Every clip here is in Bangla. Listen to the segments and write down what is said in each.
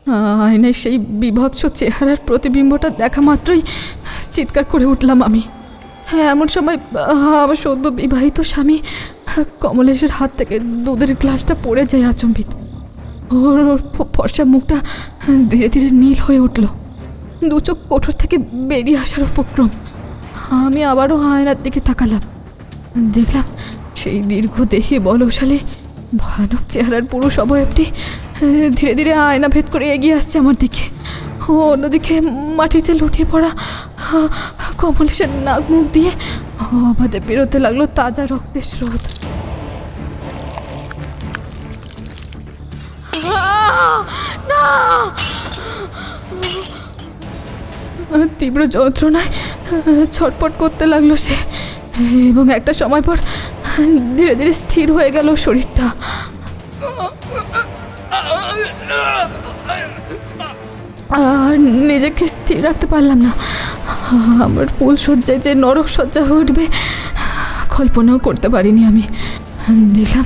আয়নায় সেই বিভৎস চেহারার প্রতিবিম্বটা দেখা মাত্রই চিৎকার করে উঠলাম আমি। হ্যাঁ, এমন সময় আমার সদ্য বিবাহিত স্বামী কমলেশের হাত থেকে দুধের গ্লাসটা পড়ে যায় আচম্বিত। ওর ফর্সা মুখটা ধীরে ধীরে নীল হয়ে উঠল, দু চোখ কোঠর থেকে বেরিয়ে আসার উপক্রম। আমি আবারও আয়নার দিকে তাকালাম, দেখলাম সেই দীর্ঘদেহী বলশালী ভয়ানক চেহারার পুরুষ অবয়বটি ধীরে ধীরে আয়না ভেদ করে এগিয়ে আসছে আমার দিকে। অন্যদিকে মাটিতে লুটিয়ে পড়া কমলেশের নাক মুখ দিয়ে অবাধে বেরোতে লাগলো তাজা রক্তের স্রোত। তীব্র যন্ত্রণায় ছটপট করতে লাগলো সে, এবং একটা সময় পর ধীরে ধীরে স্থির হয়ে গেল শরীরটা। আর নিজেকে স্থির রাখতে পারলাম না। আমার ফুল সজ্জায় যে নরক সজ্জা হয়ে উঠবে কল্পনাও করতে পারিনি আমি। দেখলাম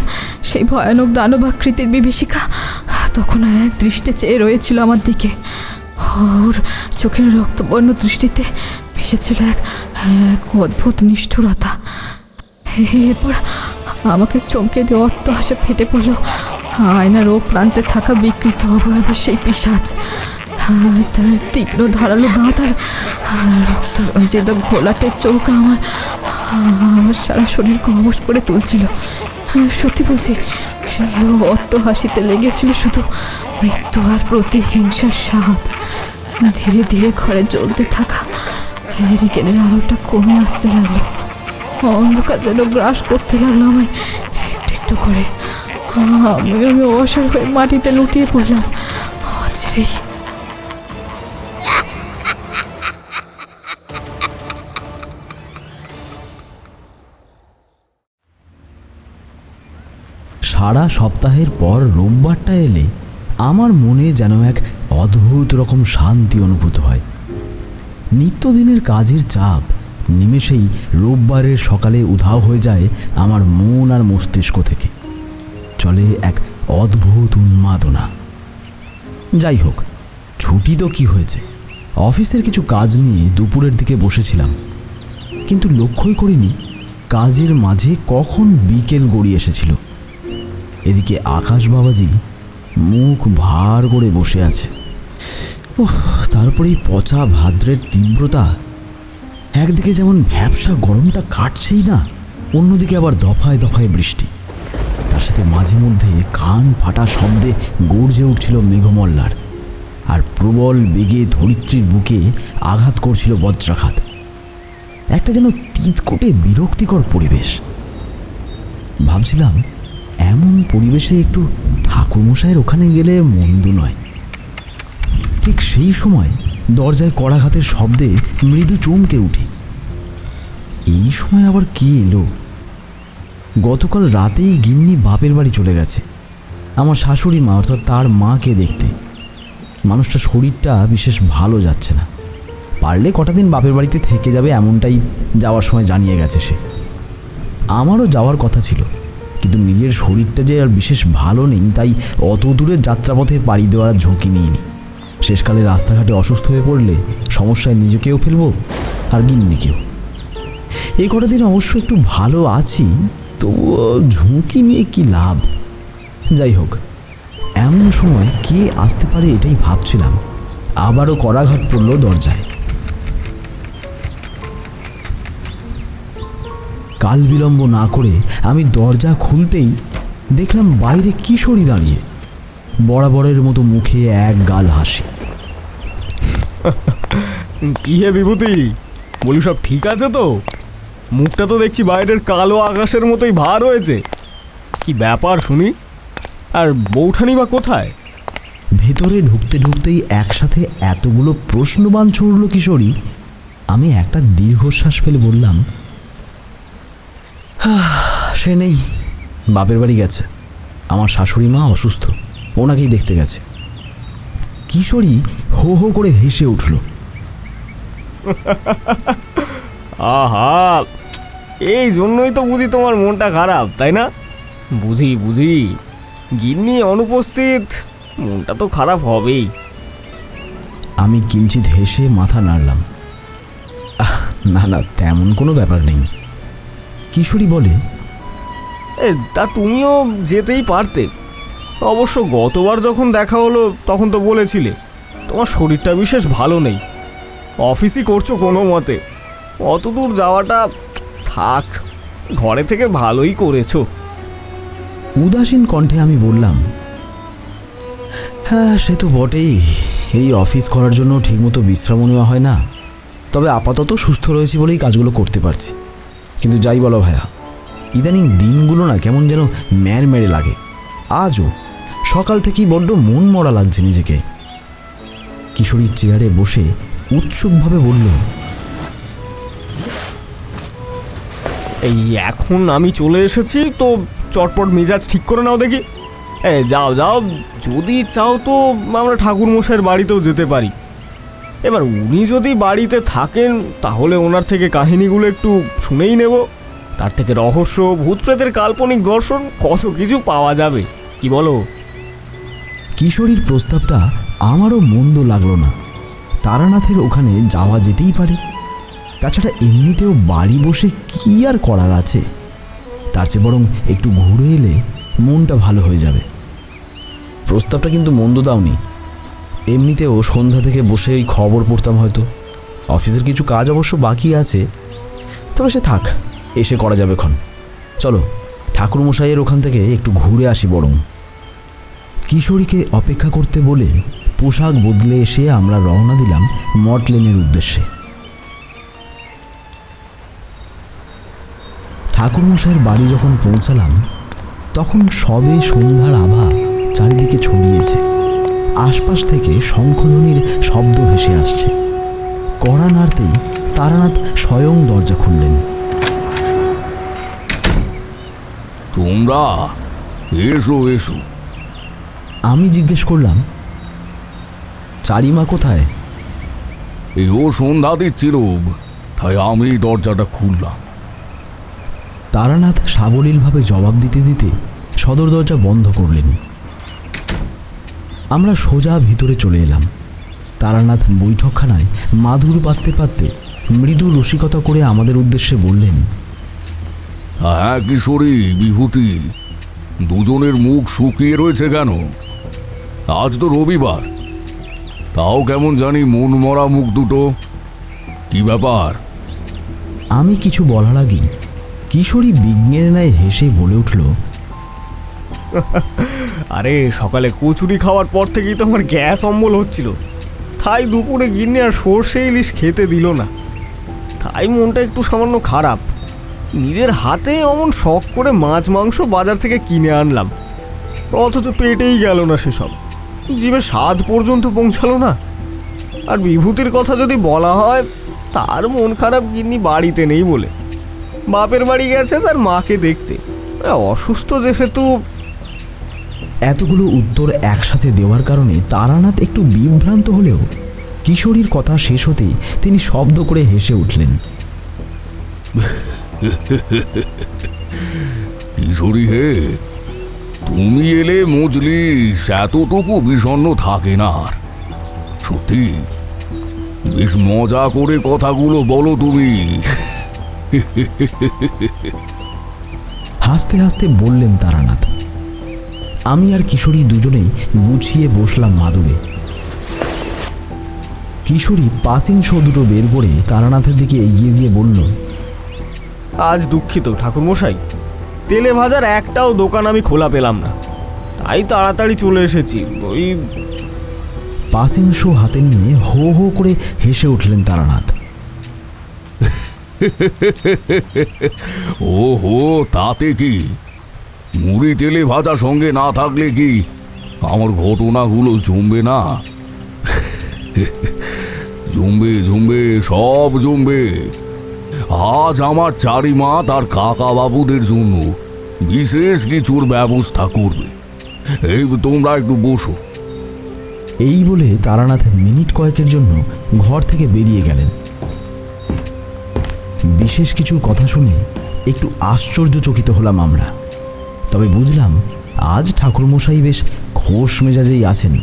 সেই ভয়ানক দানবাকৃতির বিভীষিকা তখন এক দৃষ্টে চেয়ে রয়েছিল আমার দিকে। ওর চোখের রক্তবর্ণ দৃষ্টিতে মিশেছিল এক অদ্ভুত নিষ্ঠুরতা। এরপর আমাকে চমকে দিয়ে অট্ট হাসে ফেটে পড়ল আয়নার ও প্রান্তে থাকা বিকৃত অবয়বের সেই পিশাচ। তার তীব্র ধারালো দাঁত আর রক্তরঞ্জিত ঘোলাটে চোখ আমার সারা শরীরকে অবশ করে তুলছিল। সত্যি বলছি, সেই অট্ট হাসিতে লেগেছিল শুধু মৃত্যু আর প্রতিহিংসার স্বাদ। ধীরে ধীরে ঘরে জ্বলতে থাকা হ্যারিকেনের আলোটা কমে আসতে লাগলো। অন্ধকার যেন গ্রাস করতে লাগলো আমায় একটু একটু করে। আমি অসার হয়ে মাটিতে লুটিয়ে পড়লাম অচিরেই। সারা সপ্তাহের পর রোববারটা এলে আমার মনে যেন এক অদ্ভুত রকম শান্তি অনুভূত হয়। নিত্যদিনের কাজের চাপ নিমেষেই রোববারের সকালে উধাও হয়ে যায় আমার মন আর মস্তিষ্ক থেকে। চলে এক অদ্ভুত উন্মাদনা। যাই হোক, ছুটি তো কি হয়েছে, অফিসের কিছু কাজ নিয়ে দুপুরের দিকে বসেছিলাম, কিন্তু লক্ষ্যই করিনি কাজের মাঝে কখন বিকেল গড়িয়ে এসেছিল। এদিকে আকাশ বাবাজি মুখ ভার করে বসে আছে। তারপরে এই পচা ভাদ্রের তীব্রতা, একদিকে যেমন ভ্যাপসা গরমটা কাটছেই না, অন্যদিকে আবার দফায় দফায় বৃষ্টি। তার সাথে মাঝে মধ্যে কান ফাটা শব্দে গর্জে উঠছিল মেঘমল্লার, আর প্রবল বেগে ধরিত্রীর বুকে আঘাত করছিল বজ্রাঘাত। একটা যেন তিতকুটে বিরক্তিকর পরিবেশ। ভাবছিলাম এমন পরিবেশে একটু ঠাকুরমশাইয়ের ওখানে গেলে মন্দ নয়। ঠিক সেই সময় দরজায় কড়াঘাতের শব্দে মৃদু চমকে উঠি। এই সময় আবার কে এলো? গতকাল রাতেই গিন্নি বাপের বাড়ি চলে গেছে আমার শাশুড়ি মা, অর্থাৎ তার মাকে দেখতে। মানুষটার শরীরটা বিশেষ ভালো যাচ্ছে না, পারলে কটা দিন বাপের বাড়িতে থেকে যাবে এমনটাই যাওয়ার সময় জানিয়ে গেছে সে। আমারও যাওয়ার কথা ছিল, কিন্তু নিজের শরীরটা যে আর বিশেষ ভালো নেই, তাই অত দূরের যাত্রাপথে পাড়ি দেওয়ার ঝুঁকি নিইনি। শেষকালে রাস্তাঘাটে অসুস্থ হয়ে পড়লে সমস্যায় নিজেকেও ফেলবো আর গিন্নিকেও। এই কটা দিন অবশ্য একটু ভালো আছি, তবুও ঝুঁকি নিয়ে কি লাভ। যাই হোক, এমন সময় কে আসতে পারে এটাই ভাবছিলাম, আবারও কড়াঘাত পড়ল দরজায়। কাল বিলম্ব না করে আমি দরজা খুলতেই দেখলাম বাইরে কিশোরী দাঁড়িয়ে, বরাবরের মতো মুখে এক গাল হাসি। কি হে বিভূতি, বলি সব ঠিক আছে তো? মুখটা তো দেখছি বাইরের কালো আকাশের মতোই ভার হয়েছে। কি ব্যাপার শুনি? আর বৌঠানি বা কোথায়? ভেতরে ঢুকতে ঢুকতেই একসাথে এতগুলো প্রশ্নবাণ ছুড়ল কিশোরী। আমি একটা দীর্ঘশ্বাস ফেলে বললাম, সে নেই, বাপের বাড়ি গেছে। আমার শাশুড়ি মা অসুস্থ, ওনাকেই দেখতে গেছে। কিশোরী হো হো করে হেসে উঠল। আহা, এই জন্যই তো বুঝি তোমার মনটা খারাপ, তাই না? বুঝি বুঝি, গিন্নি অনুপস্থিত, মনটা তো খারাপ হবেই। আমি কিঞ্চিত হেসে মাথা নাড়লাম। না না, তেমন কোনো ব্যাপার নেই। কিশোরী বলে, তা তুমিও যেতেই পারতে। অবশ্য গতবার যখন দেখা হলো তখন তো বলেছিলে তোমার শরীরটা বিশেষ ভালো নেই, অফিসই করছো কোনো মতে। অত দূর যাওয়াটা থাক, ঘরে থেকে ভালোই করেছো। উদাসীন কণ্ঠে আমি বললাম, হ্যাঁ সে তো বটেই, এই অফিস করার জন্য ঠিকমতো বিশ্রামও নেওয়া হয় না। তবে আপাতত সুস্থ রয়েছি বলেই কাজগুলো করতে পারছি। কিন্তু যাই বলো ভাইয়া, ইদানিং দিনগুলো না কেমন যেন মেরে লাগে। আজও সকাল থেকেই বড্ড মন মরা লাগছে নিজেকে। কিশোরীর চেয়ারে বসে উৎসুকভাবে বলল, এই এখন আমি চলে এসেছি তো চটপট মেজাজ ঠিক করে নাও দেখি। যাও যাও, যদি চাও তো আমরা ঠাকুরমশাইয়ের বাড়িতেও যেতে পারি। এবার উনি যদি বাড়িতে থাকেন তাহলে ওনার থেকে কাহিনীগুলো একটু শুনেই নেব। তার থেকে রহস্য, ভূত প্রেতের কাল্পনিক দর্শন কত কিছু পাওয়া যাবে, কি বলো? কিশোরীর প্রস্তাবটা আমারও মন্দ লাগলো না। তারানাথের ওখানে যাওয়া যেতেই পারে। তাছাড়া এমনিতেও বাড়ি বসে কি আর করার আছে, তার চেয়ে বরং একটু ঘুরে এলে মনটা ভালো হয়ে যাবে। প্রস্তাবটা কিন্তু মন্দ দাওনি। এমনিতেও সন্ধ্যা থেকে বসে এই খবর পড়তাম হয়তো। অফিসের কিছু কাজ অবশ্য বাকি আছে, তবে সে থাক, এসে করা যাবে ক্ষণ। চলো ঠাকুরমশাইয়ের ওখান থেকে একটু ঘুরে আসি বরং। কিশোরীকে অপেক্ষা করতে বলে পোশাক বদলে এসে আমরা রওনা দিলাম মঠ লেনের উদ্দেশ্যে। ঠাকুরমশাইয়ের বাড়ি যখন পৌঁছালাম তখন সবে সন্ধ্যার আভা চারিদিকে ছড়িয়েছে। আশপাশ থেকে শঙ্খধ্বনির শব্দ ভেসে আসছে। কড়া নাড়তেই তারানাথ স্বয়ং দরজা খুললেন। তোমরা এসো এসো। আমি জিজ্ঞেস করলাম, চারিমা কোথায়? এই ও সন্ধ্যা দিচ্ছিল, তাই আমি দরজাটা খুললাম। তারানাথ সাবলীলভাবে জবাব দিতে দিতে সদর দরজা বন্ধ করলেন। আমরা সোজা ভিতরে চলে এলাম। তারানাথ বৈঠকখানায় মাদুর পাততে পাততে মৃদু রসিকতা করে আমাদের উদ্দেশ্যে বললেন, হ্যাঁ কিশোরী, বিভূতি, দুজনের মুখ শুকিয়ে রয়েছে কেন? আজ তো রবিবার, তাও কেমন জানি মন মরা মুখ দুটো, কি ব্যাপার? আমি কিছু বলার আগেই কিশোরী বিজ্ঞের ন্যায় হেসে বলে উঠল, আরে সকালে কচুরি খাওয়ার পর থেকেই তো আমার গ্যাস অম্বল হচ্ছিল, তাই দুপুরে গিন্নি আর সর্ষে ইলিশ খেতে দিল না, তাই মনটা একটু সামান্য খারাপ। নিজের হাতে অমন শখ করে মাছ মাংস বাজার থেকে কিনে আনলাম, অথচ পেটেই গেল না সেসব, জিভে স্বাদ পর্যন্ত পৌঁছালো না। আর বিভূতির কথা যদি বলা হয়, তার মন খারাপ গিন্নি বাড়িতে নেই বলে, বাপের বাড়ি গেছে তার মাকে দেখতে, অসুস্থ যেহেতু। এতগুলো উত্তর একসাথে দেওয়ার কারণে তারানাথ একটু বিভ্রান্ত হলেও কিশোরীর কথা শেষ হতেই তিনি শব্দ করে হেসে উঠলেন। কিশোরী হে, তুমি এলে মজলিস এতটুকু বিষণ্ণ থাকে না। আর সত্যি বেশ মজা করে কথাগুলো বলো তুমি। হাসতে হাসতে বললেন তারানাথ। আমি আর কিশোরী দুজনেই গুছিয়ে বসলাম মাদুরে। কিশোরী পাসিং শো দুটো বের করে তারানাথের দিকে এগিয়ে দিয়ে বলল, আজ দুঃখিত ঠাকুরমশাই, তেলে ভাজার একটাও দোকান আমি খোলা পেলাম না, তাই তাড়াতাড়ি চলে এসেছি। ওই পাসিং শো হাতে নিয়ে হো হো করে হেসে উঠলেন তারানাথ। ও হো, তাতে কি? মুড়ি তেলে ভাজা সঙ্গে না থাকলে কি আমার ঘটনাগুলো জমবে না? জমবে জমবে, সব জমবে। আজ আমার চারিমা তার কাকা বাবুদের জন্য বিশেষ কিছুর ব্যবস্থা করবে। এই তোমরা একটু বসো। এই বলে তারানাথ মিনিট কয়েকের জন্য ঘর থেকে বেরিয়ে গেলেন। বিশেষ কিছু কথা শুনে একটু আশ্চর্যচকিত হলাম আমরা। তবে বুঝলাম আজ ঠাকুরমশাই বেশ খোশ মেজাজেই আছেন।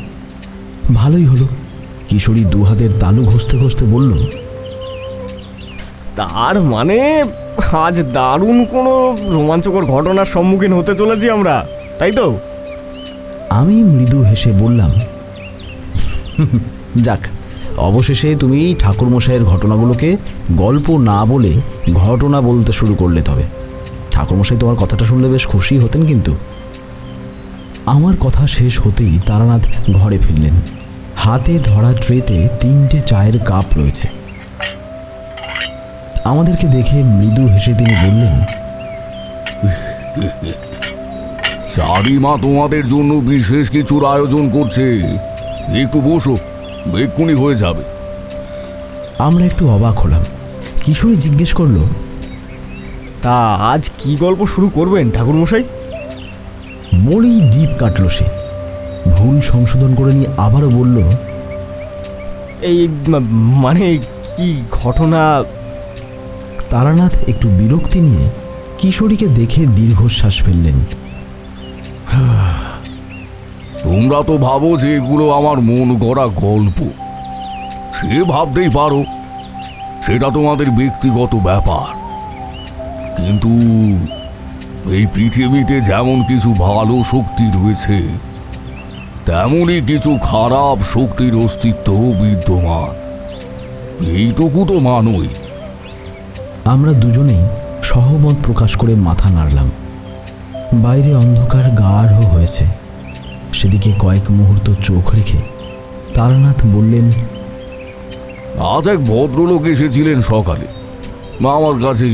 ভালোই হলো, কিশোরী দুহাতের তালু ঘষতে ঘষতে বলল, তার মানে আজ দারুণ কোনো রোমাঞ্চকর ঘটনার সম্মুখীন হতে চলেছি আমরা, তাই তো? আমি মৃদু হেসে বললাম, যাক, অবশেষে তুমি ঠাকুরমশাইয়ের ঘটনাগুলোকে গল্প না বলে ঘটনা বলতে শুরু করলে। তবে ঠাকুরমশাই তোমার কথাটা শুনলে বেশ খুশি হতেন। কিন্তু আমার কথা শেষ হতেই তারানাথ ঘরে ফিরলেন। হাতে ধরা ট্রেতে 3টে চায়ের কাপ রয়েছে। আমাদেরকে দেখে মৃদু হেসে তিনি বললেন, চারিমা তোমাদের জন্য বিশেষ কিছুর আয়োজন করছে, একটু বসো, এক্ষুনি হয়ে যাবে। আমরা একটু অবাক হলাম। কিশোরী জিজ্ঞেস করলো, তা আজ কি গল্প শুরু করবেন ঠাকুরমশাই? বলেই জিভ কাটল সে। ভুল সংশোধন করে নিয়ে আবারও বলল, এই মানে কি ঘটনা? তারানাথ একটু বিরক্তি নিয়ে কিশোরীকে দেখে দীর্ঘশ্বাস ফেললেন। তোমরা তো ভাবো যে এগুলো আমার মন গড়া গল্প। সে ভাবতেই পারো, সেটা তোমাদের ব্যক্তিগত ব্যাপার। কিন্তু এই পৃথিবীতে যেমন কিছু ভালো শক্তি রয়েছে, তেমনই কিছু খারাপ শক্তির অস্তিত্ব বিদ্যমান। এইটুকু তো মানই। আমরা দুজনেই সহমত প্রকাশ করে মাথা নাড়লাম। বাইরে অন্ধকার গাঢ় হয়েছে। সেদিকে কয়েক মুহূর্ত চোখ রেখে তারানাথ বললেন, আজ এক ভদ্রলোক এসেছিলেন সকালে আমার কাছে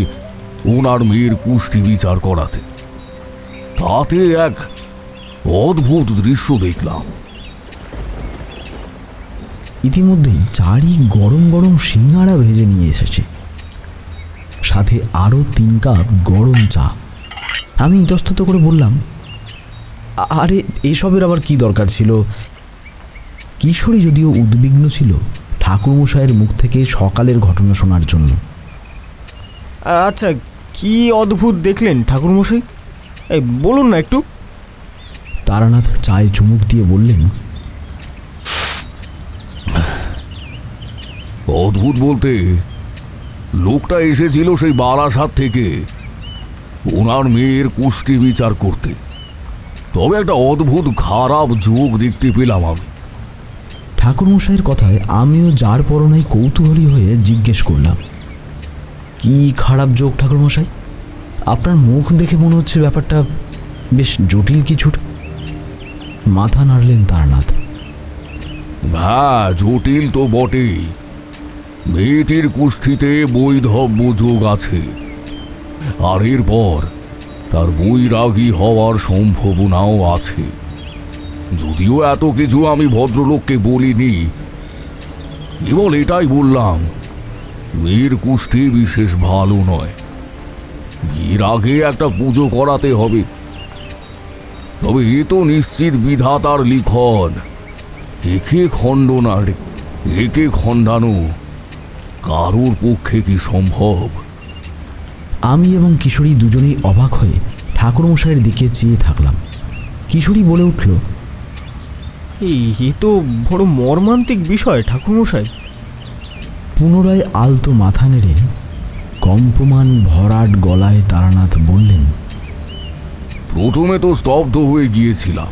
ওনার মেয়ের কুষ্টি বিচার করাতে। তাতে এক অদ্ভুত দৃশ্য দেখলাম। ইতিমধ্যেই চারি গরম গরম সিঙ্গাড়া ভেজে নিয়ে এসেছে, সাথে আরও 3 কাপ গরম চা। আমি ইতস্তত করে বললাম, আরে এসবের আবার কি দরকার ছিল? কিশোরী যদিও উদ্বিগ্ন ছিল ঠাকুরমশাইয়ের মুখ থেকে সকালের ঘটনা শোনার জন্য। আচ্ছা, কি অদ্ভুত দেখলেন ঠাকুরমশাই? এই বলুন না একটু। তারানাথ চায়ে চুমুক দিয়ে বললেন, অদ্ভুত বলতে, লোকটা এসেছিল সেই বারাসাত থেকে ওনার মেয়ের কুষ্টি বিচার করতে। তবে একটা অদ্ভুত খারাপ যোগ দেখতে পেলাম আমি। ঠাকুরমশাইয়ের কথায় আমিও যার পরনাই কৌতূহলী হয়ে জিজ্ঞেস করলাম, কি খারাপ যোগ ঠাকুরমশাই? আপনার মুখ দেখে মনে হচ্ছে ব্যাপারটা বেশ জটিল কিছুর। মাথা নাড়লেন তারানাথ। হ্যাঁ, জটিল তো বটেই। মেয়েটির কুষ্ঠিতে বৈধব্য যোগ আছে, আর এরপর তার বৈরাগী হওয়ার সম্ভাবনাও আছে। যদিও এত কিছু আমি ভদ্রলোককে বলিনি, কেবল এটাই বললাম, মেয়ের কুষ্ঠি বিশেষ ভালো নয়। বিয়ের আগে একটা পুজো করাতে হবে। তবে এ তো নিশ্চিত বিধাতার লিখন। একে খণ্ডন আর একে খণ্ডানো কারোর পক্ষে কি সম্ভব? আমি এবং কিশোরী দুজনেই অবাক হয়ে ঠাকুরমশাইয়ের দিকে চেয়ে থাকলাম। কিশোরী বলে উঠল, এ তো বড় মর্মান্তিক বিষয় ঠাকুরমশাই। পুনরায় আলতো মাথা নেড়ে কম্পমান ভরাট গলায় তারানাথ বললেন, প্রথমে তো স্তব্ধ হয়ে গিয়েছিলাম।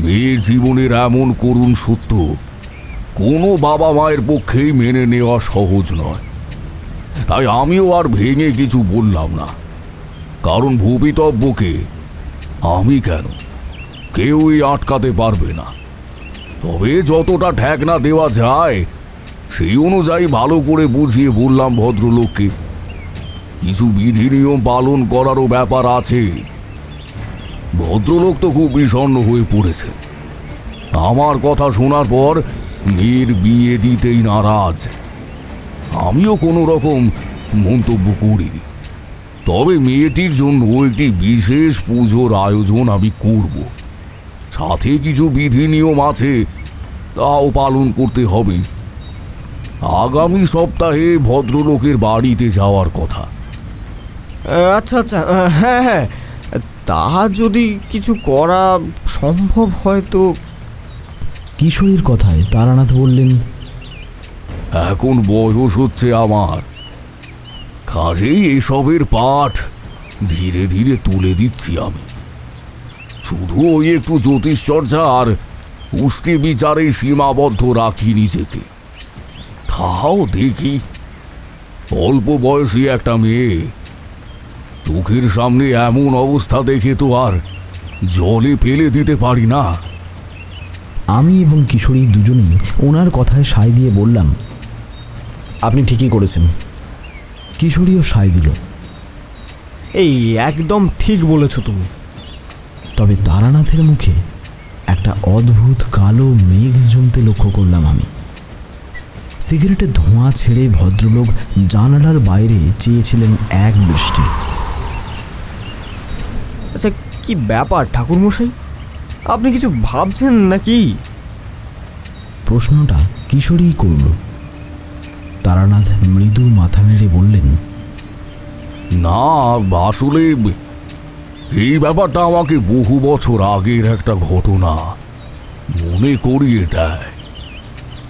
মেয়ের জীবনের এমন করুণ সত্য কোনো বাবা মায়ের পক্ষেই মেনে নেওয়া সহজ নয়। তাই আমিও আর ভেঙে কিছু বললাম না, কারণ ভবিতব্যকে আমি কেন, কেউই আটকাতে পারবে না। তবে যতটা ঠেকনা দেওয়া যায় সেই অনুযায়ী ভালো করে বুঝিয়ে বললাম ভদ্রলোককে, কিছু বিধি নিয়ম পালন করারও ব্যাপার আছে। ভদ্রলোক তো খুব বিষণ্ণ হয়ে পড়েছে। আমার কথা শোনার পর মেয়ের বিয়ে দিতেই নারাজ। আমিও কোনো রকম মন্তব্য করিনি। তবে মেয়েটির জন্য একটি বিশেষ পুজোর আয়োজন আমি করব। সাথে কিছু বিধি নিয়ম আছে, তাও পালন করতে হবে। আগামী সপ্তাহে ভদ্রলোকের বাড়িতে যাওয়ার কথা। আচ্ছা আচ্ছা, হ্যাঁ হ্যাঁ, তা যদি কিছু করা সম্ভব হয় তো। কিশোরীর কথায় তারানাথ বললেন, এখন বয়স হচ্ছে আমার, কাজেই এসবের পাঠ ধীরে ধীরে তুলে দিচ্ছি আমি। শুধু ওই একটু জ্যোতিষচর্চা আর পুষ্টি বিচারে সীমাবদ্ধ রাখি নিজেকে। তাও দেখি, অল্প বয়সী একটা মেয়ে, চোখের সামনে এমন অবস্থা দেখে তো আর জলে ফেলে দিতে পারি না। আমি এবং কিশোরী দুজনেই ওনার কথায় সায় দিয়ে বললাম, আপনি ঠিকই করেছেন। কিশোরীও সায় দিল। এই একদম ঠিক বলেছো তুমি। তবে তারানাথের মুখে একটা অদ্ভুত কালো মেঘ জমতে লক্ষ্য করলাম আমি। সিগারেটের ধোঁয়া ছেড়ে ভদ্রলোক জানালার বাইরে চেয়েছিলেন এক দৃষ্টি। আচ্ছা, কি ব্যাপার ঠাকুরমশাই, আপনি কিছু ভাবছেন নাকি? প্রশ্নটা কিশোরী করল। তারানাথ মৃদু মাথা নেড়ে বললেন, না, আসলে এই ব্যাপারটা আমাকে বহু বছর আগের একটা ঘটনা মনে করিয়ে দেয়।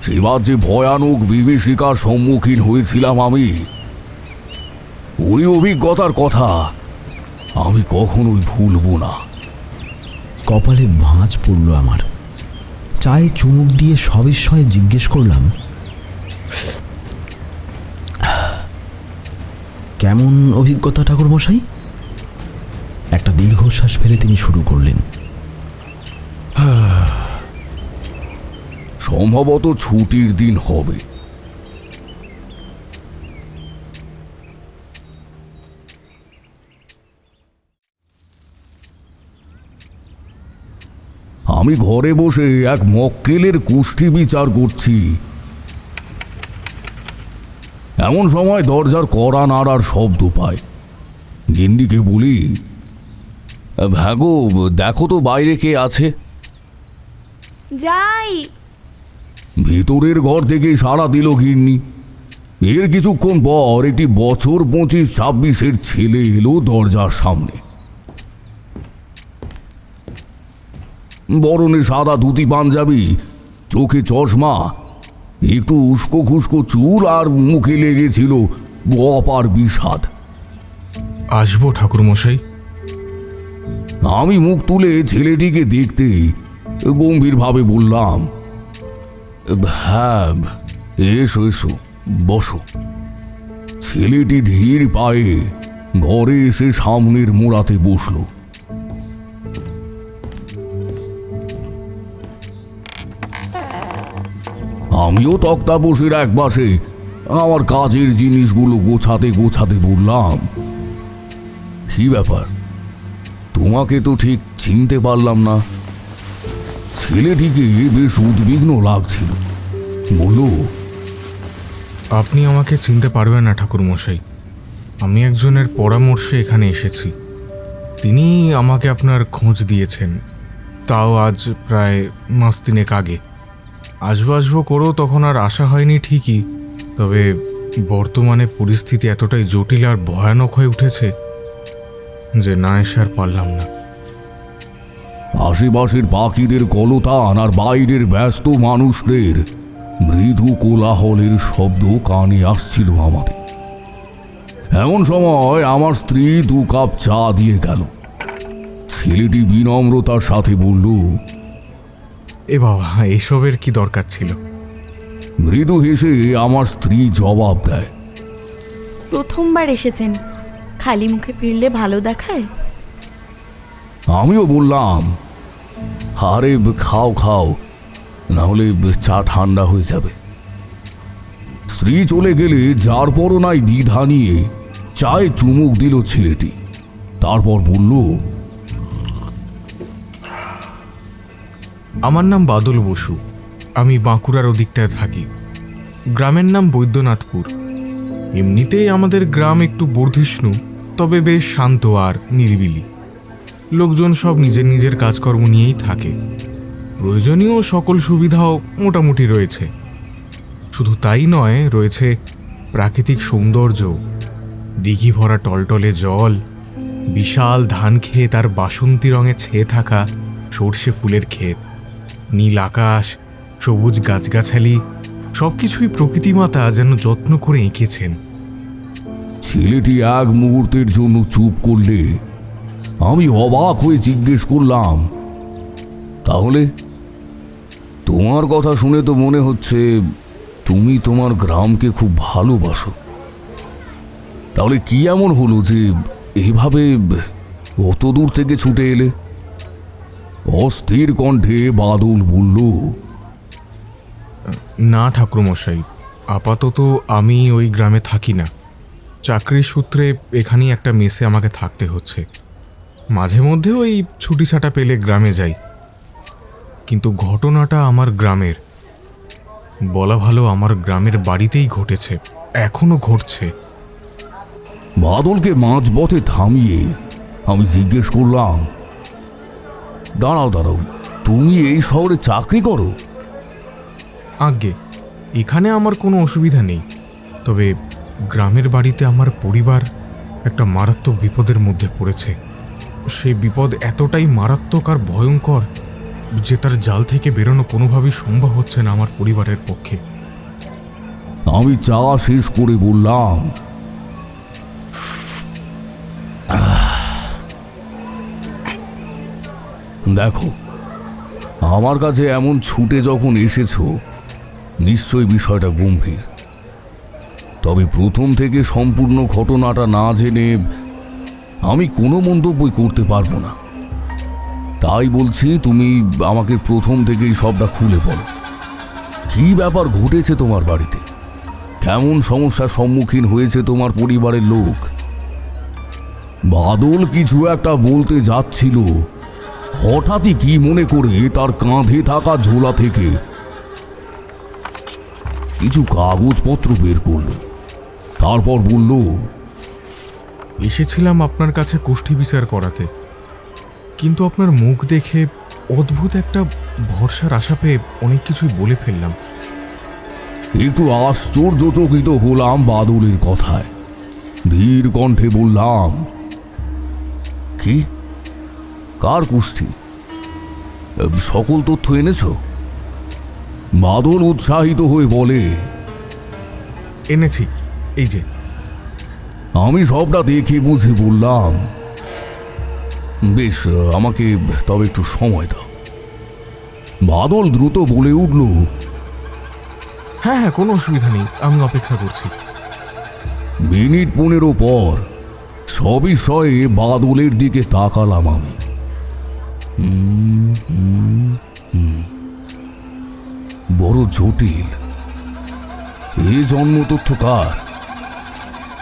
সেবার যে ভয়ানক বিভীষিকার সম্মুখীন হয়েছিলাম আমি, ওই অভিজ্ঞতার কথা আমি কখনোই ভুলব না। কপালে ভাঁজ পড়ল আমার। চায়ে চুমুক দিয়ে সবিস্ময়ে জিজ্ঞেস করলাম, কেমন অভিজ্ঞতা ঠাকুরমশাই? একটা দীর্ঘশ্বাস ফেলে তিনি শুরু করলেন, সম্ভবত ছুটির দিন হবে। আমি ঘরে বসে এক মক্কেলের কুষ্টি বিচার করছি, এমন সময় দরজার কড়া নাড়ার শব্দ পাই। গিন্নিকে বলি, ভাগো, দেখো তো বাইরে কে আছে। যাই। ভিতরের ঘর থেকে সাড়া দিল গিন্নি। এর কিছুক্ষণ পর একটি বছর 25-26-এর ছেলে এলো দরজার সামনে। বরণে সাদা ধুতি পাঞ্জাবি, চোখে চশমা, একটু উস্কো খুস্কো চুল, আর মুখে লেগেছিল অপার বিষাদ। আসবো ঠাকুরমশাই? আমি মুখ তুলে ছেলেটিকে দেখতেই গম্ভীরভাবে বললাম, হ্যাঁ, এসো এসো, বসো। ছেলেটি ধীর পায়ে ঘরে এসে সামনের মোড়াতে বসল। আমিও তক্তাপোষের এক পাশে আমার কাজের জিনিসগুলো গোছাতে গোছাতে বললাম, কি ব্যাপার, তোমাকে তো ঠিক চিনতে পারলাম না। ছেলেটিকে বেশ উদ্বিগ্ন লাগছিল। বলল, আপনি আমাকে চিনতে পারবেন না ঠাকুরমশাই। আমি একজনের পরামর্শে এখানে এসেছি। তিনি আমাকে আপনার খোঁজ দিয়েছেন, তাও আজ প্রায় মাস তিনেক আগে। আসবো করেও তখন আর আশা হয়নি ঠিকই, তবে বর্তমানে পরিস্থিতি এতটাই জটিল আর ভয়ানক হয়ে উঠেছে যে না এসে আর পারলাম না। আশেপাশের পাখিদের কলতান আর বাইরের ব্যস্ত মানুষদের মৃদু কোলাহলের শব্দ কানে আসছিল আমাদের। এমন সময় আমার স্ত্রী 2 কাপ চা দিয়ে গেল। ছেলেটি বিনম্রতার সাথে বলল, এ বাবা, এসবের কি দরকার ছিল? মৃদু হেসে আমার স্ত্রী জবাব দেয়, প্রথমবার এসেছেন, খালি মুখে ফিরলে ভালো দেখায়। আমিও বললাম, আরে খাও খাও, না হলে চা ঠান্ডা হয়ে যাবে। স্ত্রী চলে গেলে যার পরও নাই দ্বিধা নিয়ে চায়ে চুমুক দিল ছেলেটি। তারপর বলল, আমার নাম বাদল বসু। আমি বাঁকুড়ার ওদিকটায় থাকি। গ্রামের নাম বৈদ্যনাথপুর। এমনিতেই আমাদের গ্রাম একটু বর্ধিষ্ণু, তবে বেশ শান্ত আর নিরিবিলি। লোকজন সব নিজের নিজের কাজকর্ম নিয়েই থাকে। প্রয়োজনীয় সকল সুবিধাও মোটামুটি রয়েছে। শুধু তাই নয়, রয়েছে প্রাকৃতিক সৌন্দর্য, দিঘি ভরা টলটলে জল, বিশাল ধান ক্ষেত আর বাসন্তী রঙে ছেয়ে থাকা সর্ষে ফুলের ক্ষেত, নীল আকাশ, সবুজ গাছগাছালি সবকিছুই প্রকৃতিমাতা যেন যত্ন করে এঁকেছেন। ছেলেটি এক মুহূর্তের জন্য চুপ করলে আমি অবাক হয়ে জিজ্ঞেস করলাম, তাহলে তোমার কথা শুনে তো মনে হচ্ছে তুমি তোমার গ্রামকে খুব ভালোবাসো। তাহলে কি এমন হলো যে এইভাবে অত দূর থেকে ছুটে এলে? অস্থির কণ্ঠে বাদল বলল, না ঠাকুরমশাই, আপাতত আমি ওই গ্রামে থাকি না। চাকরির সূত্রে এখানেই একটা মেসে আমাকে থাকতে হচ্ছে। মাঝে মধ্যে ওই ছুটি ছাটা পেলে গ্রামে যাই। কিন্তু ঘটনাটা আমার গ্রামের, বলা ভালো আমার গ্রামের বাড়িতেই ঘটেছে, এখনো ঘটছে। বাদলকে মাঝপথে থামিয়ে আমি জিজ্ঞেস করলাম, দাঁড়াও দাঁড়াও, তুমি এই শহরে চাকরি করো? আজ্ঞে, এখানে আমার কোনো অসুবিধা নেই, তবে গ্রামের বাড়িতে আমার পরিবার একটা মারাত্মক বিপদের মধ্যে পড়েছে। সেই বিপদ এতটাই মারাত্মক আর ভয়ঙ্কর যে তার জাল থেকে বেরোনো কোনোভাবেই সম্ভব হচ্ছে না আমার পরিবারের পক্ষে। আমি চা শেষ করে বললাম, দেখো, আমার কাছে এমন ছুটে যখন এসেছো, নিশ্চয়ই বিষয়টা গম্ভীর। তবে প্রথম থেকে সম্পূর্ণ ঘটনাটা না জেনে আমি কোনো মন্তব্যই করতে পারবো না। তাই বলছি, তুমি আমাকে প্রথম থেকেই সবটা খুলে বলো। কি ব্যাপার ঘটেছে তোমার বাড়িতে? কেমন সমস্যার সম্মুখীন হয়েছে তোমার পরিবারের লোক? বাদল কিছু একটা বলতে যাচ্ছিল, হঠাৎই কি মনে করে তার কাঁধে থাকা ঝোলা থেকে কিছু কাগজপত্র বের করল। তারপর বলল, এসেছিলাম আপনার কাছে কুষ্ঠি বিচার করাতে, কিন্তু আপনার মুখ দেখে অদ্ভুত একটা ভরসার আশা পেয়ে অনেক কিছুই বলে ফেললাম। একটু আশ্চর্যচকিত হলাম বাদলের কথায়। ধীর কণ্ঠে বললাম, কি, কার কুষ্ঠি? সকল তথ্য এনেছ? বাদল উৎসাহিত হয়ে বলে, এনেছি, এই যে। আমি সবটা দেখে বুঝে বললাম, বেশ, আমাকে তবে একটু সময় দাও। বাদল দ্রুত বলে উঠল, হ্যাঁ হ্যাঁ, কোনো অসুবিধা নেই, আমি অপেক্ষা করছি। মিনিট 15 পর সবিষয়ে বাদলের দিকে তাকালাম আমি। বড় জটিল। এ জন্ম তথ্য কার?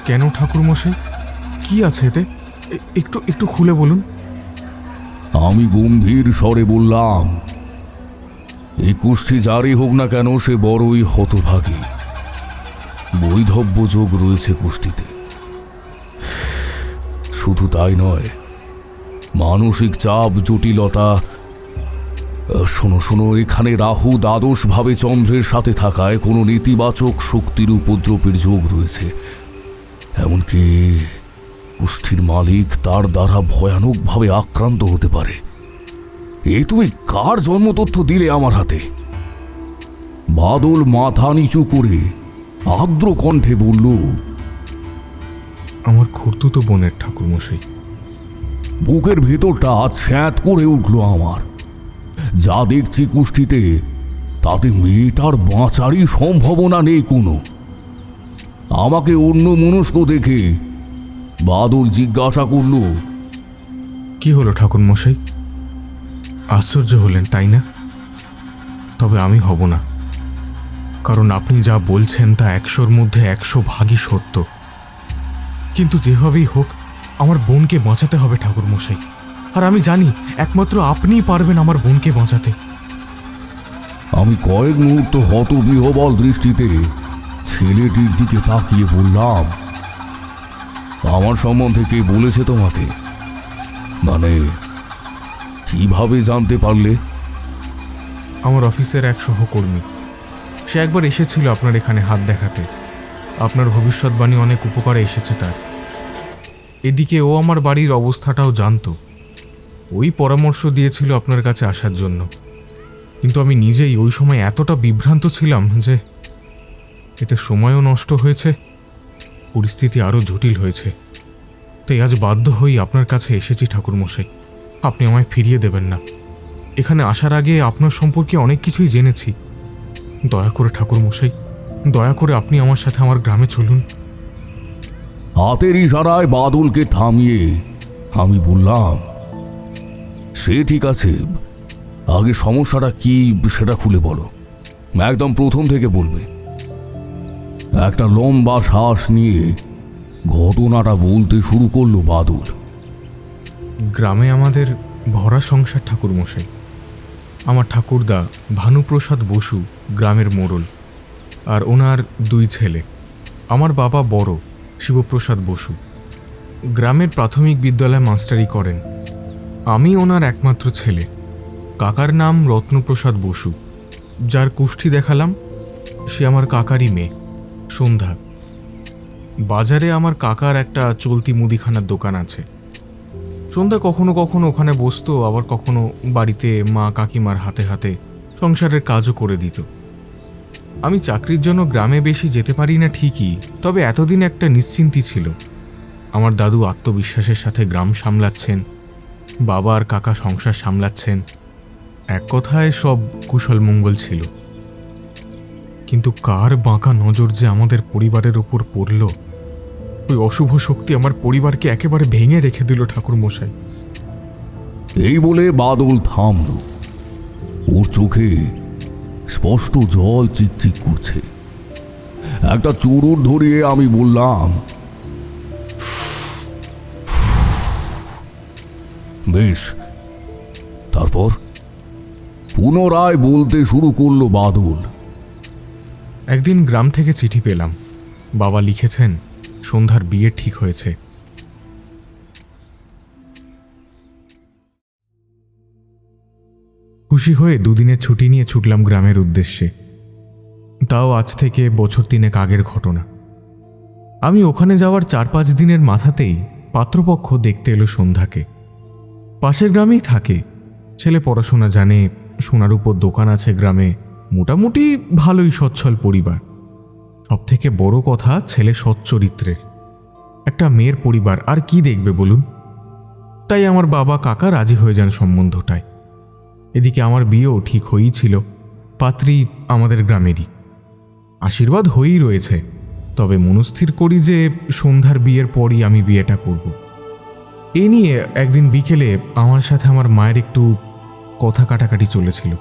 কেন ঠাকুরমশাই, কি আছে এতে? একটু একটু খুলে বলুন। আমি গম্ভীর স্বরে বললাম, এই কুষ্ঠি যারই হোক না কেন, সে বড়ই হতভাগী। বৈধব্য যোগ রয়েছে কুষ্ঠিতে। শুধু তাই নয়, মানসিক চাপ, জটিলতা। শোনো শোনো, এখানে রাহু দ্বাদশভাবে চন্দ্রের সাথে থাকায় কোনো নেতিবাচক শক্তির উপদ্রবের যোগ রয়েছে। এমনকি কুষ্ঠির মালিক তার দ্বারা ভয়ানকভাবে আক্রান্ত হতে পারে। এ তুমি কার জন্ম তথ্য দিলে আমার হাতে? বাদল মাথা নিচু করে আর্দ্র কণ্ঠে বলল, আমার খুড়তুতো বোনের ঠাকুরমশাই। বুকের ভেতরটা ছ্যাঁত করে উঠল আমার। যা দেখছি কুষ্ঠিতে, তাতে মেয়েটার বাঁচারই সম্ভাবনা নেই কোনো। আমাকে অন্য মনস্ক দেখে বাদল জিজ্ঞাসা করল, কি হলো ঠাকুরমশাই? আশ্চর্য হলেন তাই না? তবে আমি হব না, কারণ আপনি যা বলছেন তা 100-র মধ্যে 100 ভাগই সত্য। কিন্তু যেভাবেই হোক আমার বোনকে বাঁচাতে হবে ঠাকুরমশাই, আর আমি জানি একমাত্র আপনিই পারবেন আমার বোনকে বাঁচাতে। আমি কয়েক মুহূর্ত হতবিহ্বল দৃষ্টিতে ছেলেটির দিকে তাকিয়ে বললাম, আমার সম্বন্ধে কে বলেছে তোমাকে? মানে কিভাবে জানতে পারলে? আমার অফিসের এক সহকর্মী, সে একবার এসেছিল আপনার এখানে হাত দেখাতে। আপনার ভবিষ্যৎবাণী অনেক উপকারে এসেছে তার। এদিকে ও আমার বাড়ির অবস্থাটাও জানতো, ওই পরামর্শ দিয়েছিল আপনার কাছে আসার জন্য। কিন্তু আমি নিজেই ওই সময় এতটা বিভ্রান্ত ছিলাম যে এতে সময়ও নষ্ট হয়েছে, পরিস্থিতি আরও জটিল হয়েছে। তাই আজ বাধ্য হয়েই আপনার কাছে এসেছি ঠাকুরমশাই। আপনি আমায় ফিরিয়ে দেবেন না। এখানে আসার আগে আপনার সম্পর্কে অনেক কিছুই জেনেছি। দয়া করে ঠাকুরমশাই, দয়া করে আপনি আমার সাথে আমার গ্রামে চলুন। হাতের ইশারায় বাদলকে থামিয়ে আমি বললাম, সে ঠিক আছে, আগে সমস্যাটা কি সেটা খুলে বলো, একদম প্রথম থেকে বলবে। একটা লম্বা শ্বাস নিয়ে ঘটনাটা বলতে শুরু করলো বাদল। গ্রামে আমাদের ভরা সংসার ঠাকুরমশাই। আমার ঠাকুরদা ভানুপ্রসাদ বসু গ্রামের মোড়ল, আর ওনার 2 ছেলে। আমার বাবা বড়, শিবপ্রসাদ বসু, গ্রামের প্রাথমিক বিদ্যালয়ে মাস্টারি করেন। আমি ওনার একমাত্র ছেলে। কাকার নাম রত্নপ্রসাদ বসু, যার কুষ্ঠি দেখালাম সে আমার কাকারই মেয়ে সন্ধ্যা। বাজারে আমার কাকার একটা চলতি মুদিখানার দোকান আছে। সন্ধ্যা কখনো কখনো ওখানে বসতো, আবার কখনো বাড়িতে মা কাকিমার হাতে হাতে সংসারের কাজও করে দিত। আমি চাকরির জন্য গ্রামে বেশি যেতে পারি না ঠিকই, তবে এতদিন একটা নিশ্চিন্তি ছিল। আমার দাদু আত্মবিশ্বাসের সাথে গ্রাম সামলাচ্ছেন, বাবা আর কাকা সংসার সামলাচ্ছেন। এক কথায় সব কুশল মঙ্গল ছিল। কিন্তু কার বাঁকা নজর যে আমাদের পরিবারের ওপর পড়ল, ওই অশুভ শক্তি আমার পরিবারকে একেবারে ভেঙে রেখে দিল ঠাকুরমশাই। এই বলে বাদল থামল। ওর চোখে স্পষ্ট জল চিকচিক করছে। একটা চুরুট ধরিয়ে আমি বললাম, বেশ। তারপর পুনরায় বলতে শুরু করলো বাদল। একদিন গ্রাম থেকে চিঠি পেলাম। বাবা লিখেছেন সন্ধ্যার বিয়ে ঠিক হয়েছে। খুশি হয়ে 2 দিনের ছুটি নিয়ে ছুটলাম গ্রামের উদ্দেশ্যে। তাও আজ থেকে বছর 3 আগের ঘটনা। আমি ওখানে যাওয়ার 4-5 দিনের মাথাতেই পাত্রপক্ষ দেখতে এলো সন্ধ্যাকে। পাশের গ্রামেই থাকে, ছেলে পড়াশোনা জানে, সোনার উপর দোকান আছে গ্রামে, মোটামুটি ভালোই সচ্ছল পরিবার। সবথেকে বড় কথা, ছেলে সচ্চরিত্রের। একটা মেয়ের পরিবার আর কি দেখবে বলুন? তাই আমার বাবা কাকা রাজি হয়ে যান সম্বন্ধটায়। এদিকে আমার বিয়েও ঠিক হয়েই ছিল, পাত্রী আমাদের গ্রামেরই। আশীর্বাদ হয়েই রয়েছে, তবে মনস্থির করি যে সন্ধ্যার বিয়ের পরই আমি বিয়েটা করব। এ নিয়ে একদিন বিকেলে আমার সাথে আমার মায়ের একটু কথা কাটাকাটি চলেছিল।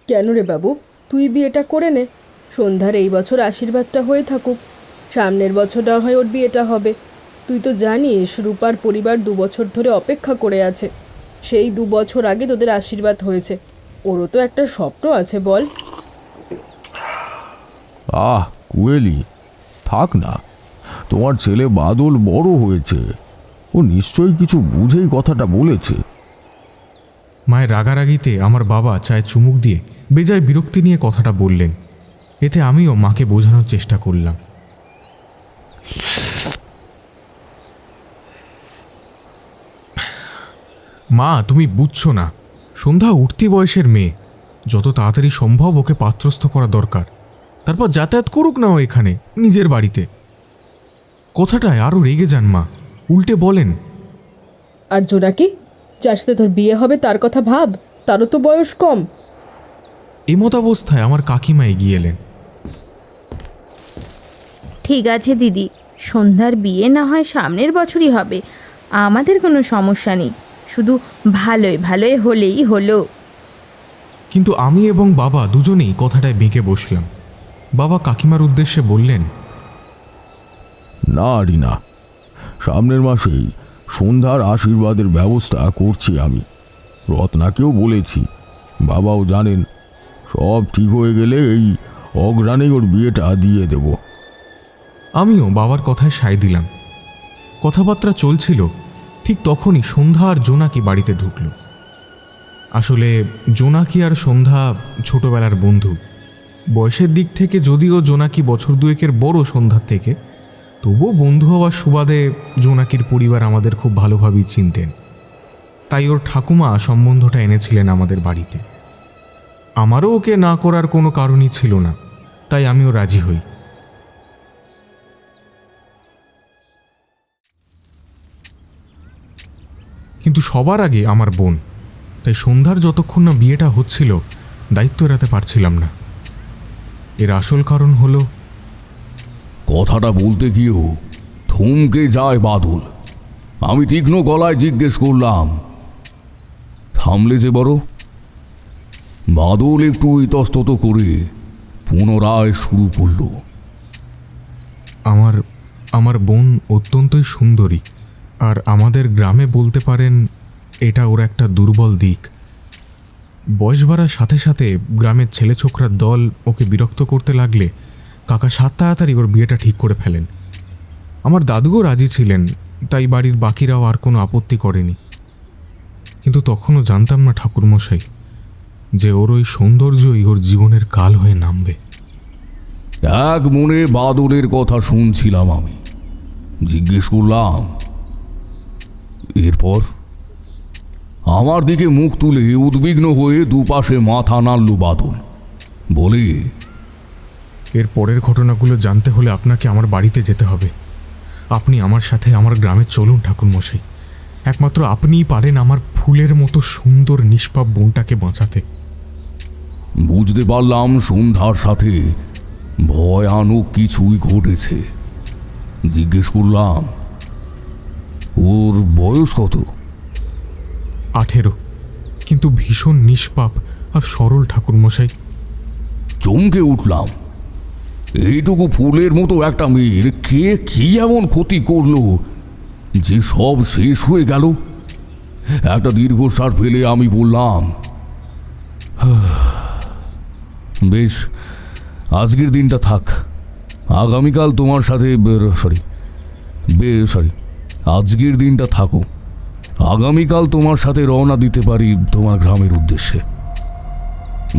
কেন রে বাবু, তুই বিয়েটা করে নে। সন্ধ্যার এই বছর আশীর্বাদটা হয়ে থাকুক, সামনের বছর না হয় ওর বিয়েটা হবে। তুই তো জানিস রূপার পরিবার 2 বছর ধরে অপেক্ষা করে আছে। সেই 2 বছর আগে তোদের আশীর্বাদ হয়েছে। ওরও তো একটা স্বপ্ন আছে, বল। কুয়েলি, থাক না। তোমার ছেলে বাদল বড় হয়েছে, ও নিশ্চয়ই কিছু বুঝেই কথাটা বলেছে। মায়ের রাগারাগিতে আমার বাবা চায়ে চুমুক দিয়ে বেজায় বিরক্তি নিয়ে কথাটা বললেন। এতে আমিও মাকে বোঝানোর চেষ্টা করলাম। মা, তুমি বুঝছো না, সন্ধ্যা উঠতি বয়সের মেয়ে। যত তাড়াতাড়ি সম্ভব ওকে পাত্রস্থ করা দরকার, তারপর যাতায়াত করুক না ও এখানে নিজের বাড়িতে। কথাটায় আরও রেগে যান মা, উল্টে বলেন, আর জোনাকি, যার সাথে তোর বিয়ে হবে তার কথা ভাব, তারও তো বয়স কম। এমতাবস্থায় আমার কাকিমা এগিয়ে এলেন। ঠিক আছে দিদি, সন্ধ্যার বিয়ে না হয় সামনের বছরই হবে, আমাদের কোনো সমস্যা নেই, শুধু ভালোই ভালোই হলেই হলো। কিন্তু আমি এবং বাবা দুজনেই কথাটায় বেঁকে বসলাম। বাবা কাকিমার উদ্দেশ্যে বললেন, না রিনা, সামনের মাসেই সন্ধ্যার আশীর্বাদের ব্যবস্থা করছি আমি। রত্নাকেও বলেছি, বাবাও জানেন। সব ঠিক হয়ে গেলে এই অগ্রাণেই ওর বিয়েটা দিয়ে দেব। আমিও বাবার কথায় সায় দিলাম। কথাবার্তা চলছিল, ঠিক তখনই সন্ধ্যা আর জোনাকি বাড়িতে ঢুকল। আসলে জোনাকি আর সন্ধ্যা ছোটবেলার বন্ধু। বয়সের দিক থেকে যদিও জোনাকি বছর 2 বড় সন্ধ্যার থেকে, তবুও বন্ধু হওয়ার সুবাদে জোনাকির পরিবার আমাদের খুব ভালোভাবেই চিনতেন, তাই ওর ঠাকুমা সম্বন্ধটা এনেছিলেন আমাদের বাড়িতে। আমারও ওকে না করার কোনো কারণই ছিল না, তাই আমিও রাজি হই। কিন্তু সবার আগে আমার বোন, তাই সন্ধ্যার যতক্ষণ না বিয়েটা হচ্ছিল দায়িত্ব এড়াতে পারছিলাম না। এর আসল কারণ হলো কথাটা বলতে গিয়েও থমকে যায় বাদল। আমি তীক্ষ্ণ গলায় জিজ্ঞেস করলাম, থামলে যে বড়? বাদল একটু ইতস্তত করে পুনরায় শুরু করল। আমার বোন অত্যন্তই সুন্দরী, আর আমাদের গ্রামে বলতে পারেন এটা ওর একটা দুর্বল দিক। বয়স বাড়ার সাথে সাথে গ্রামের ছেলে ছোকরার দল ওকে বিরক্ত করতে লাগলে কাকা তাড়াতাড়ি ওর বিয়েটা ঠিক করে ফেলেন। আমার দাদুও রাজি ছিলেন, তাই বাড়ির বাকিরাও আর কোনো আপত্তি করেনি। কিন্তু তখনও জানতাম না ঠাকুরমশাই যে ওর ওই সৌন্দর্যই ওর জীবনের কাল হয়ে নামবে। এক মনে বাদলের কথা শুনছিলাম আমি। জিজ্ঞেস করলাম, এরপর? আমার দিকে মুখ তুলে উদ্বিগ্ন হয়ে দুপাশে মাথা নাড়ল বাদল। বলে, এর পরের ঘটনাগুলো জানতে হলে আপনাকে আমার বাড়িতে যেতে হবে। আপনি আমার সাথে আমার গ্রামে চলুন ঠাকুরমশাই। একমাত্র আপনিই পারেন আমার ফুলের মতো সুন্দর নিষ্পাপ বোনটাকে বাঁচাতে। বুঝতে পারলাম সন্ধ্যার সাথে ভয়ানক কিছুই ঘটেছে। জিজ্ঞেস করলাম, ওর বয়স কত? 18, কিন্তু ভীষণ নিষ্পাপ আর সরল ঠাকুরমশাই। চমকে উঠলাম। এইটুকু ফুলের মতো একটা মেয়ের কে কি এমন ক্ষতি করলো যে সব শেষ হয়ে গেল? একটা দীর্ঘশ্বাস ফেলে আমি বললাম, বেশ, আজকের দিনটা থাক। আগামীকাল তোমার সাথে আজকের দিনটা থাকো। আগামীকাল তোমার সাথে রওনা দিতে পারি তোমার গ্রামের উদ্দেশ্যে।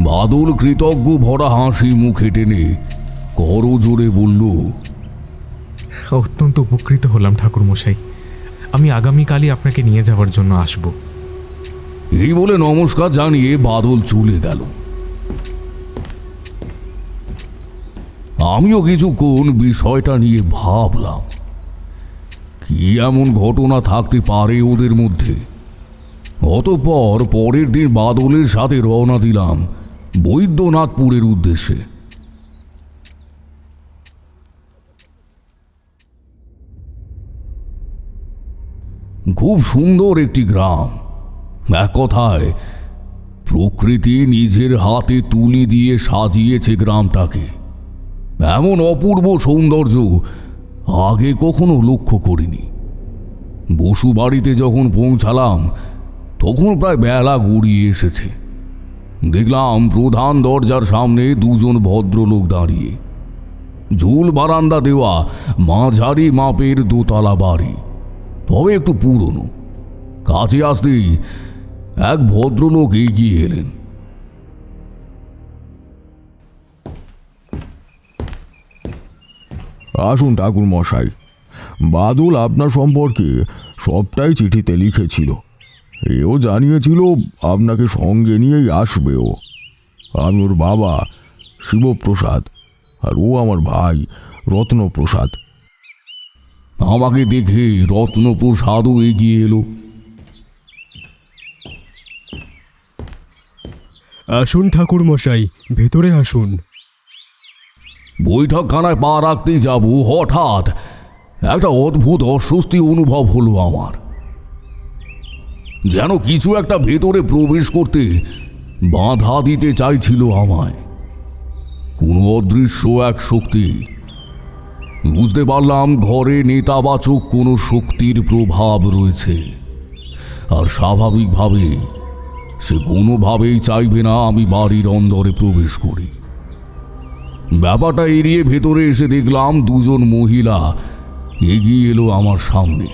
বাদল কৃতজ্ঞ ভরা হাসি মুখে টেনে করো জোরে বলল, অত্যন্ত উপকৃত হলাম ঠাকুরমশাই। আমি আগামীকালই আপনাকে নিয়ে যাওয়ার জন্য আসব। এই বলে নমস্কার জানিয়ে বাদল চলে গেল। আমিও কিছুক্ষণ বিষয়টা নিয়ে ভাবলাম, কি এমন ঘটনা থাকতে পারে ওদের মধ্যে। অতঃপর পরের দিন বাদলের সাথে রওনা দিলাম বৈদ্যনাথপুরের উদ্দেশ্যে। খুব সুন্দর একটি গ্রাম। এক কথায় প্রকৃতি নিজের হাতে তুলি দিয়ে সাজিয়েছে গ্রামটাকে। এমন অপূর্ব সৌন্দর্য আগে কখনো লক্ষ্য করিনি। বসু বাড়িতে যখন পৌঁছালাম তখন প্রায় বেলা গড়িয়ে এসেছে। দেখলাম প্রধান দরজার সামনে দুজন ভদ্রলোক দাঁড়িয়ে। ঝুল বারান্দা দেওয়া মাঝারি মাপের দোতলা বাড়ি, তবে একটু পুরনো। কাছে আসতেই এক ভদ্রলোক এগিয়ে এলেন। আসুন ঠাকুর মশাই, বাদল আপনার সম্পর্কে সবটাই চিঠিতে লিখেছিল। এও জানিয়েছিল আপনাকে সঙ্গে নিয়েই আসবে ও। আমি ওর বাবা শিবপ্রসাদ, আর ও আমার ভাই রত্নপ্রসাদ। আমাকে দেখে রত্নপ্রসাদও এগিয়ে এলো। আসুন ঠাকুর মশাই, ভেতরে আসুন। বৈঠকখানায় পা রাখতেই যাব, হঠাৎ একটা অদ্ভুত অস্বস্তি অনুভব হলো আমার। যেন কিছু একটা ভেতরে প্রবেশ করতে বাধা দিতে চাইছিল আমায়। কোনো অদৃশ্য এক শক্তি। বুঝতে পারলাম ঘরে নেতাবাচক কোনো শক্তির প্রভাব রয়েছে, আর স্বাভাবিকভাবে সে কোনোভাবেই চাইবে না আমি বাড়ির অন্দরে প্রবেশ করি। ব্যাপারটা এড়িয়ে ভেতরে এসে দেখলাম দুজন মহিলা এগিয়ে এলো আমার সামনে।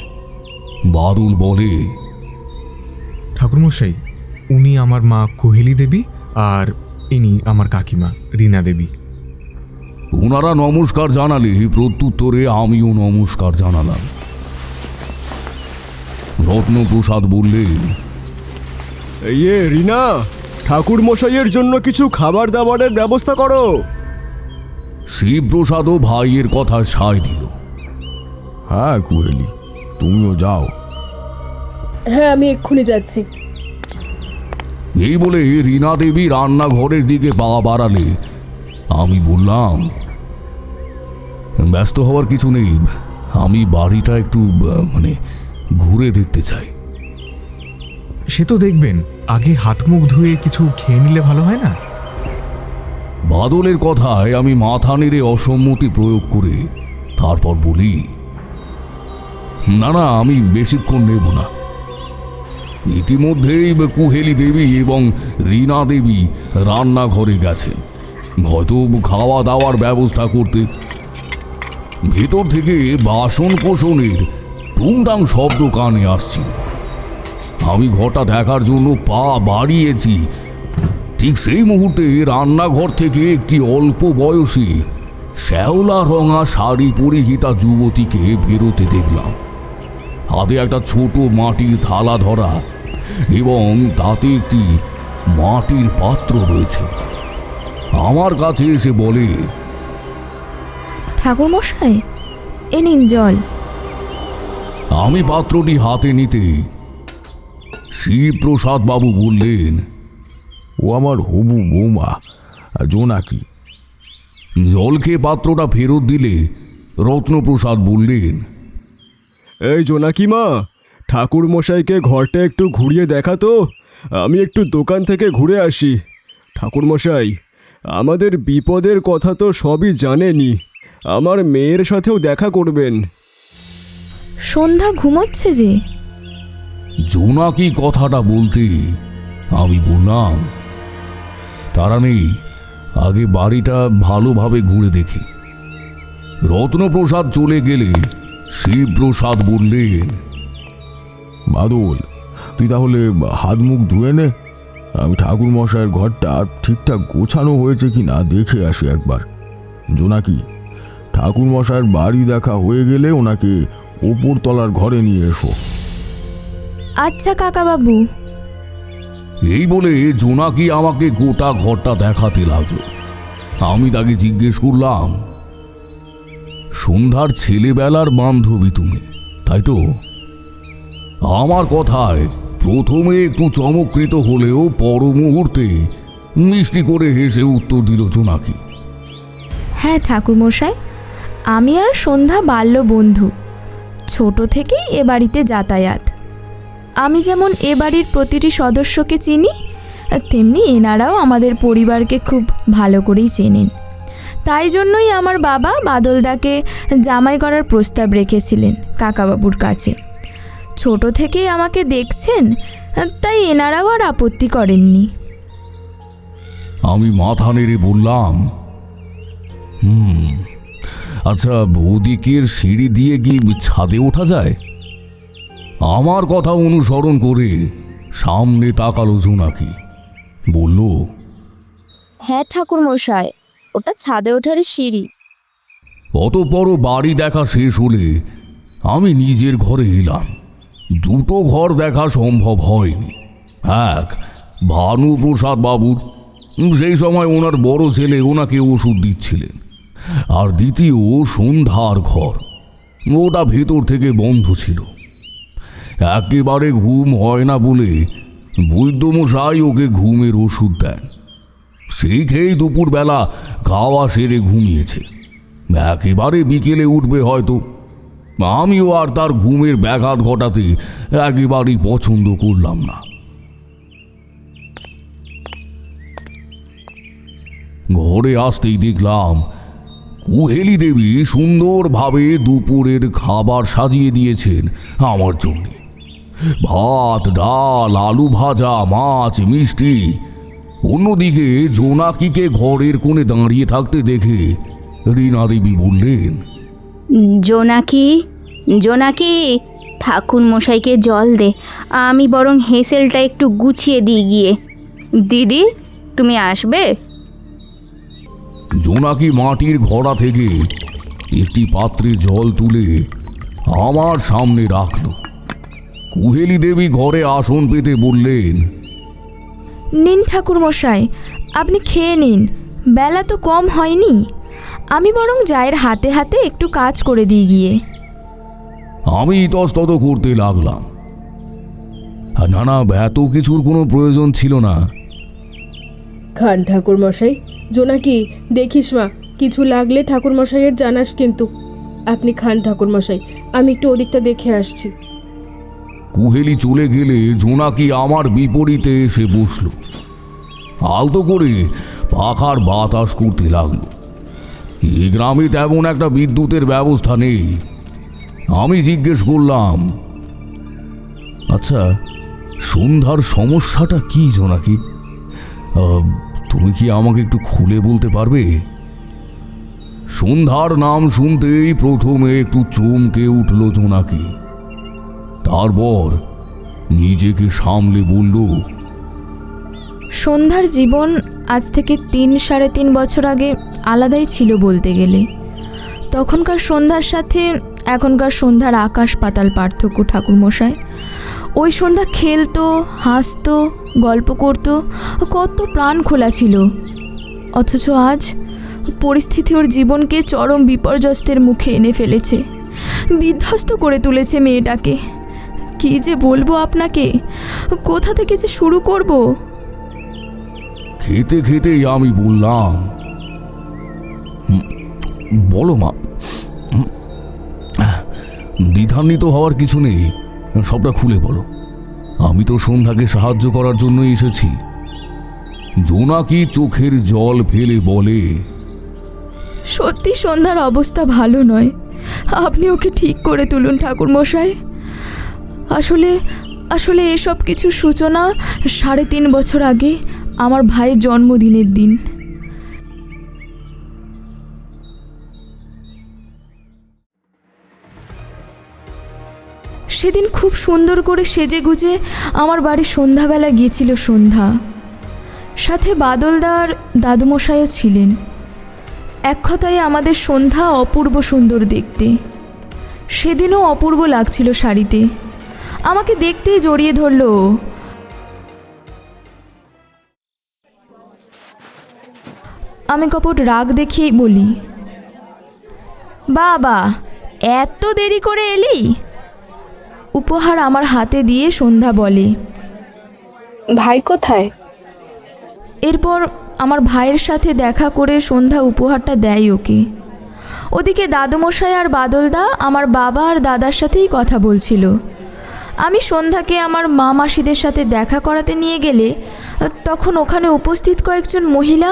বাদল বলে, ঠাকুরমশাই, উনি আমার মা কোহেলি দেবী, আর ইনি আমার কাকিমা রীনা দেবী। ওনারা নমস্কার জানালে প্রত্যুত্তরে আমিও নমস্কার জানালাম। রত্নপ্রসাদ বললেন, রিনা, ঠাকুর মশাইয়ের জন্য কিছু খাবার দাবারের ব্যবস্থা করো। শিবপ্রসাদও ভাইয়ের কথা সায় দিল। হ্যাঁ কুহেলি, তুমিও যাও। হ্যাঁ, আমি এক্ষুনি যাচ্ছি। এই বলে রীনা দেবী রান্নাঘরের দিকে পা বাড়ালে আমি বললাম, ব্যস্ত হওয়ার কিছু নেই, আমি বাড়িটা একটু ঘুরে দেখতে চাই। সে তো দেখবেন, আগে হাত মুখ ধুয়ে কিছু খেয়ে নিলে ভালো হয় না? বাদলের কথায় আমি মাথা নেড়ে অসম্মতি প্রয়োগ করে তারপর বলি, না না, আমি বেশিক্ষণ নেব না। ইতিমধ্যেই কুহেলি দেবী এবং রীনা দেবী রান্নাঘরে গেছেন, হয়তো খাওয়া দাওয়ার ব্যবস্থা করতে। ভেতর থেকে বাসন কোসনের টুংটাং শব্দ কানে আসছিল। আমি ঘরটা দেখার জন্য পা বাড়িয়েছি, ঠিক সেই মুহূর্তে রান্নাঘর থেকে একটি অল্প বয়সী শ্যাওলা রঙা শাড়ি পরিহিতা যুবতীকে বেরোতে দেখলাম। হাতে একটা ছোট মাটির থালা ধরা এবং তাতে একটি মাটির পাত্র রয়েছে। আমার কাছে এসে বলে, ঠাকুরমশাই, এ নিন জল। আমি পাত্রটি হাতে নিতে শিবপ্রসাদ বাবু বললেন, ও আমার হবু বৌমা জোনাকি। জল খেয়ে পাত্রটা ফেরত দিলে রত্নপ্রসাদ বললেন, এই জোনাকি মা, ঠাকুর মশাইকে ঘরটা একটু ঘুরিয়ে দেখাতো, আমি একটু দোকান থেকে ঘুরে আসি। ঠাকুর মশাই, আমাদের বিপদের কথা তো সবই জানেনি, আমার মেয়ের সাথেও দেখা করবেন। সন্ধ্যা ঘুমোচ্ছে যে। জোনাকি কথাটা বলতে আমি বললাম, তারা নেই, আগে বাড়িটা ভালোভাবে ঘুরে দেখি। রত্নপ্রসাদ চলে গেলে শিবপ্রসাদ বললেন, বাদল, তুই তাহলে হাত মুখ ধুয়ে নে, আমি ঠাকুর মশাইয়ের ঘরটা ঠিকঠাক গোছানো হয়েছে কি না দেখে আসি একবার। জোনাকি, ঠাকুর মশাইয়ের বাড়ি দেখা হয়ে গেলে ওনাকে ওপরতলার ঘরে নিয়ে এসো। আচ্ছা কাকাবাবু। এই বলে জোনাকি আমাকে গোটা ঘরটা দেখাতে লাগলো। আমি তাকে জিজ্ঞেস করলাম, সন্ধ্যার ছেলেবেলার বান্ধবী তুমি, তাই তো? আমার কথায় প্রথমে একটু চমৎকৃত হলেও পর মুহূর্তে মিষ্টি করে হেসে উত্তর দিল জোনাকি, হ্যাঁ ঠাকুরমশাই, আমি আর সন্ধ্যা বাল্য বন্ধু, ছোট থেকেই এ বাড়িতে যাতায়াত। আমি যেমন এ বাড়ির প্রতিটি সদস্যকে চিনি, তেমনি এনারাও আমাদের পরিবারকে খুব ভালো করেই চেনেন। তাই জন্যই আমার বাবা বাদলদাকে জামাই করার প্রস্তাব রেখেছিলেন কাকাবাবুর কাছে। ছোট থেকেই আমাকে দেখছেন, তাই এনারাও আর আপত্তি করেননি। আমি মাথা নেড়ে বললাম, আচ্ছা, ওদিকের সিঁড়ি দিয়ে কি ছাদে ওঠা যায়? আমার কথা অনুসরণ করে সামনে তাকালো জোনাকি, বলল, হ্যাঁ ঠাকুরমশাই, ওটা ছাদে ওঠার সিঁড়ি। অতঃপর বাড়ি দেখা শেষ হলে আমি নিজের ঘরে এলাম। দুটো ঘর দেখা সম্ভব হয়নি। এক, ভানুপ্রসাদ বাবুর, সেই সময় ওনার বড় ছেলে ওনাকে ওষুধ দিচ্ছিলেন। আর দ্বিতীয় সন্ধ্যার ঘর, ওটা ভেতর থেকে বন্ধ ছিল। একেবারে ঘুম হয় না বলে বৈদ্যমশাই ওকে ঘুমের ওষুধ দেন। সেই খেয়েই দুপুরবেলা খাওয়া সেরে ঘুমিয়েছে। একেবারে বিকেলে উঠবে হয়তো। আমিও আর তার ঘুমের ব্যাঘাত ঘটাতে একেবারেই পছন্দ করলাম না। ঘরে আসতেই দেখলাম কুহেলি দেবী সুন্দরভাবে দুপুরের খাবার সাজিয়ে দিয়েছেন আমার জন্য। ভাত, ডাল, আলু ভাজা, মাছ, মিষ্টি। অন্যদিকে জোনাকিকে ঘরের কোণে দাঁড়িয়ে থাকতে দেখে রীনা দেবী বললেন, জোনাকি, জোনাকি, ঠাকুর মশাইকে জল দে, আমি বরং হেঁসেলটা একটু গুছিয়ে দিই গিয়ে। দিদি, তুমি আসবে? জোনাকি মাটির ঘড়া থেকে একটি পাত্রে জল তুলে আমার সামনে রাখল। কুহেলি দেবী ঘরে আসন পেতে বললেন, নিন ঠাকুরমশাই, আপনি খেয়ে নিন, বেলা তো কম হয়নি। আমি বরং জায়ের হাতে হাতে একটু কাজ করে দিই গিয়ে। আমি ইতস্তত করতে লাগলাম। না না, এত কিছুর কোনো প্রয়োজন ছিল না। খান ঠাকুরমশাই, জোনাকি দেখিস মা, কিছু লাগলে ঠাকুরমশাইয়ের জানাস কিন্তু। আপনি খান ঠাকুরমশাই, আমি একটু ওদিকটা দেখে আসছি। কুহেলি চলে গেলে জোনাকি আমার বিপরীতে এসে বসল। আলতো করে পাখার বাতাস করতে লাগলো। এই গ্রামে তেমন একটা বিদ্যুতের ব্যবস্থা নেই। আমি জিজ্ঞেস করলাম, আচ্ছা সন্ধ্যার সমস্যাটা কি জোনাকি? তুমি কি আমাকে একটু খুলে বলতে পারবে? সন্ধ্যার নাম শুনতেই প্রথমে একটু চমকে উঠল জোনাকি। তারপর নিজেকে সামলে বলল, সন্ধ্যার জীবন আজ থেকে 3-3.5 বছর আগে আলাদাই ছিল বলতে গেলে। তখনকার সন্ধ্যার সাথে এখনকার সন্ধ্যার আকাশ পাতাল পার্থক্য ঠাকুরমশাই। ওই সন্ধ্যা খেলতো, হাসতো, গল্প করতো, কত প্রাণ খোলা ছিল। অথচ আজ পরিস্থিতি ওর জীবনকে চরম বিপর্যস্তের মুখে এনে ফেলেছে, বিধ্বস্ত করে তুলেছে মেয়েটাকে। কি যে বলবো আপনাকে, কোথা থেকে যে শুরু করব? খেতে খেতেই আমি বললাম, বলো মা, দ্বিধান্বিত হওয়ার কিছু নেই, সবটা খুলে বলো। আমি তো সন্ধ্যাকে সাহায্য করার জন্যই এসেছি। জোনাকি চোখের জল ফেলে বলে, সত্যি সন্ধ্যার অবস্থা ভালো নয়, আপনি ওকে ঠিক করে তুলুন ঠাকুরমশাই। আসলে এসব কিছুর সূচনা 3.5 বছর আগে আমার ভাইয়ের জন্মদিনের দিন। সেদিন খুব সুন্দর করে সেজে গুজে আমার বাড়ি সন্ধ্যাবেলা গিয়েছিল সন্ধ্যা। সাথে বাদলদার দাদুমশাইও ছিলেন। এক কথায় আমাদের সন্ধ্যা অপূর্ব সুন্দর দেখতে। সেদিনও অপূর্ব লাগছিল শাড়িতে। আমাকে দেখতেই জড়িয়ে ধরল। আমি কপট রাগ দেখিয়েই বলি, বাবা এত দেরি করে এলি? উপহার আমার হাতে দিয়ে সন্ধ্যা বলে, ভাই কোথায়? এরপর আমার ভাইয়ের সাথে দেখা করে সন্ধ্যা উপহারটা দেয় ওকে। ওদিকে দাদুমশাই আর বাদলদা আমার বাবা আর দাদার সাথেই কথা বলছিল। আমি সন্ধ্যাকে আমার মা মাসিদের সাথে দেখা করাতে নিয়ে গেলে তখন ওখানে উপস্থিত কয়েকজন মহিলা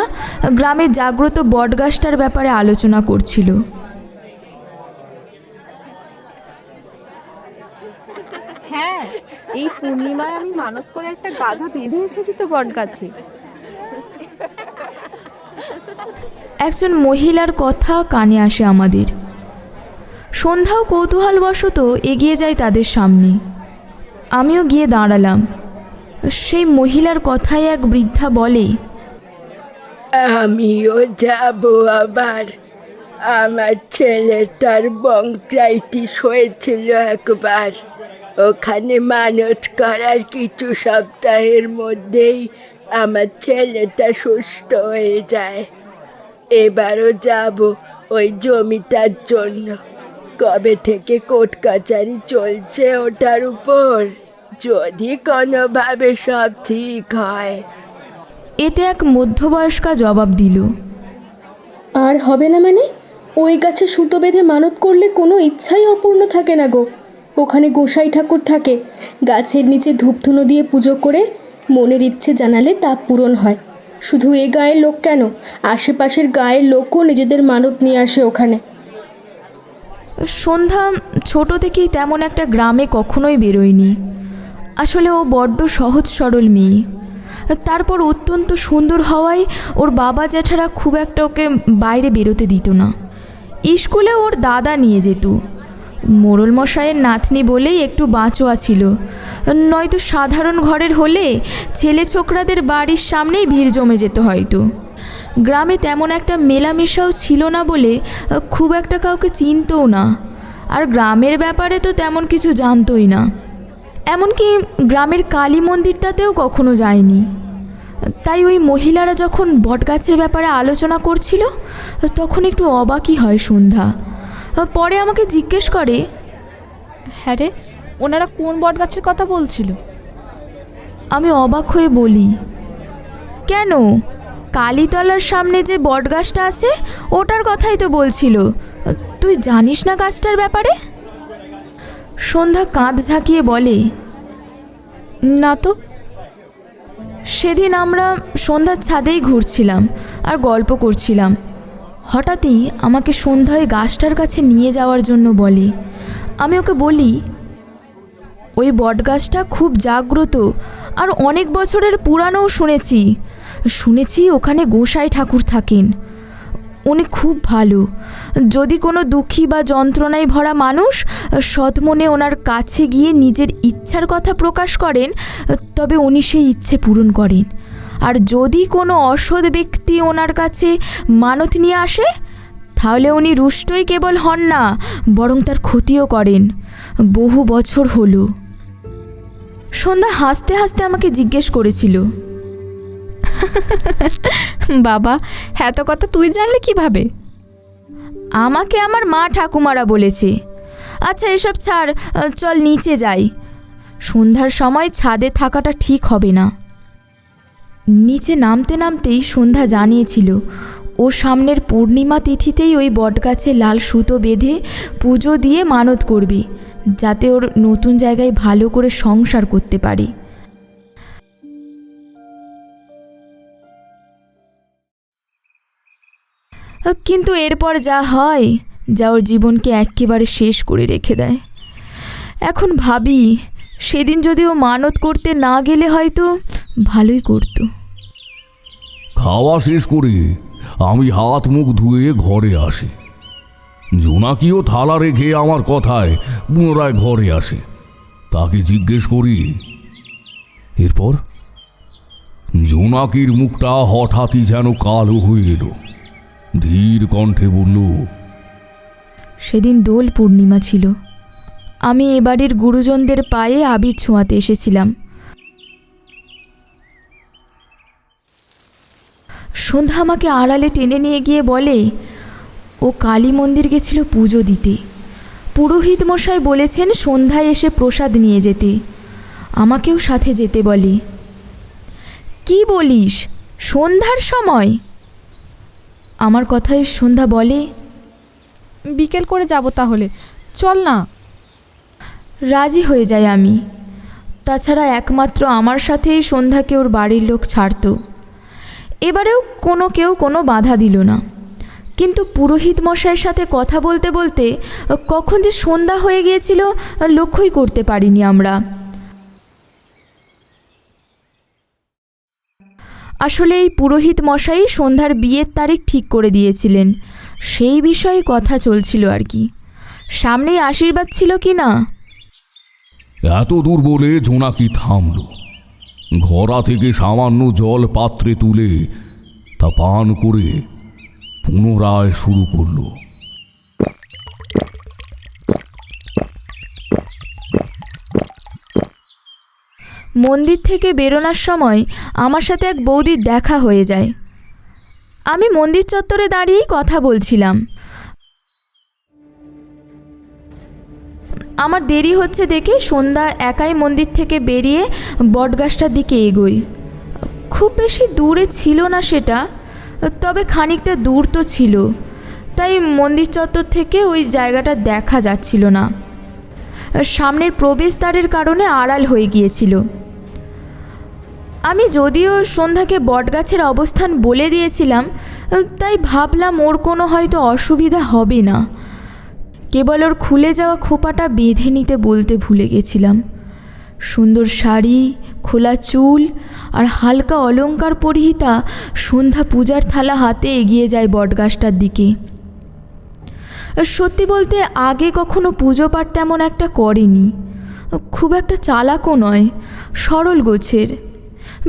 গ্রামের জাগ্রত বটগাছটার ব্যাপারে আলোচনা করছিল। হ্যাঁ, এই পূর্ণিমায় আমি মানত করে একটা গাধা বেঁধে এসেছি তো বটগাছে। একজন মহিলার কথা কানে আসে আমাদের। সন্ধ্যাও কৌতূহলবশত এগিয়ে যায় তাদের সামনে। আমিও গিয়ে দাঁড়ালাম। সেই মহিলার কথায় এক বৃদ্ধা বলে, আমিও যাব আবার। আমার ছেলেটার বংক্রাইটিস হয়েছিল একবার। ওখানে মানত করার কিছু সপ্তাহের মধ্যেই আমার ছেলেটা সুস্থ হয়ে যায়। এবারও যাব ওই জমিটার জন্য। কবে থেকে কোর্ট কাচারি চলছে ওটার উপর, যদি কোনোভাবে সব ঠিক হয়। এতে এক মধ্যবয়স্কা জবাব দিল, আর হবে না মানে? ওই গাছে সুতো বেঁধে মানত করলে কোনো ইচ্ছাই অপূর্ণ থাকে না গো। ওখানে গোসাই ঠাকুর থাকে। গাছের নিচে ধূপধুনো দিয়ে পুজো করে মনের ইচ্ছে জানালে তা পূরণ হয়। শুধু এ গায়ের লোক কেন, আশেপাশের গায়ের লোকও নিজেদের মানত নিয়ে আসে ওখানে। সন্ধ্যা ছোট থেকেই তেমন একটা গ্রামে কখনোই বেরোয়নি। আসলে ও বড্ড সহজ সরল মেয়ে। তারপর অত্যন্ত সুন্দর হওয়ায় ওর বাবা জ্যাঠারা খুব একটা ওকে বাইরে বেরোতে দিত না। স্কুলে ওর দাদা নিয়ে যেত। মোড়ল মশাইয়ের নাতনি বলেই একটু বাঁচোয়া ছিল, নয়তো সাধারণ ঘরের হলে ছেলে ছোকরাদের বাড়ির সামনেই ভিড় জমে যেত হয়তো। গ্রামে তেমন একটা মেলামেশাও ছিল না বলে খুব একটা কাউকে চিনতও না, আর গ্রামের ব্যাপারে তো তেমন কিছু জানতোই না। এমনকি গ্রামের কালী মন্দিরটাতেও কখনো যায়নি। তাই ওই মহিলারা যখন বটগাছের ব্যাপারে আলোচনা করছিল তখন একটু অবাকই হয় সন্ধ্যা। পরে আমাকে জিজ্ঞেস করে, হ্যাঁ রে, ওনারা কোন বটগাছের কথা বলছিল? আমি অবাক হয়ে বলি, কেন, কালীতলার সামনে যে বটগাছটা আছে ওটার কথাই তো বলছিল। তুই জানিস না গাছটার ব্যাপারে? সন্ধ্যা কাঁধ ঝাঁকিয়ে বলে, না তো। সেদিন আমরা সন্ধ্যার ছাদেই ঘুরছিলাম আর গল্প করছিলাম। হঠাৎই আমাকে সন্ধ্যা ওই গাছটার কাছে নিয়ে যাওয়ার জন্য বলে। আমি ওকে বলি, ওই বটগাছটা খুব জাগ্রত আর অনেক বছরের পুরানোও শুনেছি ওখানে গোসাই ঠাকুর থাকেন। উনি খুব ভালো। যদি কোনো দুঃখী বা যন্ত্রণায় ভরা মানুষ সৎমনে ওনার কাছে গিয়ে নিজের ইচ্ছার কথা প্রকাশ করেন তবে উনি সেই ইচ্ছে পূরণ করেন। আর যদি কোনো অসৎ ব্যক্তি ওনার কাছে মানত নিয়ে আসে তাহলে উনি রুষ্টই কেবল হন না, বরং তার ক্ষতিও করেন। বহু বছর হলো। সন্ধ্যা হাসতে হাসতে আমাকে জিজ্ঞেস করেছিল, বাবা, এত কথা তুই জানলে কিভাবে? আমাকে আমার মা ঠাকুমারা বলেছে। আচ্ছা এসব ছাড়, চল নিচে যাই। সন্ধ্যার সময় ছাদে থাকাটা ঠিক হবে না। নিচে নামতে নামতেই সন্ধ্যা জানিয়েছিল ও সামনের পূর্ণিমা তিথিতেই ওই বটগাছে লাল সুতো বেঁধে পুজো দিয়ে মানত করবে, যাতে ওর নতুন জায়গায় ভালো করে সংসার করতে পারে। কিন্তু এরপর যা হয়, যা ওর জীবনকে একেবারে শেষ করে রেখে দেয়। এখন ভাবি, সেদিন যদি ও মানত করতে না গেলে হয়তো ভালোই করত। খাওয়া শেষ করে আমি হাত মুখ ধুয়ে ঘরে আসি। জোনাকিও থালা রেখে আমার কথায় পুনরায় ঘরে আসে। তাকে জিজ্ঞেস করি, এরপর জোনাকির মুখটা হঠাৎই যেন কালো হয়ে এলো। ধীর কণ্ঠে বলল, সেদিন দোল পূর্ণিমা ছিল। আমি এ বাড়ির গুরুজনদের পায়ে আবির ছোঁয়াতে এসেছিলাম। সন্ধ্যা আমাকে আড়ালে টেনে নিয়ে গিয়ে বলে, ও কালী মন্দির গেছিল পুজো দিতে। পুরোহিত মশাই বলেছেন সন্ধ্যায় এসে প্রসাদ নিয়ে যেতে। আমাকেও সাথে যেতে বলে। কি বলিস, সন্ধ্যার সময়? আমার কথায় সন্ধ্যা বলে, বিকেল করে যাব তাহলে, চল না। রাজি হয়ে যাই আমি। তাছাড়া একমাত্র আমার সাথেই সন্ধ্যাকে ওর বাড়ির লোক ছাড়ত। এবারেও কেউ কোনো বাধা দিল না। কিন্তু পুরোহিত মশাইয়ের সাথে কথা বলতে বলতে কখন যে সন্ধ্যা হয়ে গিয়েছিল লক্ষ্যই করতে পারিনি আমরা। আসলে এই পুরোহিত মশাই সন্ধ্যার বিয়ের তারিখ ঠিক করে দিয়েছিলেন। সেই বিষয়ে কথা চলছিল আর কি, সামনেই আশীর্বাদ ছিল কি না। এত দূর বলে জোনাকি থামল। ঘোড়া থেকে সামান্য জল পাত্রে তুলে তা পান করে পুনরায় শুরু করল। মন্দির থেকে বেরোনোর সময় আমার সাথে এক বৌদির দেখা হয়ে যায়। আমি মন্দির চত্বরে দাঁড়িয়েই কথা বলছিলাম। আমার দেরি হচ্ছে দেখে সন্ধ্যা একাই মন্দির থেকে বেরিয়ে বটগাছটার দিকে এগোই। খুব বেশি দূরে ছিল না সেটা, তবে খানিকটা দূর তো ছিল, তাই মন্দির চত্বর থেকে ওই জায়গাটা দেখা যাচ্ছিল না। সামনের প্রবেশদ্বারের কারণে আড়াল হয়ে গিয়েছিল। আমি যদিও সন্ধ্যাকে বটগাছের অবস্থান বলে দিয়েছিলাম, তাই ভাবলাম ওর কোনো হয়তো অসুবিধা হবে না। কেবল ওর খুলে যাওয়া খোপাটা বেঁধে নিতে বলতে ভুলে গেছিলাম। সুন্দর শাড়ি, খোলা চুল আর হালকা অলংকার পরিহিতা সন্ধ্যা পূজার থালা হাতে এগিয়ে যায় বটগাছটার দিকে। সত্যি বলতে আগে কখনো পুজো পাঠ তেমন একটা করেনি। খুব একটা চালাকও নয়, সরল গোছের।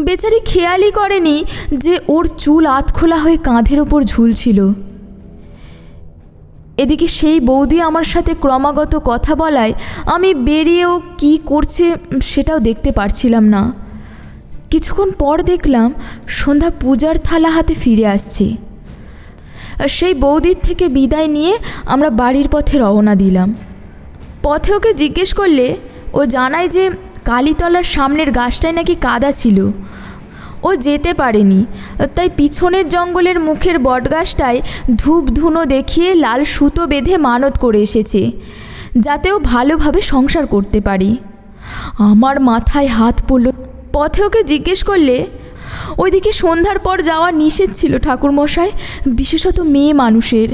বেচারি খেয়ালই করেনি যে ওর চুল আধখোলা হয়ে কাঁধের ওপর ঝুলছিল। এদিকে সেই বৌদি আমার সাথে ক্রমাগত কথা বলায় আমি বেরিয়েও কি করছে সেটাও দেখতে পারছিলাম না। কিছুক্ষণ পর দেখলাম সন্ধ্যা পূজার থালা হাতে ফিরে আসছে। সেই বৌদির থেকে বিদায় নিয়ে আমরা বাড়ির পথে রওনা দিলাম। পথে ওকে জিজ্ঞেস করলে ও জানায় যে কালীতলার সামনের গাছটায় নাকি কাদা ছিল, ও যেতে পারেনি, তাই পিছনের জঙ্গলের মুখের বটগাছটায় ধূপ ধুনো দেখিয়ে লাল সুতো বেঁধে মানত করে এসেছে, যাতে ও ভালোভাবে সংসার করতে পারে। আমার মাথায় হাত পড়ল। পথে ওকে জিজ্ঞেস করলে ওইদিকে সন্ধ্যার পর যাওয়া নিষেধ ছিল ঠাকুরমশাই, বিশেষত মেয়ে মানুষের।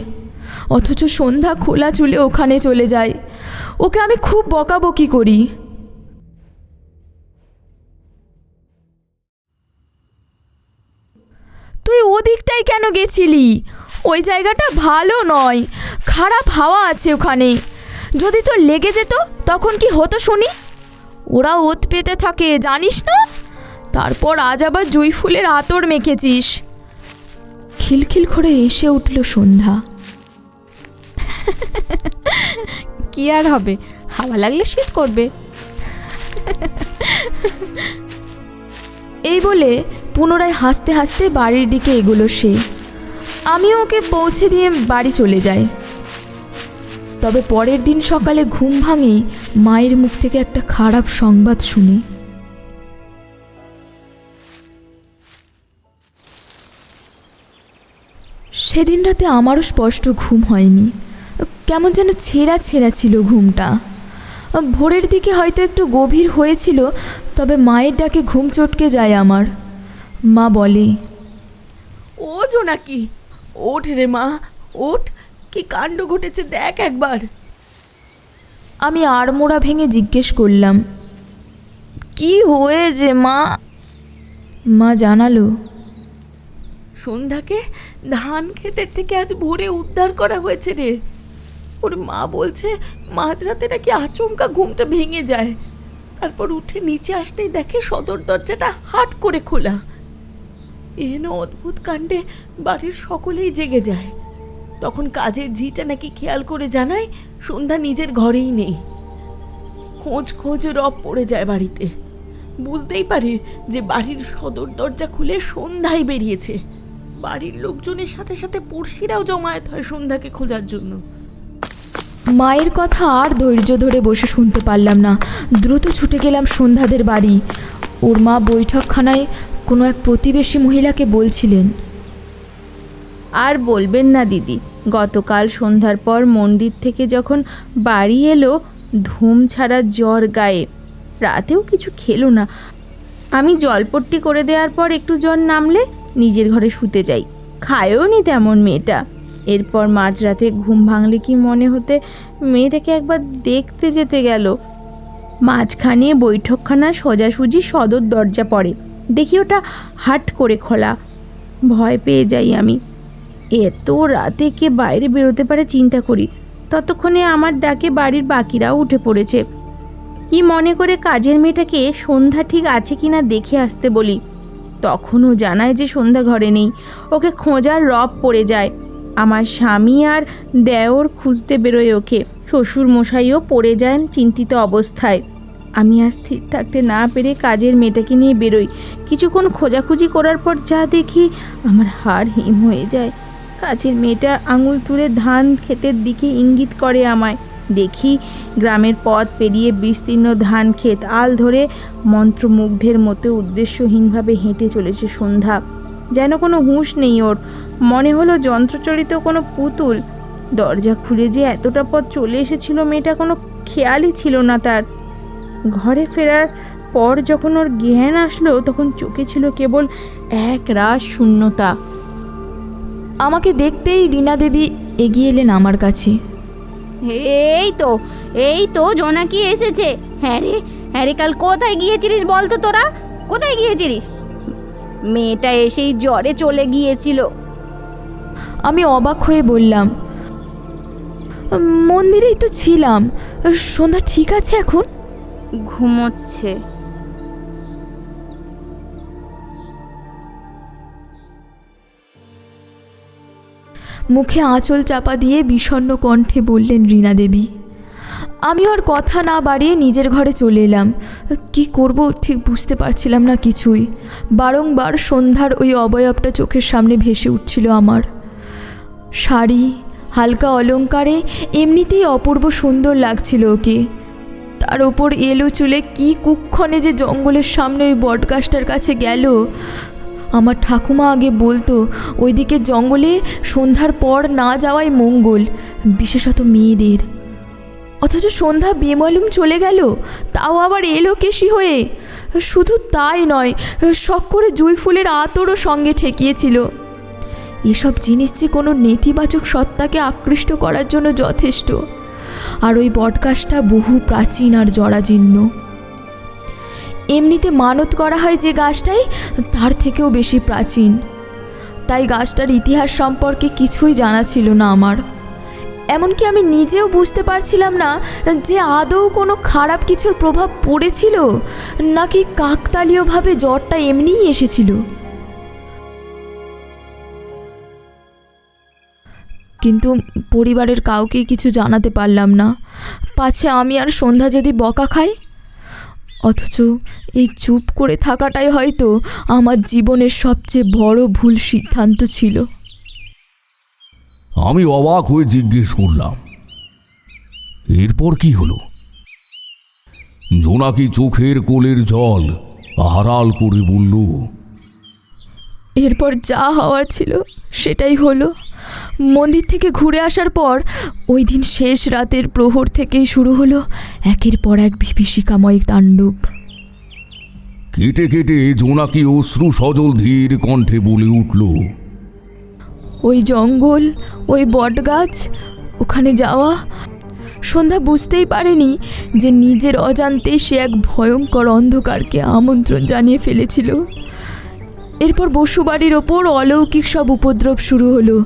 অথচ সন্ধ্যা খোলা চুলে ওখানে চলে যায়। ওকে আমি খুব বকাবকি করি। তুই ওদিকটাই কেন গেছিলি? ওই জায়গাটা ভালো নয়, খারাপ হাওয়া আছে ওখানে। যদি তোর লেগে যেত তখন কি হতো শুনি? ওরা ওত পেতে থাকে জানিস না? তারপর আজ আবার জুঁই ফুলের আতর মেখেছিস। খিলখিল করে এসে উঠল সন্ধ্যা। কি আর হবে, হাওয়া লাগলে শীত করবে। এই বলে পুনরায় হাসতে হাসতে বাড়ির দিকে এগোলো সে। আমিও ওকে পৌঁছে দিয়ে বাড়ি চলে যাই। তবে পরের দিন সকালে ঘুম ভাঙেই মায়ের মুখ থেকে একটা খারাপ সংবাদ শুনি। সেদিন রাতে আমারও স্পষ্ট ঘুম হয়নি, কেমন যেন ছেঁড়া ছেঁড়া ছিল ঘুমটা। ভোরের দিকে হয়তো একটু গভীর হয়েছিল, তবে মায়ের ডাকে ঘুম চটকে যায় আমার। মা বলে, ও জোনাকি, ওঠ রে মা, ওঠ, কি কাণ্ড ঘটেছে দেখ একবার। আমি আড়মোড়া ভেঙে জিজ্ঞেস করলাম, কি হয়েছে মা? মা জানালো, সন্ধ্যাকে ধান ক্ষেতের থেকে আজ ভোরে উদ্ধার করা হয়েছে রে। ওর মা বলছে মাঝরাতে নাকি আচমকা ঘুমটা ভেঙে যায়, তারপর উঠে নিচে আসতেই দেখে সদর দরজাটা হাট করে খোলা। এন অদ্ভুত কাণ্ডে বাড়ির সকলেই জেগে যায়। তখন কাজের ঝিটা নাকি খেয়াল করে জানায় সন্ধ্যা নিজের ঘরেই নেই। খোঁজ খোঁজ রব পড়ে যায় বাড়িতে। বুঝতেই পারে যে বাড়ির সদর দরজা খুলে সন্ধ্যায় বেরিয়েছে। বাড়ির লোকজনের সাথে সাথে পড়শিরাও জমায়েত হয় সন্ধ্যাকে খোঁজার জন্য। মায়ের কথা আর ধৈর্য ধরে বসে শুনতে পারলাম না। দ্রুত ছুটে গেলাম সন্ধ্যাদের বাড়ি। ওর মা বৈঠকখানায় কোনো এক প্রতিবেশী মহিলাকে বলছিলেন, আর বলবেন না দিদি, গতকাল সন্ধ্যার পর মন্দির থেকে যখন বাড়ি এলো ধুম ছাড়া জ্বর গায়ে, রাতেও কিছু খেলো না। আমি জলপট্টি করে দেওয়ার পর একটু জ্বর নামলে নিজের ঘরে শুতে যাই, খায়ও নি তেমন মেয়েটা। এরপর মাঝরাতে ঘুম ভাঙলে কি মনে হতে মেয়েটাকে একবার দেখতে যেতে গেল। মাঝখানে বৈঠকখানার সোজাসুজি সদর দরজা পড়ে, দেখি ওটা হাট করে খোলা। ভয় পেয়ে যাই আমি। এত রাতে কে বাইরে বেরোতে পারে চিন্তা করি। ততক্ষণে আমার ডাকে বাড়ির বাকিরাও উঠে পড়েছে। কি মনে করে কাজের মেয়েটাকে সন্ধ্যা ঠিক আছে কিনা দেখে আসতে বলি। তখনও জানায় যে সন্ধ্যা ঘরে নেই। ওকে খোঁজার রব পড়ে যায়। আমার স্বামী আর দেওর খুঁজতে বেরোয় ওকে। শ্বশুর মশাইও পড়ে যান চিন্তিত অবস্থায়। আমি আর স্থির থাকতে না পেরে কাজের মেয়েটাকে নিয়ে বেরোই। কিছুক্ষণ খোঁজাখুঁজি করার পর যা দেখি আমার হাড় হিম হয়ে যায়। কাজের মেয়েটা আঙুল তুলে ধান ক্ষেতের দিকে ইঙ্গিত করে আমায়। দেখি গ্রামের পথ পেরিয়ে বিস্তীর্ণ ধান ক্ষেত আল ধরে মন্ত্রমুগ্ধের মতো উদ্দেশ্যহীনভাবে হেঁটে চলেছে সন্ধ্যা। যেন কোনো হুঁশ নেই ওর। মনে হলো যন্ত্রচালিত কোনো পুতুল। দরজা খুলে যে এতটা পথ চলে এসেছিল মেয়েটা কোনো খেয়ালই ছিল না তার। ঘরে ফেরার পর যখন ওর জ্ঞান আসলো তখন চোখে ছিল কেবল এক রাস শূন্যতা। আমাকে দেখতেই রীনা দেবী এগিয়ে এলেন আমার কাছে। এই তো জোনাকি এসেছে। হ্যাঁ রে, কাল কোথায় গিয়েছিলিস বলতো? তোরা কোথায় গিয়েছিলিস? মেয়েটা এসেই জ্বরে চলে গিয়েছিল। আমি অবাক হয়ে বললাম, মন্দিরেই তো ছিলাম। সন্ধ্যা ঠিক আছে এখন? ঘুমোচ্ছে। মুখে আঁচল চাপা দিয়ে বিষণ্ণ কণ্ঠে বললেন রীনা দেবী। আমি আর কথা না বাড়িয়ে নিজের ঘরে চলে এলাম। কি করব ঠিক বুঝতে পারছিলাম না কিছুই। বারংবার সন্ধ্যার ওই অবয়বটা চোখের সামনে ভেসে উঠছিল আমার। শাড়ি, হালকা অলংকারে এমনিতেই অপূর্ব সুন্দর লাগছিল ওকে। তার ওপর এলো চুলে কি কুক্ষণে যে জঙ্গলের সামনে ওই বটগাছটার কাছে গেল। আমার ঠাকুমা আগে বলতো ওইদিকে জঙ্গলে সন্ধ্যার পর না যাওয়াই মঙ্গল, বিশেষত মেয়েদের। অথচ সন্ধ্যা বেমালুম চলে গেল, তাও আবার এলো কেশি হয়ে। শুধু তাই নয়, শখ করে জুঁই ফুলের আতরও সঙ্গে ঠেকিয়েছিল। এসব জিনিস যে কোনো নেতিবাচক সত্তাকে আকৃষ্ট করার জন্য যথেষ্ট। আর ওই বটগাছটা বহু প্রাচীন আর জরাজীর্ণ। এমনিতে মানত করা হয় যে গাছটাই, তার থেকেও বেশি প্রাচীন। তাই গাছটার ইতিহাস সম্পর্কে কিছুই জানা ছিল না আমার। এমনকি আমি নিজেও বুঝতে পারছিলাম না যে আদৌ কোনো খারাপ কিছুর প্রভাব পড়েছিল নাকি কাকতালীয়ভাবে জ্বরটা এমনিই এসেছিল। কিন্তু পরিবারের কাউকেই কিছু জানাতে পারলাম না, পাছে আমি আর সন্ধ্যা যদি বকা খাই। অথচ এই চুপ করে থাকাটাই হয়তো আমার জীবনের সবচেয়ে বড় ভুল সিদ্ধান্ত ছিল। আমি অবাক হয়ে জিজ্ঞেস করলাম, এরপর কি হলো? জোনাকি চোখের কোলের জল আড়াল করে বলল, এরপর যা হওয়ার ছিল সেটাই হলো। মন্দির থেকে ঘুরে আসার পর ওই দিন শেষ রাতের প্রহর থেকেই শুরু হলো একের পর এক বিভীষিকাময় তাণ্ডব। কেটে কেটে জোনাকি অশ্রু সজল ধীর কণ্ঠে বলে উঠল, ওই জঙ্গল, ওই বটগাছ, ওখানে যাওয়া। সন্ধ্যা বুঝতেই পারেনি যে নিজের অজান্তে সে এক ভয়ঙ্কর অন্ধকারকে আমন্ত্রণ জানিয়ে ফেলেছিল। এরপর বসুবাড়ির ওপর অলৌকিক সব উপদ্রব শুরু হলো,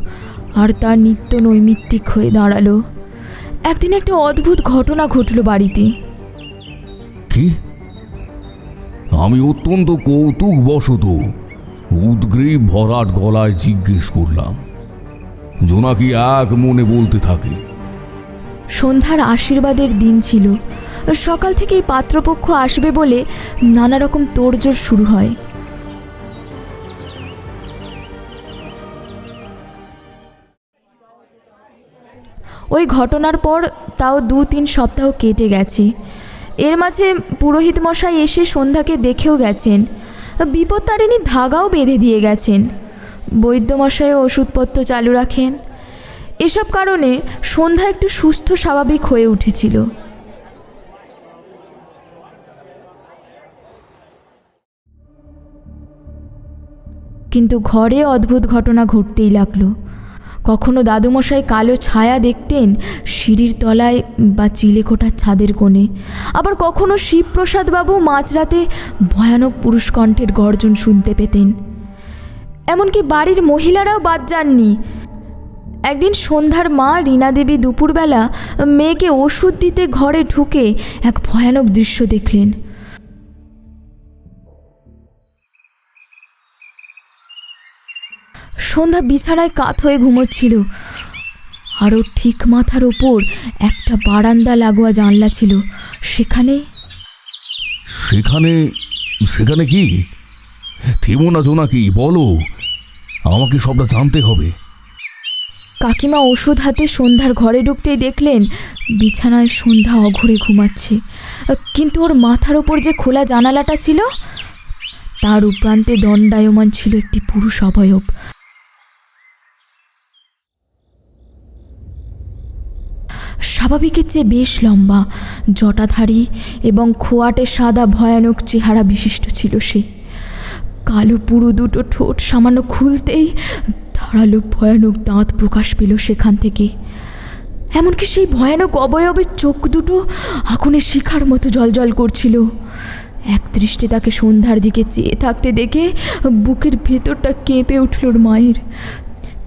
আর তা নিত্য নৈমিত্তিক হয়ে দাঁড়ালো। একদিন একটা অদ্ভুত ঘটনা ঘটল বাড়িতে। কি? আমি অত্যন্ত কৌতুকবশত উদ্গ্রীব ভরাট গলায় জিজ্ঞেস করলাম। জোনাকি এক মনে বলতে থাকে, সন্ধ্যার আশীর্বাদের দিন ছিল। সকাল থেকেই পাত্রপক্ষ আসবে বলে নানা রকম তোড়জোড় শুরু হয়। ওই ঘটনার পর তাও 2-3 সপ্তাহ কেটে গেছে। এর মাঝে পুরোহিত মশাই এসে সন্ধ্যাকে দেখেও গেছেন, বিপত্তারিণী ধাগাও বেঁধে দিয়ে গেছেন। বৈদ্যমশাইও ওষুধপত্র চালু রাখেন। এসব কারণে সন্ধ্যা একটু সুস্থ স্বাভাবিক হয়ে উঠেছিল। কিন্তু ঘরে অদ্ভুত ঘটনা ঘটতেই লাগলো। কখনো দাদুমশাই কালো ছায়া দেখতেন সিঁড়ির তলায় বা চিলেকোঠার ছাদের কোণে, আবার কখনো শিবপ্রসাদবাবু মাঝরাতে ভয়ানক পুরুষ কণ্ঠের গর্জন শুনতে পেতেন। এমনকি বাড়ির মহিলারাও বাদ যাননি। একদিন সন্ধ্যার মা রীনা দেবী দুপুরবেলা মেয়েকে ওষুধ দিতে ঘরে ঢুকে এক ভয়ানক দৃশ্য দেখলেন। সন্ধ্যা বিছানায় কাত হয়ে ঘুমোচ্ছিল, আরও ঠিক মাথার ওপর একটা বারান্দা লাগোয়া জানলা ছিল। সেখানে সেখানে সেখানে কি? থেমো না জোনাকি, বলো, আমাকে সবটা জানতে হবে। কাকিমা ওষুধ হাতে সন্ধ্যার ঘরে ঢুকতেই দেখলেন বিছানায় সন্ধ্যা অঘরে ঘুমাচ্ছে, কিন্তু ওর মাথার ওপর যে খোলা জানালাটা ছিল তার উপরান্তে দণ্ডায়মান ছিল একটি পুরুষ অবয়ব। স্বাভাবিকের চেয়ে বেশ লম্বা, জটাধারী এবং খোয়াটে সাদা ভয়ানক চেহারা বিশিষ্ট ছিল সে। কালো পুরু দুটো ঠোঁট সামান্য খুলতেই ধারালো ভয়ানক দাঁত প্রকাশ পেল সেখান থেকে। এমনকি সেই ভয়ানক অবয়বের চোখ দুটো আগুনের শিখার মতো জ্বলজ্বল করছিল। এক দৃষ্টে তাকে সন্ধ্যার দিকে চেয়ে থাকতে দেখে বুকের ভেতরটা কেঁপে উঠল ওর মায়ের।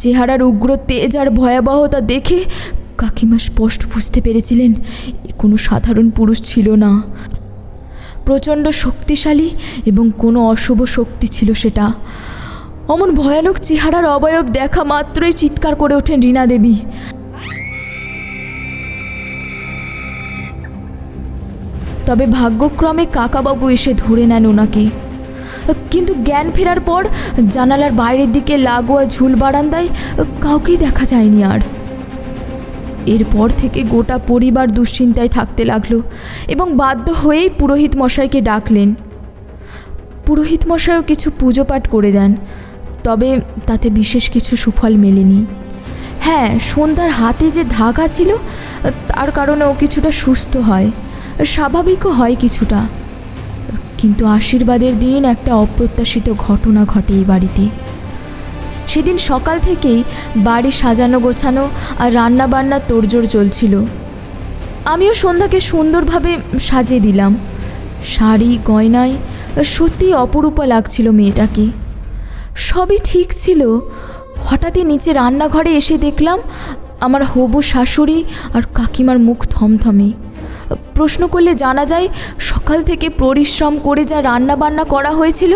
চেহারার উগ্র তেজ আর ভয়াবহতা দেখে কাকিমা স্পষ্ট বুঝতে পেরেছিলেন এ কোনো সাধারণ পুরুষ ছিল না। প্রচণ্ড শক্তিশালী এবং কোনো অশুভ শক্তি ছিল সেটা। অমন ভয়ানক চেহারার অবয়ব দেখা মাত্রই চিৎকার করে ওঠেন রীনা দেবী। তবে ভাগ্যক্রমে কাকাবাবু এসে ধরে নেন ওনাকে। কিন্তু জ্ঞান ফেরার পর জানালার বাইরের দিকে লাগোয়া ঝুল বারান্দায় কাউকেই দেখা যায়নি আর। এরপর থেকে গোটা পরিবার দুশ্চিন্তায় থাকতে লাগলো এবং বাধ্য হয়েই পুরোহিত মশাইকে ডাকলেন। পুরোহিত মশাইও কিছু পুজো পাঠ করে দেন, তবে তাতে বিশেষ কিছু সুফল মেলেনি। হ্যাঁ, সন্ধ্যার হাতে যে ধাগা ছিল তার কারণে ও কিছুটা সুস্থ হয়, স্বাভাবিকও হয় কিছুটা। কিন্তু আশীর্বাদের দিন একটা অপ্রত্যাশিত ঘটনা ঘটে এই বাড়িতে। সেদিন সকাল থেকেই বাড়ি সাজানো গোছানো আর রান্না বান্নার তোড়জোড় চলছিল। আমিও সন্ধ্যাকে সুন্দরভাবে সাজিয়ে দিলাম। শাড়ি গয়নায় সত্যিই অপরূপা লাগছিল মেয়েটাকে। সবই ঠিক ছিল, হঠাৎই নিচে রান্নাঘরে এসে দেখলাম আমার হবু শাশুড়ি আর কাকিমার মুখ থমথমে। প্রশ্ন করলে জানা যায় সকাল থেকে পরিশ্রম করে যা রান্না বান্না করা হয়েছিল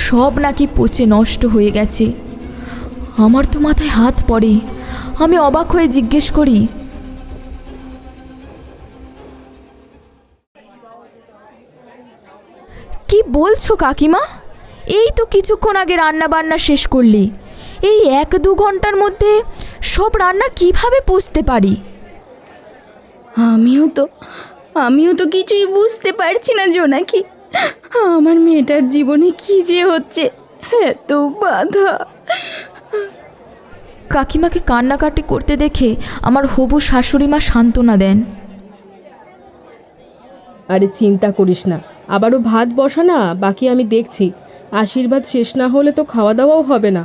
সব নাকি পচে নষ্ট হয়ে গেছে। আমার তো মাথায় হাত পড়ে। আমি অবাক হয়ে জিজ্ঞেস করি, কি বলছো কাকিমা? এই তো কিছুক্ষণ আগে রান্না বান্না শেষ করলি, এই 1-2 ঘন্টার মধ্যে সব রান্না কিভাবে পুষতে পারি? আমিও তো কিছুই বুঝতে পারছি না জোনাকি। আমার মেয়েটার জীবনে কি যে হচ্ছে, এত বাধা। কাকিমাকে কান্নাকাটি করতে দেখে আমার হবু শাশুড়িমা সান্ত্বনা দেন। আরে চিন্তা করিস না, আবারও ভাত বসা না, বাকি আমি দেখছি। আশীর্বাদ শেষ না হলে তো খাওয়া দাওয়াও হবে না।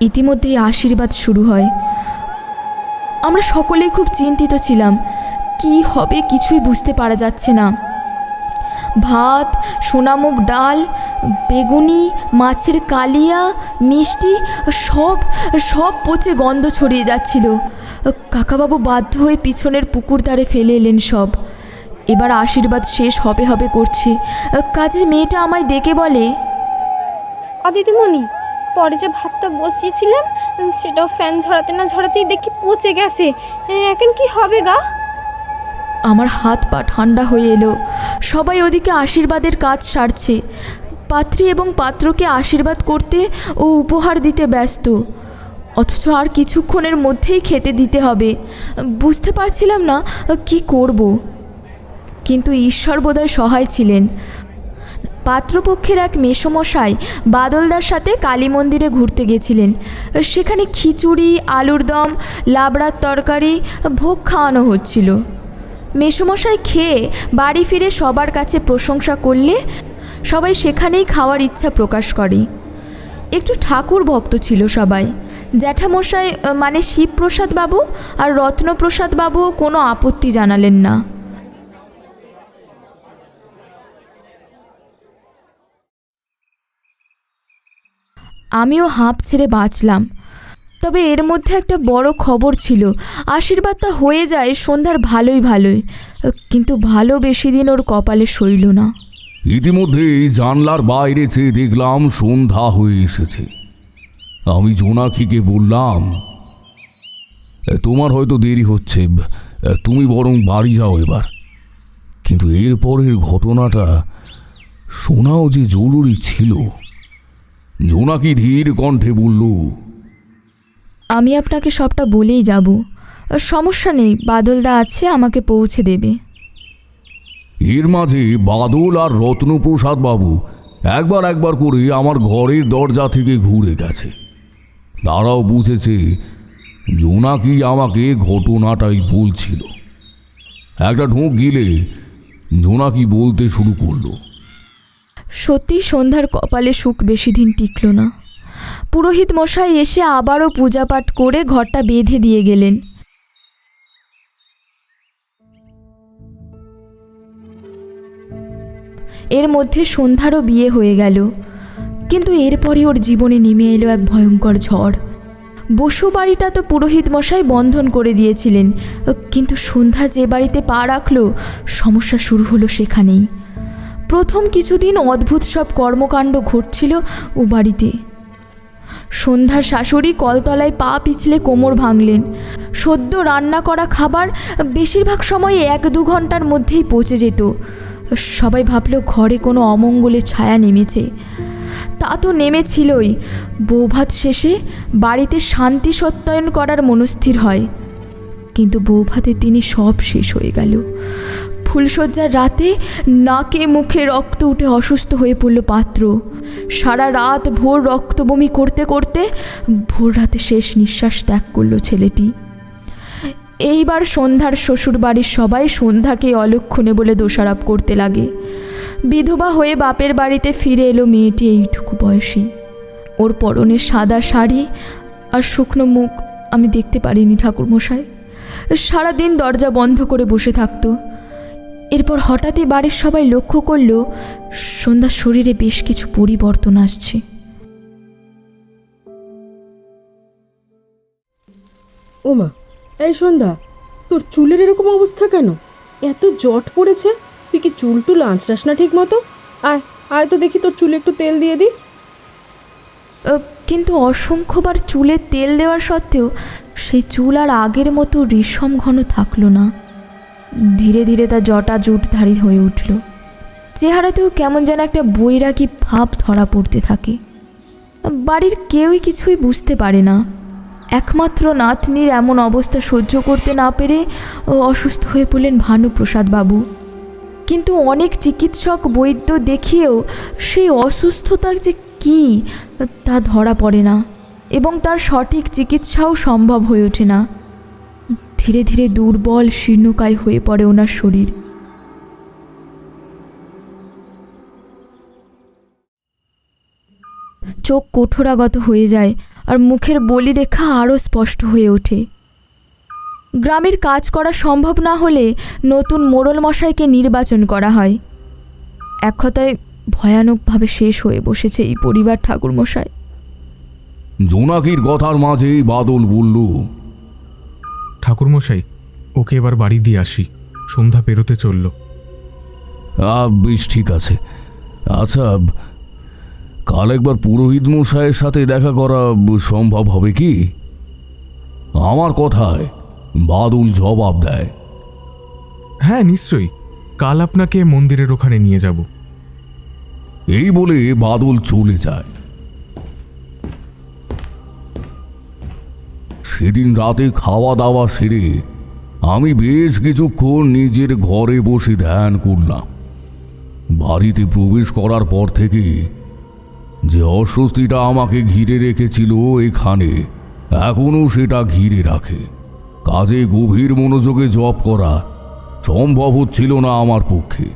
ইতিমধ্যেই আশীর্বাদ শুরু হয়। আমরা সকলেই খুব চিন্তিত ছিলাম, কি হবে কিছুই বুঝতে পারা যাচ্ছে না। ভাত, সোনামুগ ডাল, বেগুনি, মাছের কালিয়া, মিষ্টি সব পচে গন্ধ ছড়িয়ে যাচ্ছিল। কাকাবাবু বাধ্য হয়ে পিছনের পুকুর ধারে ফেলে এলেন সব। এবার আশীর্বাদ শেষ হবে করছে। কাজের মেয়েটা আমায় ডেকে বলে, দিদিমণি, পরে যে ভাতটা বসিয়েছিলাম সেটাও ফ্যান ঝরাতে না ঝরাতেই দেখি পচে গেছে, এখন কি হবে গা? আমার হাত পা ঠান্ডা হয়ে এলো। সবাই ওদিকে আশীর্বাদের কাজ সারছে। পাত্রী এবং পাত্রকে আশীর্বাদ করতে ও উপহার দিতে ব্যস্ত, অথচ আর কিছুক্ষণের মধ্যেই খেতে দিতে হবে। বুঝতে পারছিলাম না কি করব, কিন্তু ঈশ্বর বোধহয় সহায় ছিলেন। পাত্রপক্ষের এক মেসমশাই বাদলদার সাথে কালী মন্দিরে ঘুরতে গেছিলেন। সেখানে খিচুড়ি, আলুর দম, লাবড়ার তরকারি ভোগ খাওয়ানো হচ্ছিল। মেসমশাই খেয়ে বাড়ি ফিরে সবার কাছে প্রশংসা করলে সবাই সেখানেই খাওয়ার ইচ্ছা প্রকাশ করে। একটু ঠাকুর ভক্ত ছিল সবাই। জ্যাঠামশাই মানে শিবপ্রসাদ বাবু আর রত্নপ্রসাদ বাবুও কোনো আপত্তি জানালেন না। আমিও হাঁপ ছেড়ে বাঁচলাম। তবে এর মধ্যে একটা বড় খবর ছিল, আশীর্বাদটা হয়ে যায় সন্ধ্যার ভালোই, কিন্তু ভালো বেশি দিন ওর কপালে সইল না। ইতিমধ্যেই জানলার বাইরে চেয়ে দেখলাম সন্ধ্যা হয়ে এসেছে। আমি জোনাকিকে বললাম, তোমার হয়তো দেরি হচ্ছে, তুমি বরং বাড়ি যাও এবার। কিন্তু এরপরের ঘটনাটা শোনাও যে জরুরি ছিল। জোনাকি ধীর কণ্ঠে বলল, আমি আপনাকে সবটা বলেই যাব, সমস্যা নেই, বাদলদা আছে, আমাকে পৌঁছে দেবে। এর মাঝে বাদল আর রত্নপ্রসাদ বাবু একবার করে আমার ঘরের দরজা থেকে ঘুরে গেছে। তারাও বুঝেছে জোনাকি আমাকে ঘটনাটাই বলছিল। একটা ঢোক গিলে জোনাকি বলতে শুরু করলো, সত্যি সন্ধ্যার কপালে সুখ বেশি দিন টিকল না। পুরোহিত মশাই এসে আবারও পূজা পাঠ করে ঘরটা বেঁধে দিয়ে গেলেন। এর মধ্যে সন্ধ্যারও বিয়ে হয়ে গেল। কিন্তু এরপরই ওর জীবনে নেমে এলো এক ভয়ঙ্কর ঝড়। বসু বাড়িটা তো পুরোহিত মশাই বন্ধন করে দিয়েছিলেন, কিন্তু সন্ধ্যা যে বাড়িতে পা রাখল সমস্যা শুরু হলো সেখানেই। প্রথম কিছুদিন অদ্ভুত সব কর্মকাণ্ড ঘটছিল ও বাড়িতে। সন্ধ্যার শাশুড়ি কলতলায় পা পিছলে কোমর ভাঙলেন। সদ্য রান্না করা খাবার বেশিরভাগ সময় 1-2 ঘন্টার মধ্যেই পচে যেত। সবাই ভাবল ঘরে কোনো অমঙ্গলের ছায়া নেমেছে। তা তো নেমেছিলই। বৌভাত শেষে বাড়িতে শান্তি সত্যায়ন করার মনস্থির হয়, কিন্তু বৌভাতের দিনই সব শেষ হয়ে গেল। ফুলশয্যার রাতে নাকে মুখে রক্ত উঠে অসুস্থ হয়ে পড়ল পাত্র। সারা রাত ভোর রক্ত বমি করতে করতে ভোর রাতে শেষ নিঃশ্বাস ত্যাগ করল ছেলেটি। এইবার সন্ধ্যার শ্বশুর বাড়ির সবাই সন্ধ্যাকে অলক্ষণে বলে দোষারোপ করতে লাগে। বিধবা হয়ে বাপের বাড়িতে ফিরে এলো মেয়েটি এইটুকু বয়সী। ওর পরনে সাদা শাড়ি আর শুকনো মুখ আমি দেখতে পারিনি ঠাকুরমশাই। সারাদিন দরজা বন্ধ করে বসে থাকতো। এরপর হঠাৎই বাড়ির সবাই লক্ষ্য করল সন্ধ্যার শরীরে বেশ কিছু পরিবর্তন আসছে। ওমা, এই সন্ধ্যা, তোর চুলের এরকম অবস্থা কেন? এত জট পড়েছে, তুই কি চুল টুল আঁচড়াস না ঠিক মতো? আয় আয় তো দেখি তোর চুলে একটু তেল দিয়ে দি। কিন্তু অসংখ্যবার চুলে তেল দেওয়ার সত্ত্বেও সেই চুল আর আগের মতো রেশম ঘন থাকলো না। ধীরে ধীরে তা জটা জুটধারী হয়ে উঠল। চেহারাতেও কেমন যেন একটা বৈরাগী ভাব ধরা পড়তে থাকে। বাড়ির কেউই কিছুই বুঝতে পারে না। একমাত্র নাতনির এমন অবস্থা সহ্য করতে না পেরে অসুস্থ হয়ে পড়লেন ভানুপ্রসাদ বাবু। কিন্তু অনেক চিকিৎসক বৈদ্য দেখিয়েও সেই অসুস্থতা যে কী তা ধরা পড়ে না, এবং তার সঠিক চিকিৎসাও সম্ভব হয়ে ওঠে না। ধীরে ধীরে দুর্বল শীর্ণকায় হয়ে পড়ে ওনার শরীর। চোখ কঠোরাগত হয়ে যায় আর মুখের বলিরেখা আরও স্পষ্ট হয়ে ওঠে। গ্রামের কাজ করা সম্ভব না হলে নতুন মোড়ল মশাইকে নির্বাচন করা হয়। এক কথায় ভয়ানকভাবে শেষ হয়ে বসেছে এই পরিবার ঠাকুরমশাই। জোনাকির কথার মাঝেই বাদল বলল, ঠাকুরমশাই, ওকে এবার বাড়ি দিয়ে আসি, সন্ধ্যা পেরোতে চলল। বেশ ঠিক আছে। আচ্ছা, কাল একবার পুরোহিত মশাইয়ের সাথে দেখা করা সম্ভব হবে কি? আমার কথায় বাদল জবাব দেয়, হ্যাঁ নিশ্চয়ই, কাল আপনাকে মন্দিরের ওখানে নিয়ে যাব। এই বলে বাদল চলে যায়। সেদিন রাতে খাওয়া দাওয়া সেরে আমি বেশ কিছুক্ষণ নিজের ঘরে বসে ধ্যান করলাম। বাড়িতে প্রবেশ করার পর থেকে যে অস্বস্তিটা আমাকে ঘিরে রেখেছিল এখানে এখনও সেটা ঘিরে রাখে। কাজে গভীর মনোযোগে জপ করা সম্ভব হচ্ছিল না আমার পক্ষে।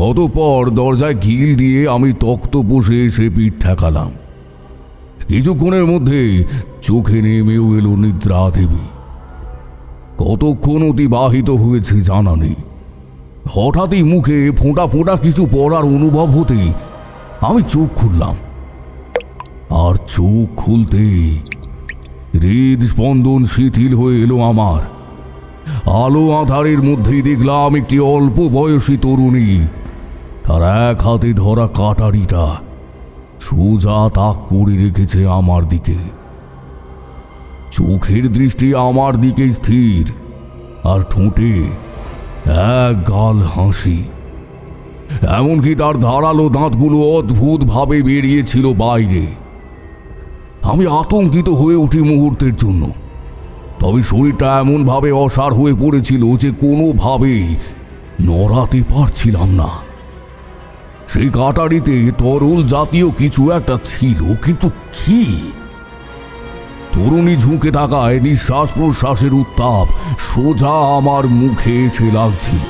অতঃপর দরজায় কিল দিয়ে আমি তক্ত বসে এসে পিঠ ঠেকালাম। কিছুক্ষণের মধ্যে চোখে নেমেও এলো নিদ্রা দেবী। কতক্ষণ অতিবাহিত হয়েছে জানা নেই। হঠাৎই মুখে ফোঁটা ফোঁটা কিছু পড়ার অনুভব হতেই আমি চোখ খুললাম, আর চোখ খুলতেই হৃদস্পন্দন শিথিল হয়ে এলো আমার। আলো আধারের মধ্যেই দেখলাম একটি অল্প বয়সী তরুণী, তার এক হাতে ধরা কাটারিটা সোজা তাক করে রেখেছে আমার দিকে। চোখের দৃষ্টি আমার দিকে স্থির, আর ঠোঁটে এক গাল হাসি। এমনকি তার ধারালো দাঁতগুলো অদ্ভুতভাবে বেরিয়েছিল বাইরে। আমি আতঙ্কিত হয়ে উঠি মুহূর্তের জন্য, তবে শরীরটা এমনভাবে অসাড় হয়ে পড়েছিল যে কোনোভাবেই নড়াতে পারছিলাম না। সেই কাটারিতে তরল জাতীয় কিছু একটা ছিল, কিন্তু কি? তরুণী ঝুঁকে তাকায়, নিঃশ্বাস প্রশ্বাসের উত্তাপ সোজা আমার মুখে এসে লাগছিল।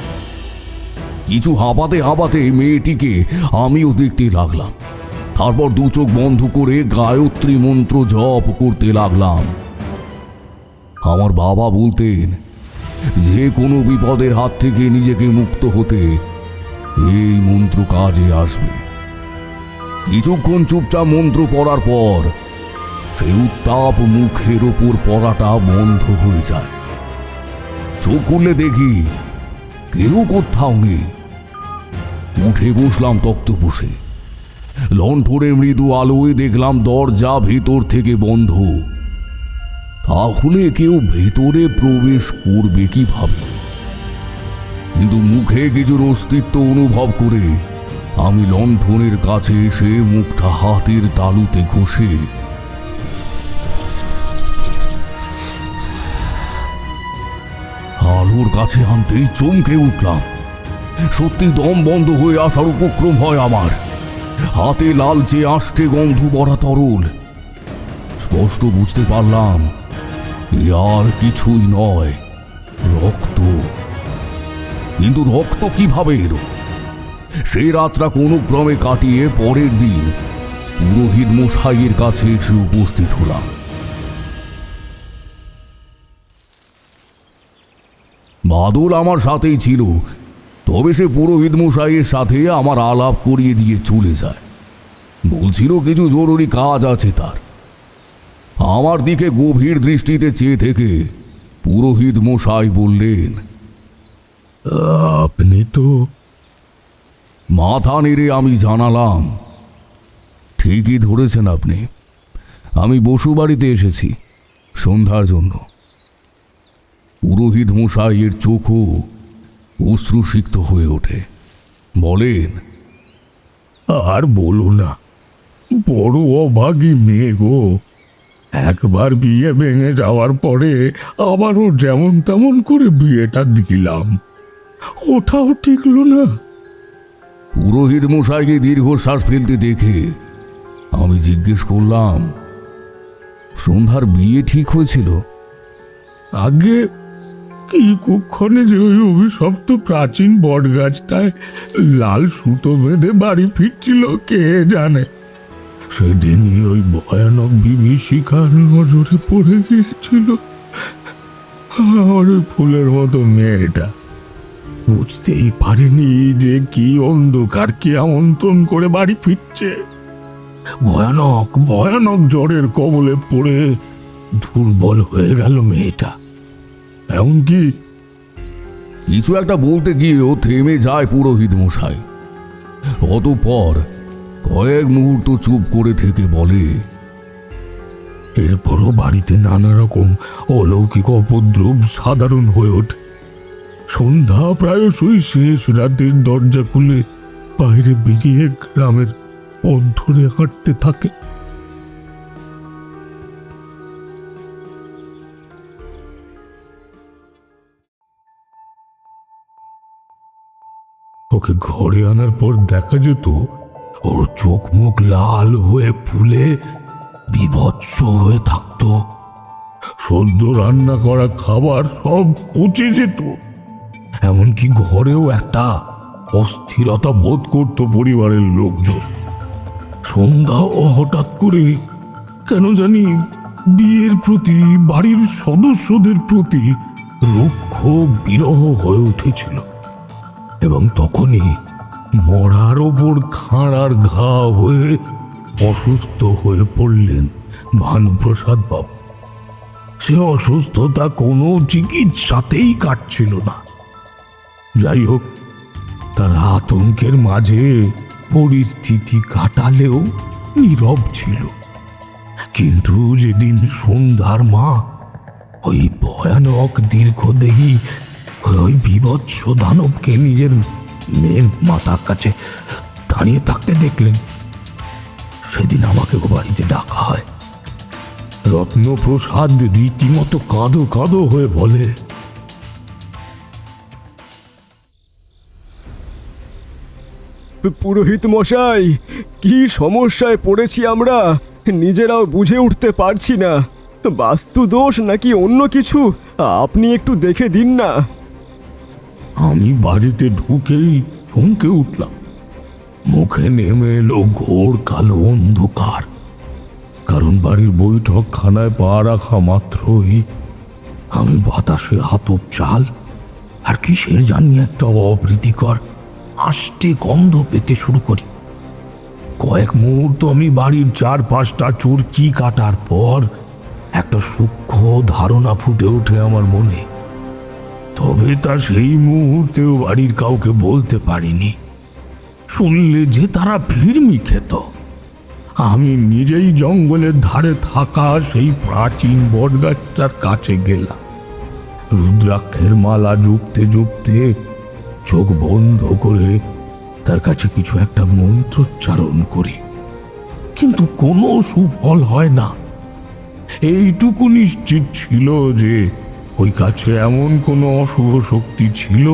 কিছু হাঁপাতে হাঁপাতে মেয়েটিকে আমিও দেখতে লাগলাম। তারপর দু চোখ বন্ধ করে গায়ত্রী মন্ত্র জপ করতে লাগলাম। আমার বাবা বলতেন, যে কোনো বিপদের হাত থেকে নিজেকে মুক্ত হতে এই মন্ত্র কাজে আসবে। কিছুক্ষণ চুপচাপ মন্ত্র পড়ার পর সেই উত্তাপ মুখের ওপর পড়াটা বন্ধ হয়ে যায়। চোখ খুললে দেখি কেউ কোথাও নেই। উঠে বসলাম তক্ত বসে। লণ্ঠনের মৃদু আলোয় দেখলাম দরজা ভেতর থেকে বন্ধ। তাহলে কেউ ভেতরে প্রবেশ করবে কিভাবে? কিন্তু মুখে কিছুর অস্তিত্ব অনুভব করে আমি লণ্ঠনের কাছে এসে মুখটা হাতের তালুতে ঘষে আলোর কাছে আনতেই চমকে উঠলাম। সত্যি দম বন্ধ হয়ে আসার উপক্রম হয় আমার। হাতে লালচে আষ্টে গন্ধ ভরা তরল। স্পষ্ট বুঝতে পারলাম এ আর কিছুই নয়, রক্ত। কিন্তু রক্ত কিভাবে এলো? সেই রাতটা কোনো ক্রমে কাটিয়ে পরের দিন পুরোহিত মশাইয়ের কাছে এসে উপস্থিত হলাম। বাদল আমার সাথেই ছিল, তবে সে পুরোহিত মশাইয়ের সাথে আমার আলাপ করিয়ে দিয়ে চলে যায়। বলছিল কিছু জরুরি কাজ আছে তার। আমার দিকে গভীর দৃষ্টিতে চেয়ে থেকে পুরোহিত মশাই বললেন, আপনি তো মাথা নেড়ে আমি জানালাম, ঠিকই ধরেছেন আপনি, আমি বসুবাড়িতে এসেছি সন্ধ্যার জন্য। পুরোহিত মশাইয়ের চোখও অশ্রুসিক্ত হয়ে ওঠে। বলেন, আর বলো না, বড় অভাগী মেয়ে গো। একবার বিয়ে ভেঙে যাওয়ার পরে আবারও যেমন তেমন করে বিয়েটা দিলাম, ওটাও টিকলো না। পুরোহিত মশাইকে দীর্ঘশ্বাস ফেলতে দেখে আমি জিজ্ঞেস করলাম, সন্ধ্যার বিয়ে ঠিক হয়েছিল? আগে কি কুক্ষণে যে ওই অভিশপ্ত প্রাচীন বটগাছটায় লাল সুতো বেঁধে বাড়ি ফিরছিল কে জানে। সেদিনই ওই ভয়ানক বিভীষিকার নজরে পড়ে গিয়েছিল আমার ওই ফুলের মতো মেয়েটা। বুঝতেই পারিনি যে কি অন্ধকারকে আমন্ত্রণ করে বাড়ি ফিরছে। ভয়ানক ভয়ানক জ্বরের কবলে পড়ে দুর্বল হয়ে গেল মেয়েটা। এমনকি কিছু একটা বলতে গিয়েও থেমে যায় পুরোহিত মশাই। অতঃপর কয়েক মুহূর্ত চুপ করে থেকে বলে, এরপরও বাড়িতে নানা রকম অলৌকিক উপদ্রব সাধারণ হয়ে ওঠে। সন্ধ্যা প্রায়শই শেষ রাতের দরজা খুলে বাইরে বেরিয়ে গ্রামের পথ ধরে হাঁটতে থাকে। ওকে ঘরে আনার পর দেখা যেত ওর চোখ মুখ লাল হয়ে ফুলে বিভৎস হয়ে থাকতো। সদ্য রান্না করা খাবার সব পচে যেত। এমনকি ঘরেও একটা অস্থিরতা বোধ করত পরিবারের লোকজন। সন্ধ্যা ও হঠাৎ করে কেন জানি বিয়ের প্রতি, বাড়ির সদস্যদের প্রতি রুক্ষ বিরহ হয়ে উঠেছিল। এবং তখনই মরার ওপর খাঁড়ার ঘা হয়ে অসুস্থ হয়ে পড়লেন ভানুপ্রসাদ বাবু। সে অসুস্থতা কোনো চিকিৎসাতেই কাটছিল না। যাই হোক, তার আতঙ্কের মাঝে পরিস্থিতি কাটালেও নীরব ছিল। কিন্তু যেদিন সন্ধ্যার মা ওই ভয়ানক দীর্ঘদেহী ওই বিভৎস দানবকে নিজের মেয়ের মাথার কাছে দাঁড়িয়ে থাকতে দেখলেন, সেদিন আমাকে ও বাড়িতে ডাকা হয়। রত্নপ্রসাদ রীতিমতো কাঁদো কাঁদো হয়ে বলে, পুরোহিত মশাই, কি সমস্যায় পড়েছি আমরা নিজেরাও বুঝে উঠতে পারছি না। বাস্তু দোষ নাকি অন্য কিছু, আপনি একটু দেখে দিন না। আমি বাড়িতে ঢুকেই চমকে উঠলাম। মুখে নেমে এলো ঘোর কালো অন্ধকার। কারণ বাড়ির বৈঠকখানায় পা রাখা মাত্রই আমি বাতাসে আতপ চাল আর কিসের জানি একটা অপ্রীতিকর আষ্টে গন্ধ পেতে শুরু করি। কয়েক মুহূর্ত আমি বাড়ির চারপাশটা চুরকি কাটার পর একটা সূক্ষ্ম ধারণা ফুটে ওঠে আমার মনে। তবে তা সেই মুহূর্তেও বাড়ির কাউকে বলতে পারিনি। শুনলে যে তারা ভিড়মি খেত। আমি নিজেই জঙ্গলের ধারে থাকা সেই প্রাচীন বটগাছটার কাছে গেলাম। রুদ্রাক্ষের মালা জুপতে জুপতে চোখ বন্ধ করে তার কাছে কিছু একটা মন্ত্রোচ্চারণ করি, কিন্তু কোনো সুফল হয় না। এইটুকু নিশ্চিত ছিল যে ওই কাছে এমন কোনো অশুভ শক্তি ছিল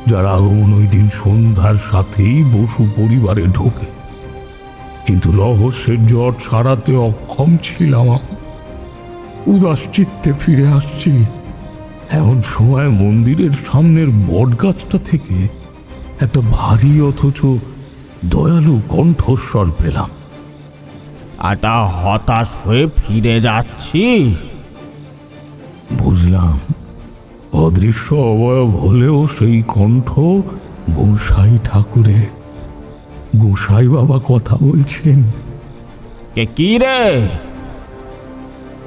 যার আগমন ওই দিন সন্ধ্যার সাথেই বসু পরিবারে ঢোকে। কিন্তু রহস্যের জট সারাতে অক্ষম ছিলাম। উদাস চিত্তে ফিরে আসছি, এমন সময় মন্দিরের সামনের বটগাছটা থেকে একটা ভারী অথচ দয়ালু কণ্ঠস্বর পেলাম। আটা হতাশ হয়ে ফিরে যাচ্ছি। বুঝলাম, অদৃশ্য অবয়ব হলেও সেই কণ্ঠ গোসাই ঠাকুরের। গোসাই বাবা কথা বলছেন। কে কি রে?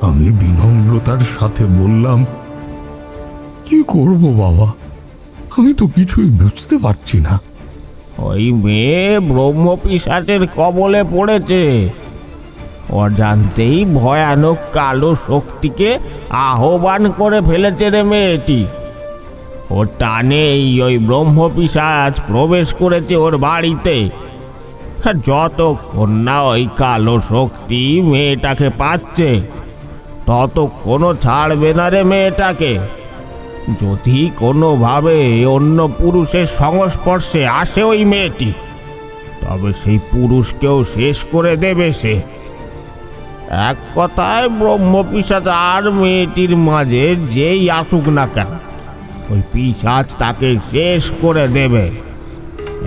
আমি বিনম্রতার সাথে বললাম, কি করব বাবা, আমি তো কিছুই বুঝতে পারছি না। ওই মেয়ে ব্রহ্মপিশাচের কবলে পড়েছে। অজান্তেই ভয়ানক কালো শক্তিকে আহ্বান করে ফেলেছে রে মেয়েটি। ওর টানেই ওই ব্রহ্মপিশাচ প্রবেশ করেছে ওর বাড়িতে। যতক্ষণ না ওই কালো শক্তি মেয়েটাকে পাচ্ছে ততক্ষণও ছাড়বে না রে মেয়েটাকে। যদি কোনোভাবে অন্য পুরুষের সংস্পর্শে আসে ওই মেয়েটি, তবে সেই পুরুষকেও শেষ করে দেবে সে। এক কথায় ব্রহ্মপিশাচ আর মেয়েটির মাঝে যেই আসুক না কেন, ওই পিশাচ তাকে শেষ করে দেবে।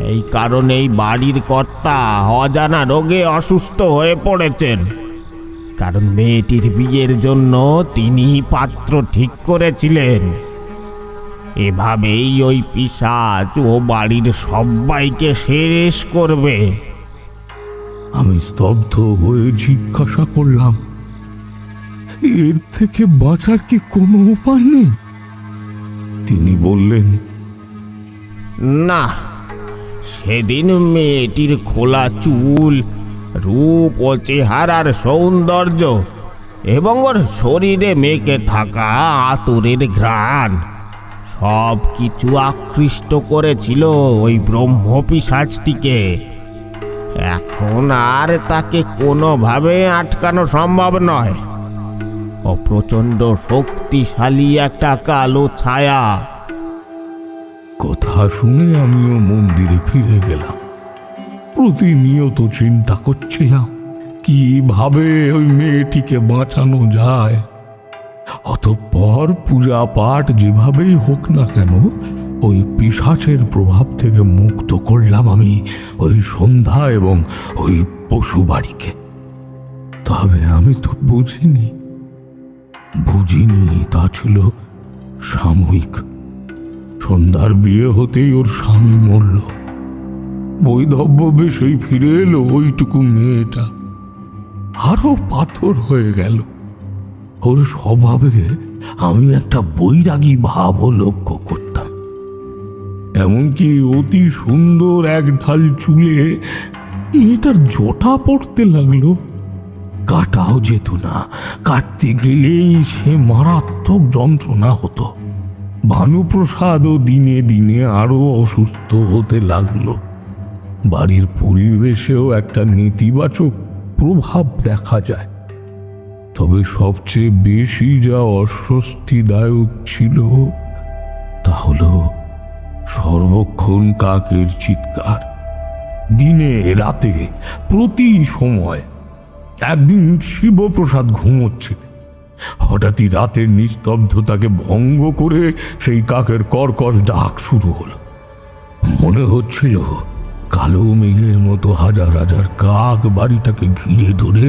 এই কারণেই বাড়ির কর্তা অজানা রোগে অসুস্থ হয়ে পড়েছেন, কারণ মেয়েটির বিয়ের জন্য তিনি পাত্র ঠিক করেছিলেন। এভাবেই ওই পিশাচ ও বাড়ির সবাইকে শেষ করবে। আমি স্তব্ধ হয়ে জিজ্ঞাসা করলাম, এর থেকে বাঁচার কি কোনো উপায় নেই? তিনি বললেন, না, সেদিন মেয়েটির খোলা চুল, রূপ ও চেহারার সৌন্দর্য এবং ওর শরীরে মেখে থাকা আতরের ঘ্রাণ সব কিছু আকৃষ্ট করেছিল ওই ব্রহ্মপিশাচটিকে। এখন আর তাকে কোনোভাবে আটকানো সম্ভব নয়। ও প্রচণ্ড শক্তিশালী একটা কালো ছায়া। কথা শুনে আমিও মন্দিরে ফিরে গেলাম। প্রতিনিয়ত চিন্তা করছিলাম কিভাবে ওই মেয়েটিকে বাঁচানো যায়। অতঃপর পূজা পাঠ যেভাবেই হোক না কেন ওই পিশাচের প্রভাব থেকে মুক্ত করলাম আমি ওই সন্ধ্যা এবং ওই পশু বাড়িকে। তবে আমি তো বুঝিনি তা ছিল সাময়িক। সন্ধ্যার বিয়ে হতেই ওর স্বামী মরল। বৈধব্য বেশই ফিরে এলো ওইটুকু মেয়েটা, আরো পাথর হয়ে গেল। ওর স্বভাবে আমি একটা বৈরাগী ভাবও লক্ষ্য করতাম। এমনকি অতি সুন্দর এক ঢাল চুলে মেয়েটার জটা পড়তে লাগলো। কাটাও যেত না, কাটতে গেলেই সে মারাত্মক যন্ত্রণা হতো। ভানুপ্রসাদও দিনে দিনে আরো অসুস্থ হতে লাগলো। বাড়ির পরিবেশেও একটা নেতিবাচক প্রভাব দেখা যায়। তবে সবচেয়ে বেশি যা অস্বস্তিদায়ক ছিল তা হলো সর্বক্ষণ কাকের চিৎকার, দিনে রাতে প্রতি সময়। একদিন শিবপ্রসাদ ঘুমোচ্ছে, হঠাৎই রাতের নিস্তব্ধতাকে ভঙ্গ করে সেই কাকের কর্কশ ডাক শুরু হলো। মনে হচ্ছিল কালো মেঘের মতো হাজার হাজার কাক বাড়িটাকে ঘিরে ধরে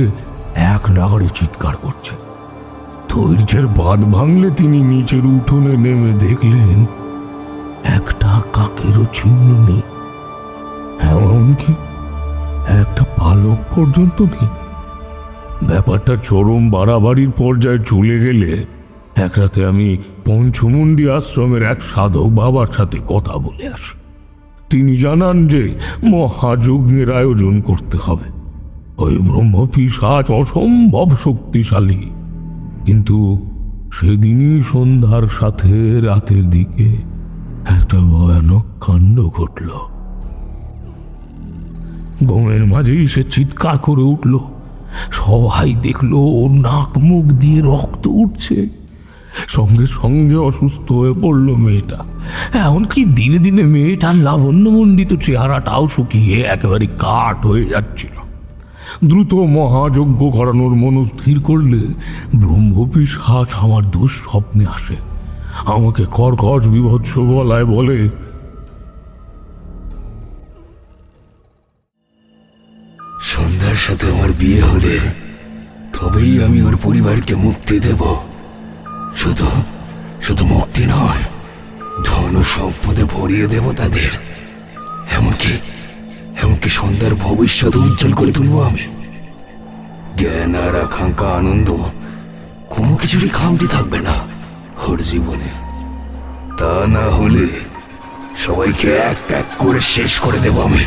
এক নাগাড়ে চিৎকার করছে। ধৈর্যের বাঁধ ভাঙলে তিনি নিচের উঠোনে নেমে দেখলেন একটা কাকেরও চিহ্ন নেই, এমনকি একটা পালক পর্যন্ত নেই। ব্যাপারটা চরম বাড়াবাড়ির পর্যায়ে চলে গেলে এক রাতে আমি পঞ্চমুণ্ডী আশ্রমের এক সাধক বাবার সাথে কথা বলে আসি। তিনি জানান যে মহাযজ্ঞের আয়োজন করতে হবে। ওই ব্রহ্মপিশাচ অসম্ভব শক্তিশালী, কিন্তু সেদিনই সন্ধ্যার সাথে রাতের দিকে একটা ভয়ানক কাণ্ড ঘটল। ঘুমের মাঝেই সে চিৎকার করে উঠল। সবাই দেখলো ওর নাক মুখ দিয়ে রক্ত উঠছে। সঙ্গে সঙ্গে অসুস্থ হয়ে পড়লো মেয়েটা। এমনকি দিনে দিনে মেয়েটার লাবণ্যমণ্ডিত চেহারাটাও শুকিয়ে একেবারে কাঠ হয়ে যাচ্ছিল। দ্রুত মহাযজ্ঞ করানোর মনস্থির করলে ব্রহ্মপিশাচ আমার দুঃস্বপ্নে আসে। আমাকে কর্কশ বিভৎস গলায় বলে, সন্ধ্যার সাথে আমার বিয়ে হলে তবেই আমি ওর পরিবারকে মুক্তি দেব। শুধু শুধু মুক্তি নয়, ধন ও সম্পদে ভরিয়ে দেব তাদের। এমনকি এমনকি সন্ধ্যার ভবিষ্যৎ উজ্জ্বল করে তুলব আমি। জ্ঞান আর আকাঙ্ক্ষা, আনন্দ, কোনো কিছুরই খামতি থাকবে না ওর জীবনে। তা না হলে সবাইকে এক এক করে শেষ করে দেব আমি।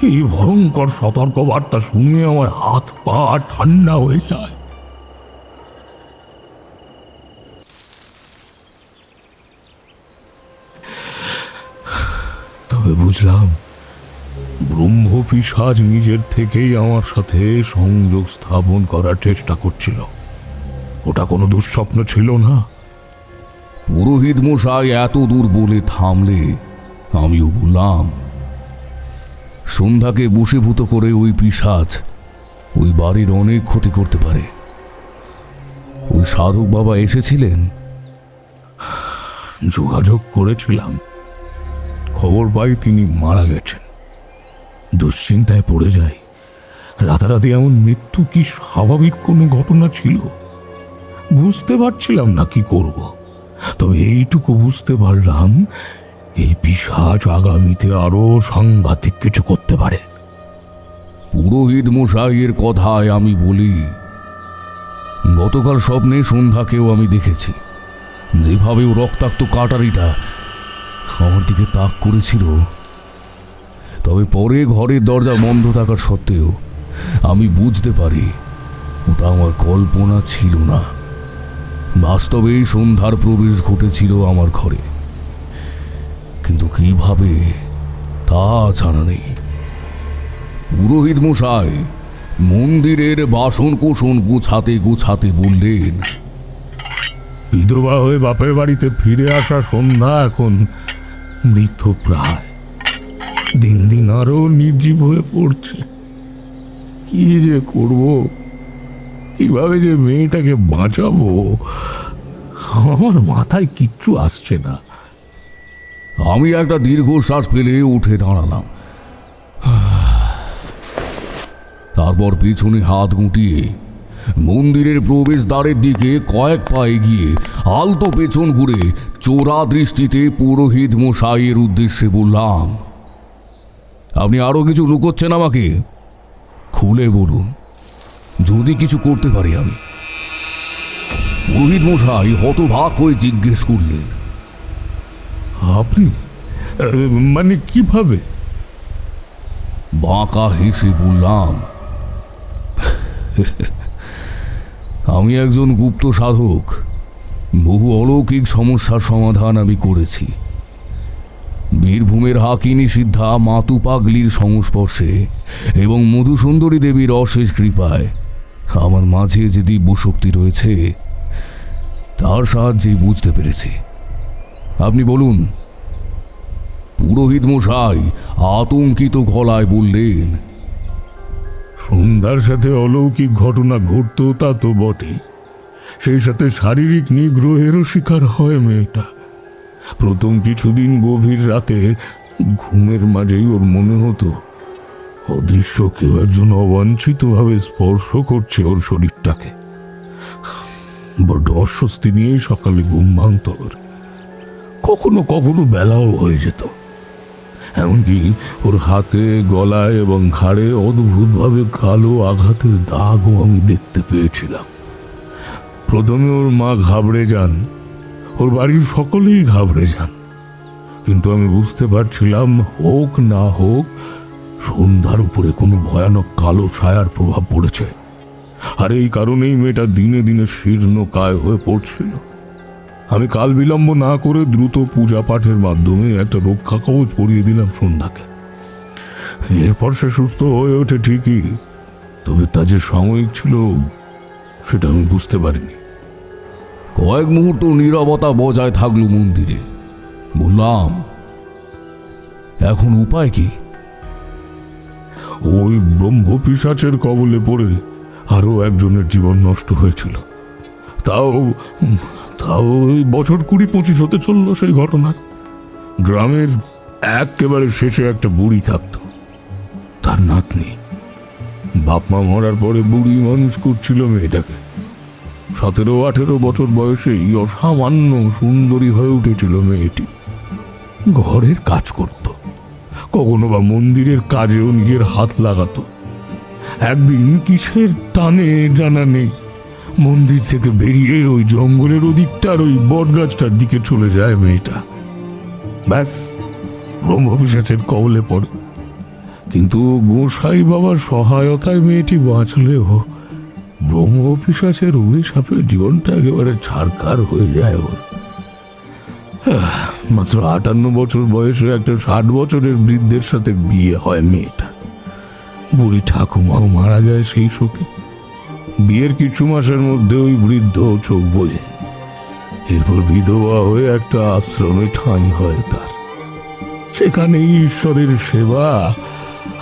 এই ভয়ঙ্কর সতর্কবার্তা শুনে আমার হাত পা ঠান্ডা হয়ে যায়। তবে বুঝলাম ব্রহ্মপিশাচ নিজের থেকেই আমার সাথে সংযোগ স্থাপন করার চেষ্টা করছিল। ওটা কোনো দুঃস্বপ্ন ছিল না। পুরোহিত মশাই এত দূর বলে থামলে আমিও বললাম, সন্ধ্যাকে বশীভূত করে ওই পিশাচ ওই বাড়ির অনেক ক্ষতি করতে পারে। ওই সাধক বাবা এসেছিলেন? যোগাযোগ করেছিলাম, খবর পাই তিনি মারা গেছেন। দুশ্চিন্তায় পড়ে যাই। রাতারাতি এমন মৃত্যু কি স্বাভাবিক কোনো ঘটনা ছিল? বুঝতে পারছিলাম না কি করব। তবে এইটুকু বুঝতে পারলাম, এই পিশাচ আগামীতে আরো সাংঘাতিক কিছু করতে পারে। পুরোহিত মশাইয়ের কথায় আমি বলি, গতকাল স্বপ্নে সন্ধ্যাকেও আমি দেখেছি। যেভাবে ও রক্তাক্ত কাটারিটা আমার দিকে তাক করেছিল, তবে পরে ঘরের দরজা বন্ধ থাকার সত্ত্বেও আমি বুঝতে পারি ওটা আমার কল্পনা ছিল না। বাস্তবেই সন্ধ্যার প্রবেশ ঘটেছিল আমার ঘরে, কিন্তু কিভাবে তা জানা নেই। পুরোহিত মশাই মন্দিরের বাসন কোসন গুছাতে গুছাতে বললেন, বিধবা হয়ে বাপের বাড়িতে ফিরে আসা সন্ধ্যা এখন মৃতপ্রায়, দিন দিন আরো নির্জীব হয়ে পড়ছে। কি যে করব, কিভাবে যে মেয়েটাকে বাঁচাবো, আমার মাথায় কিচ্ছু আসছে না। আমি একটা দীর্ঘশ্বাস ফেলে উঠে দাঁড়ালাম। তারপর পিছনে হাত গুটিয়ে মন্দিরের প্রবেশদ্বারের দিকে কয়েক পা এগিয়ে আলতো পেছন ঘুরে চোরা দৃষ্টিতে পুরোহিত মশাইয়ের উদ্দেশ্যে বললাম, আপনি আরো কিছু লুকোচ্ছেন আমাকে? খুলে বলুন, যদি কিছু করতে পারি আমি। পুরোহিত মশাই হতবাক হয়ে জিজ্ঞেস করলেন, আপনি মানে কিভাবে? বাঁকা হেসে বললাম, আমি একজন গুপ্ত সাধক। বহু অলৌকিক সমস্যার সমাধান আমি করেছি। বীরভূমের হাকিনী সিদ্ধা মাতু পাগলির সংস্পর্শে এবং মধুসুন্দরী দেবীর অশেষ কৃপায় আমার মাঝে যে দিব্য শক্তি রয়েছে, তার সাহায্যে বুঝতে পেরেছি। আপনি বলুন। পুরোহিত মশাই আতঙ্কিত গলায় বললেন, সন্ধ্যার সাথে অলৌকিক ঘটনা ঘটতো তা তো বটে, সেই সাথে শারীরিক নিগ্রহেরও শিকার হয় মেয়েটা। প্রথম কিছুদিন গভীর রাতে ঘুমের মাঝেই ওর মনে হতো অদৃশ্য কেউ একজন অবাঞ্ছিতভাবে স্পর্শ করছে ওর শরীরটাকে। বড্ড অস্বস্তি নিয়েই সকালে ঘুম ভাঙত ওর। কখনো কখনো বেলাও হয়ে যেত। এমনকি ওর হাতে, গলায় এবং ঘাড়ে অদ্ভুতভাবে কালো আঘাতের দাগও আমি দেখতে পেয়েছিলাম। প্রথমে ওর মা ঘাবড়ে যান, ওর বাড়ির সকলেই ঘাবড়ে যান, কিন্তু আমি বুঝতে পারছিলাম হোক না হোক সন্ধ্যার উপরে কোনো ভয়ানক কালো ছায়ার প্রভাব পড়েছে, আর এই কারণেই মেয়েটা দিনে দিনে শীর্ণ কায় হয়ে পড়ছিল। আমি কাল বিলম্ব না করে দ্রুত পূজা পাঠের মাধ্যমে একটা রক্ষা কবচ পরিয়ে দিলাম সন্ধ্যাকে। এরপর সে সুস্থ হয়ে ওঠে ঠিকই, তবে তা যে সাময়িক ছিল সেটা আমি বুঝতে পারিনি। কয়েক মুহূর্ত নীরবতা বজায় থাকলো মন্দিরে। বললাম, এখন উপায় কি? ওই ব্রহ্ম পিশাচের কবলে পড়ে আরো একজনের জীবন নষ্ট হয়েছিল। তাও তাও ওই বছর 20-25 হতে চললো সেই ঘটনা। গ্রামের একেবারে শেষে একটা বুড়ি থাকতো, তার নাতনি। বাপ মা মরার পরে বুড়ি মানুষ করছিল মেয়েটাকে। 17-18 বছর বয়সেই অসামান্য সুন্দরী হয়ে উঠেছিল মেয়েটি। ঘরের কাজ করত, কখনো বা মন্দিরের কাজেও নিজের হাত লাগাতো। একদিন কিসের টানে জানা নেই মন্দির থেকে বেরিয়ে ওই জঙ্গলের ওদিকটার ওই বটগাছটার দিকে চলে যায় মেয়েটা। ব্যাস, ব্রহ্মপিশাচের কবলে পড়ে। কিন্তু গোসাই বাবার সহায়তায় মেয়েটি বাঁচলেও ব্রহ্মপিশাচের অভিশাপে জীবনটা একেবারে ছারখার হয়ে যায় ওর। মাত্র 58 বছর বয়সে একটা 60 বছরের বৃদ্ধের সাথে বিয়ে হয় মেয়েটা। বুড়ি ঠাকুমাও মারা যায় সেই শোকে। বিয়ের কিছু মাসের মধ্যে ওই বৃদ্ধ চোখ বোঝে। এরপর বিধবা হয়ে একটা আশ্রমে ঠাঁই হয় তার। সেখানেই ঈশ্বরের সেবা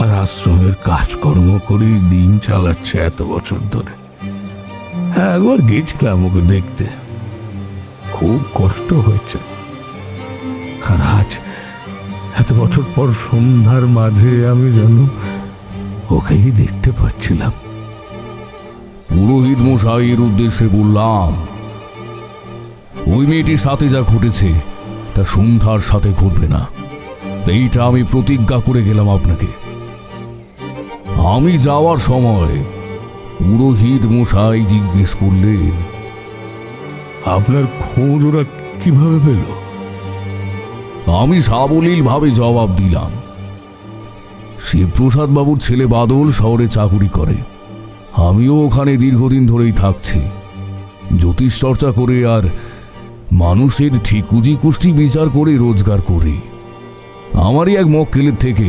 আর আশ্রমের কাজকর্ম করে দিন চালাচ্ছে এত বছর ধরে। একবার গেছিলাম ওকে দেখতে, খুব কষ্ট হয়েছে। আর আজ এত বছর পর সন্ধ্যার মাঝে আমি যেন ওকেই দেখতে পাচ্ছিলাম। পুরোহিত মশাইয়ের উদ্দেশ্যে বললাম, ওই মেয়েটির সাথে যা ঘটেছে তা সন্ধ্যার সাথে ঘটবে না। এইটা আমি প্রতিজ্ঞা করে গেলাম আপনাকে। আমি যাওয়ার সময় পুরোহিত মশাই জিজ্ঞেস করলেন, আপনার খোঁজ ওরা কিভাবে পেল? আমি সাবলীল ভাবে জবাব দিলাম, শিবপ্রসাদ বাবুর ছেলে বাদল শহরে চাকুরি করে, আমিও ওখানে দীর্ঘদিন ধরেই থাকছি। জ্যোতিষ চর্চা করে আর মানুষের ঠিকুজি কুষ্টি বিচার করে রোজগার করি। আমারই এক মক্কেলের থেকে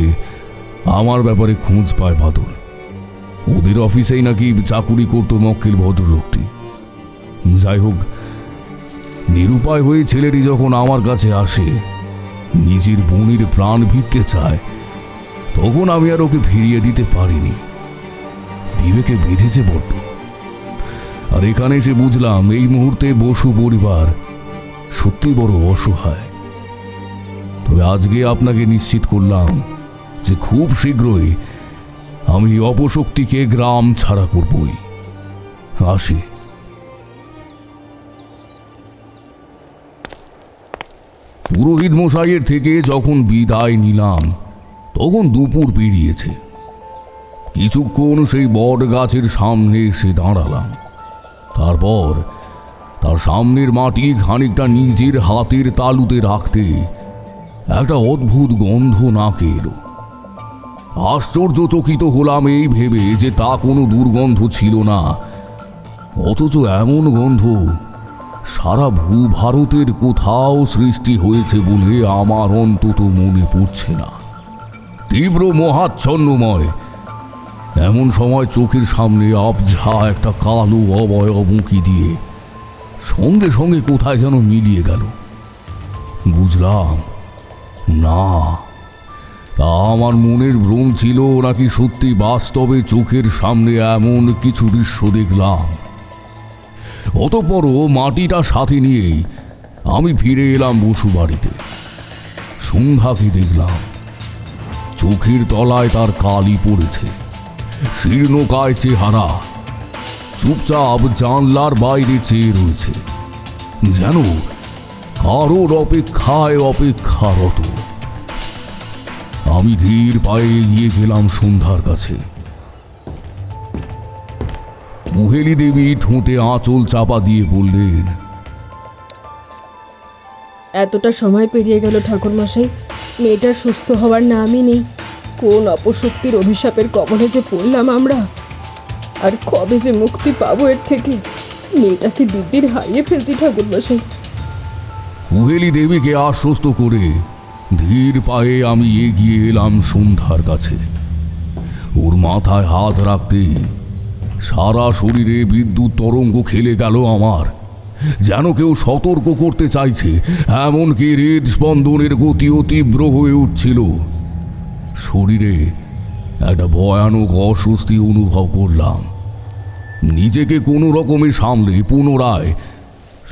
আমার ব্যাপারে খোঁজ পায় বাদল। ওদের অফিসেই নাকি চাকুরি করতো মক্কেল ভদ্রলোকটি। যাই হোক, নিরুপায় হয়ে ছেলেটি যখন আমার কাছে আসে, নিজের বোনের প্রাণ ভিক্ষে চায়, তখন আমি আর ওকে ফিরিয়ে দিতে পারিনি। বিবেকে বেঁধেছে বড্ড। আর এখানে এসে বুঝলাম এই মুহূর্তে বসু পরিবার সত্যি বড় অসহায়। তবে আজকে আপনাকে নিশ্চিত করলাম যে খুব শীঘ্রই আমি অপশক্তিকে গ্রাম ছাড়া করবই। আসি। পুরোহিত মশাইয়ের থেকে যখন বিদায় নিলাম তখন দুপুর পেরিয়েছে। কিছুক্ষণ সেই বট গাছের সামনে এসে দাঁড়ালাম। তারপর তার সামনের মাটি খানিকটা নিজের হাতের তালুতে রাখতে একটা অদ্ভুত গন্ধ নাকে এলো। আশ্চর্যচকিত হলাম এই ভেবে যে তা কোনো দুর্গন্ধ ছিল না, অথচ এমন গন্ধ সারা ভূভারতের কোথাও সৃষ্টি হয়েছে বলে আমার অন্তত মনে পড়ছে না। তীব্র মহাচ্ছন্নময় এমন সময় চোখের সামনে আবঝা একটা কালো অবয়ব উঁকি দিয়ে সঙ্গে সঙ্গে কোথায় যেন মিলিয়ে গেল। বুঝলাম না, তা আমার মনের ভ্রম ছিল নাকি সত্যি বাস্তবে চোখের সামনে এমন কিছু দৃশ্য দেখলাম। অতঃপর মাটিটা সাথে নিয়েই আমি ফিরে এলাম বসু বাড়িতে। সন্ধ্যাকে দেখলাম, চোখের তলায় তার কালি পড়েছে, শীর্ণকায় চেহারা, চুপচাপ জানলার বাইরে চেয়ে রয়েছে, যেন কারোর অপেক্ষায় অপেক্ষারত। আমি ধীর পায়ে এগিয়ে গেলাম সন্ধ্যার কাছে। কুহেলি দেবী ঠোঁটে আঁচল চাপা দিয়ে বললেন, এতটা সময় পেরিয়ে গেল ঠাকুরমশাই, মেয়েটার সুস্থ হওয়ার নামই নেই। কোন অপশক্তির অভিশাপের কবলে যে পড়লাম আমরা, আর কবে যে মুক্তি পাবো এর থেকে। মেয়েটাকে দিদির হারিয়ে ফেলছি ঠাকুরমশাই। কুহেলি দেবীকে আশ্বস্ত করে ধীর পায়ে আমি এগিয়ে এলাম সন্ধ্যার কাছে। ওর মাথায় হাত রাখতে সারা শরীরে বিদ্যুৎ তরঙ্গ খেলে গেল আমার, যেন কেউ সতর্ক করতে চাইছে। এমনকি হৃদস্পন্দনের গতিও তীব্র হয়ে উঠছিল। শরীরে একটা ভয়ানক অস্বস্তি অনুভব করলাম। নিজেকে কোনো রকমে সামলে পুনরায়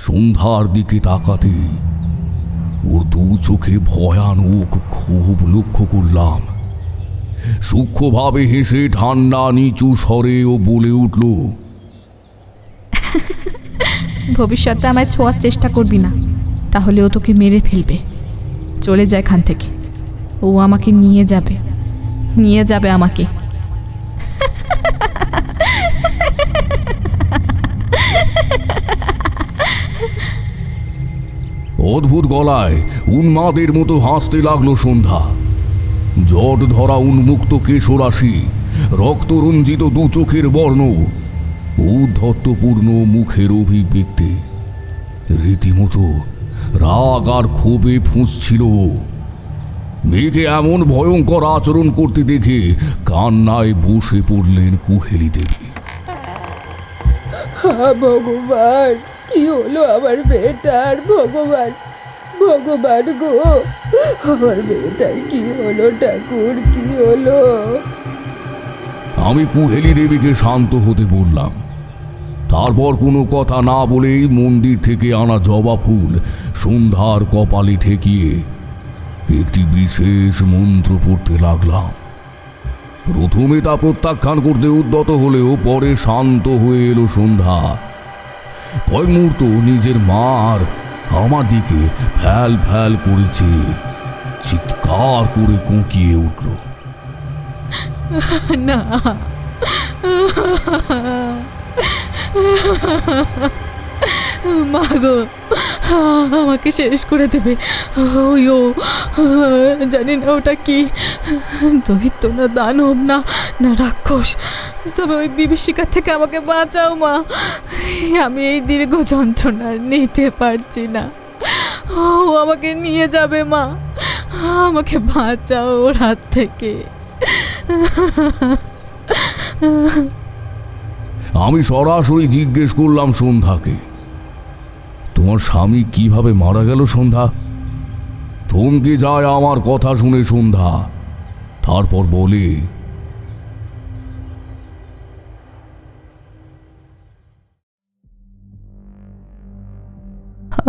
সন্ধ্যার দিকে তাকাতে ওর দু চোখে ভয়ানক ক্ষোভ লক্ষ্য করলাম। সূক্ষ্মভাবে হেসে ঠান্ডা নিচু স্বরে ও বলে উঠল, ভবিষ্যতে আমায় ছোঁয়ার চেষ্টা করবি না, তাহলে ও তোকে মেরে ফেলবে। চলে যায় এখান থেকে, ও আমাকে নিয়ে যাবে আমাকে। অদ্ভুত গলায় উন্মাদের মতো হাসতে লাগলো সন্ধ্যা। জট ধরা উন্মুক্ত কেশরাশি, রক্তরঞ্জিত দু চোখের বর্ণ, ঔদ্ধত্যপূর্ণ মুখের অভিব্যক্তি, রীতিমতো রাগ আর ক্ষোভে ফুঁসছিল। মেয়েকে এমন ভয়ঙ্কর আচরণ করতে দেখে কান্নায় বসে পড়লেন কুহেলি দেবী। ভগবান, কি হলো আমার মেয়েটার? ভগবান, ভগবান গো, আমার মেয়েটার কি হলো? ঠাকুর, কি হলো? আমি কুহেলি দেবীকে শান্ত হতে বললাম। তারপর কোনো কথা না বলেই মন্দির থেকে আনা জবা ফুল সন্ধ্যার কপালে ঠেকিয়ে একটি বিশেষ মন্ত্র পড়তে লাগলাম। প্রথমে তা প্রত্যাখ্যান করতে উদ্যত হলেও পরে শান্ত হয়ে এলো সন্ধ্যা। কয়েক মুহূর্ত নিজের মা আর আমার দিকে ফ্যাল ফ্যাল করেছে, চিৎকার করে কুঁকিয়ে উঠল, না, মা গো, আমাকে শেষ করে দেবে। ও জানি না ওটা কি, দৈত্য না দানব না রাক্ষস, তবে ওই বিভীষিকা থেকে আমাকে বাঁচাও মা। আমি এই দীর্ঘ যন্ত্রণা নিতে পারছি না। ও আমাকে নিয়ে যাবে মা, আমাকে বাঁচাও ওর হাত থেকে। আমি সরাসরি জিজ্ঞেস করলাম সন্ধ্যাকে, তোমার স্বামী কিভাবে মারা গেল সন্ধ্যা? থমকে যায় আমার কথা শুনে সন্ধ্যা, তারপর বলে,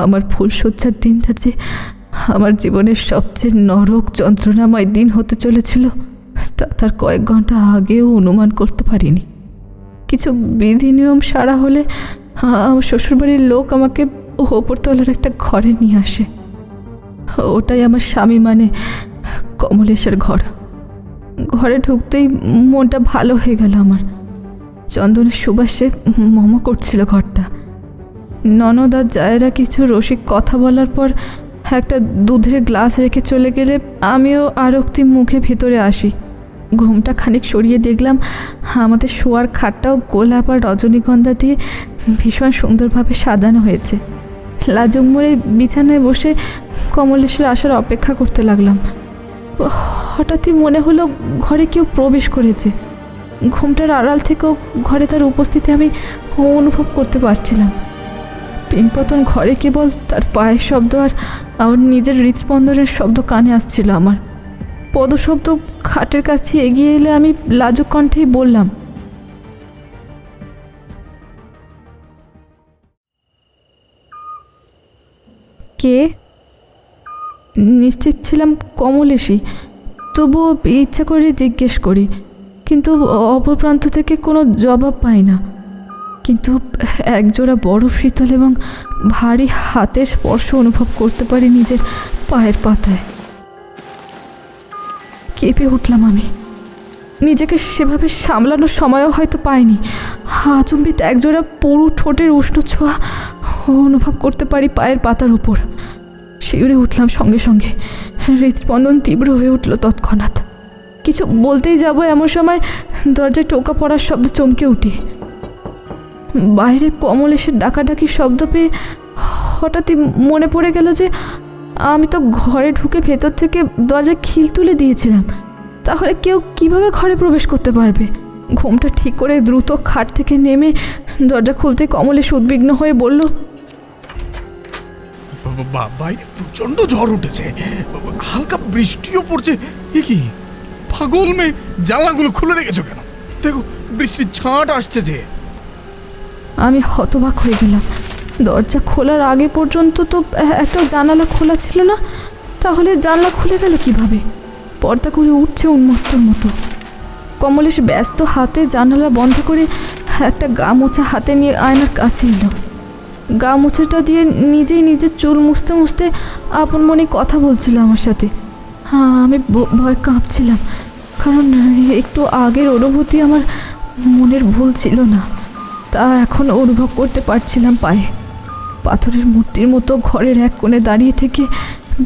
আমার ফুলশয্যার দিনটা যে আমার জীবনের সবচেয়ে নরক যন্ত্রণাময় দিন হতে চলেছিল, তা তার কয়েক ঘন্টা আগেও অনুমান করতে পারিনি। কিছু বিধি নিয়ম সারা হলে আমার শ্বশুরবাড়ির লোক আমাকে ওপরতলার একটা ঘরে নিয়ে আসে। ওটাই আমার স্বামী মানে কমলেশের ঘর। ঘরে ঢুকতেই মনটা ভালো হয়ে গেল আমার। চন্দনের সুবাসে মম করছিল ঘরটা। ননদ আর জায়েরা কিছু রসিক কথা বলার পর একটা দুধের গ্লাস রেখে চলে গেলে আমিও আরক্তি মুখে ভেতরে আসি। ঘুমটা খানিক সরিয়ে দেখলাম আমাদের শোয়ার খাটটাও গোলাপ আর রজনীগন্ধা দিয়ে ভীষণ সুন্দরভাবে সাজানো হয়েছে। লাজুক মোড়ে বিছানায় বসে কমলেশের আসার অপেক্ষা করতে লাগলাম। হঠাৎই মনে হলো ঘরে কেউ প্রবেশ করেছে। ঘুমটার আড়াল থেকেও ঘরে তার উপস্থিতি আমি অনুভব করতে পারছিলাম। পিনপতন ঘরে কেবল তার পায়ের শব্দ আর আমার নিজের হৃদস্পন্দনের শব্দ কানে আসছিল। আমার পদশব্দ খাটের কাছে এগিয়ে এলে আমি লাজুক কণ্ঠেই বললাম, কে? নিশ্চিত ছিলাম কমলেশই, তবুও ইচ্ছা করে জিজ্ঞেস করি, কিন্তু অপর প্রান্ত থেকে কোনো জবাব পাই না। কিন্তু একজোড়া বরফ শীতল এবং ভারী হাতের স্পর্শ অনুভব করতে পারি নিজের পায়ের পাতায়। কেঁপে উঠলাম আমি। নিজেকে সেভাবে সামলানোর সময়ও হয়তো পাইনি। আচম্বিত একজোড়া পুরু ঠোঁটের উষ্ণ ছোঁয়া অনুভব করতে পারি পায়ের পাতার উপর। শিউরে উঠলাম সঙ্গে সঙ্গে। হৃদস্পন্দন তীব্র হয়ে উঠল তৎক্ষণাৎ। কিছু বলতেই যাব এমন সময় দরজায় টোকা পড়ার শব্দ চমকে উঠি। বাইরে কমলেশের ডাকাডাকি শব্দ পেয়ে হঠাৎই মনে পড়ে গেল যে আমি তো ঘরে ঢুকে ভেতর থেকে দরজায় খিল তুলে দিয়েছিলাম। তাহলে কেউ কিভাবে ঘরে প্রবেশ করতে পারবে? ঘুমটা ঠিক করে দ্রুত খাট থেকে নেমে দরজা খুলতে কমলেশ উদ্বিগ্ন হয়ে বলল, বাইরে প্রচন্ড ঝড় উঠেছে, হালকা বৃষ্টিও পড়ছে। এ কি পাগল মেয়ে, জানলাগুলো খুলে রেখেছো কেন? দেখো বৃষ্টির ছাঁট আসছে যে। আমি হতবাক হয়ে গেলাম। দরজা খোলার আগে পর্যন্ত তো একটা জানালা খোলা ছিল না, তাহলে জানলা খুলে গেল কিভাবে? পর্দা করে উঠছে উন্মত্তর মতো। কমলেশ ব্যস্ত হাতে জানালা বন্ধ করে একটা গা মোছা হাতে নিয়ে আয়নার কাছে এলো। গা মোছাটা দিয়ে নিজেই নিজের চুল মুছতে মুছতে আপন মনে কথা বলছিল আমার সাথে। হ্যাঁ, আমি ভয় কাঁপছিলাম, কারণ একটু আগের অনুভূতি আমার মনের ভুল ছিল না, তা এখন অনুভব করতে পারছিলাম পায়ে। পাথরের মূর্তির মতো ঘরের এক কোণে দাঁড়িয়ে থেকে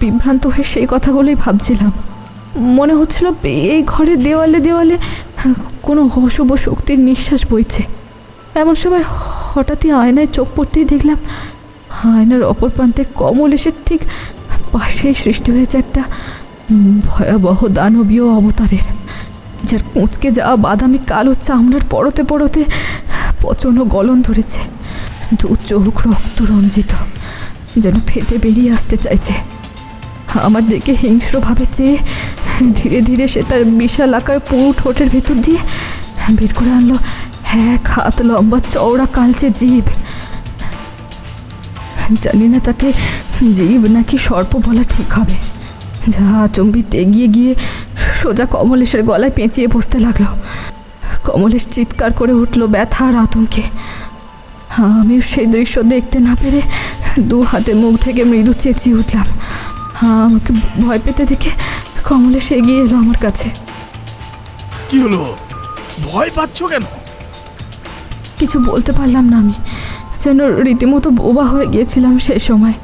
বিভ্রান্ত হয়ে সেই কথাগুলোই ভাবছিলাম। মনে হচ্ছিল এই ঘরের দেওয়ালে দেওয়ালে কোনো অশুভ শক্তির নিঃশ্বাস বইছে। এমন সময় হঠাৎই আয়নায় চোখ পড়তেই দেখলাম আয়নার অপর প্রান্তে কমলেশের ঠিক পাশেই সৃষ্টি হয়েছে একটা ভয়াবহ দানবীয় অবতারের, যার কুঁচকে যাওয়া বাদামি কালো চামড়ার পরতে পরতে প্রচণ্ড গলন ধরেছে। দু চোখ রক্ত রঞ্জিত, যেন ফেটে বেরিয়ে আসতে চাইছে। আমার দিকে হিংস্রভাবে চেয়ে ধীরে ধীরে সে তার বিশাল আকার পুরো ঠোঁটের ভেতর দিয়ে বের করে আনলো 1 হাত লম্বা চওড়া কালচে জীব। জানি না তাকে জীব নাকি সর্প বলা ঠিক হবে। যা আচম্বিত এগিয়ে গিয়ে সোজা কমলেশের গলায় পেঁচিয়ে বসতে লাগলো। কমলেশ চিৎকার করে উঠলো ব্যথা আর আতঙ্কে। আমিও সেই দৃশ্য দেখতে না পেরে 2 হাতে মুখ থেকে মৃদু চেঁচিয়ে উঠলাম। আমাকে ভয় পেতে দেখে কমলেশ এগিয়ে এলো আমার কাছে। কি হলো, ভয় পাচ্ছ কেন? কিছু বলতে পারলাম না, আমি যেন রীতিমতো বোবা হয়ে গিয়েছিলাম সেই সময়।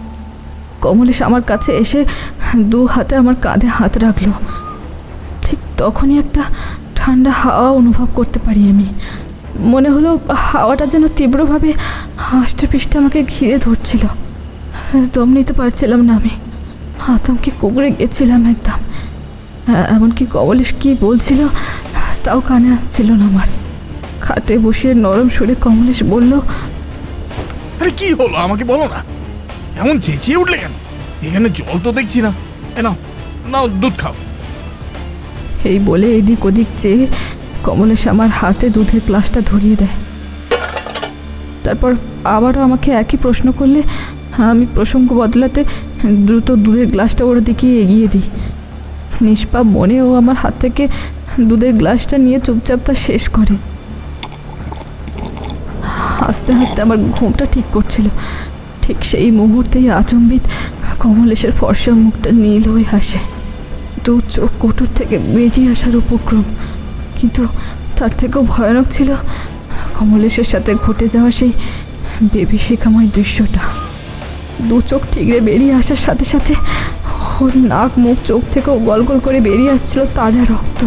কমলেশ আমার কাছে এসে 2 হাতে আমার কাঁধে হাত রাখলো। ঠিক তখনই একটা ঠান্ডা হাওয়া অনুভব করতে পারি আমি। মনে হলো হাওয়াটা যেন তীব্রভাবে আষ্টপৃষ্ঠে আমাকে ঘিরে ধরছিল। দম নিতে পারছিলাম না, আমি আতঙ্কে কুঁকড়ে গেছিলাম একদম। এমনকি কমলেশ কী বলছিল তাও কানে আসছিল না আমার। খাটে বসিয়ে নরম সুরে কমলেশ বলল, আরে কি হলো আমাকে বলো না, এমন চেঁচিয়ে উঠলে কেন? এখানে জল তো দেখছি না। নাও নাও, দুধ খাও। এই বলে এদিক ওদিক চেয়ে কমলেশ আমার হাতে দুধের গ্লাসটা ধরিয়ে দেয়। তারপর আবারও আমাকে একই প্রশ্ন করলে আমি প্রসঙ্গ বদলাতে দ্রুত দুধের গ্লাসটা ওর দিকে এগিয়ে দিই। নিষ্পাপ মনে ও আমার হাত থেকে দুধের গ্লাসটা নিয়ে চুপচাপ তা শেষ করে। হাসতে হাসতে আমার ঘুমটা ঠিক করছিল। ঠিক সেই মুহূর্তেই আচম্বিত কমলেশের ফর্সা মুখটা নীল হয়ে হাসে। 2 চোখ কোটর থেকে বেরিয়ে আসার উপক্রম। কিন্তু তার থেকেও ভয়ানক ছিল কমলেশের সাথে ঘটে যাওয়া সেই বিভীষিকাময় দৃশ্যটা। 2 চোখ ঠিকরে বেরিয়ে আসার সাথে সাথে ওর নাক মুখ চোখ থেকেও গল গল করে বেরিয়ে আসছিল তাজা রক্ত।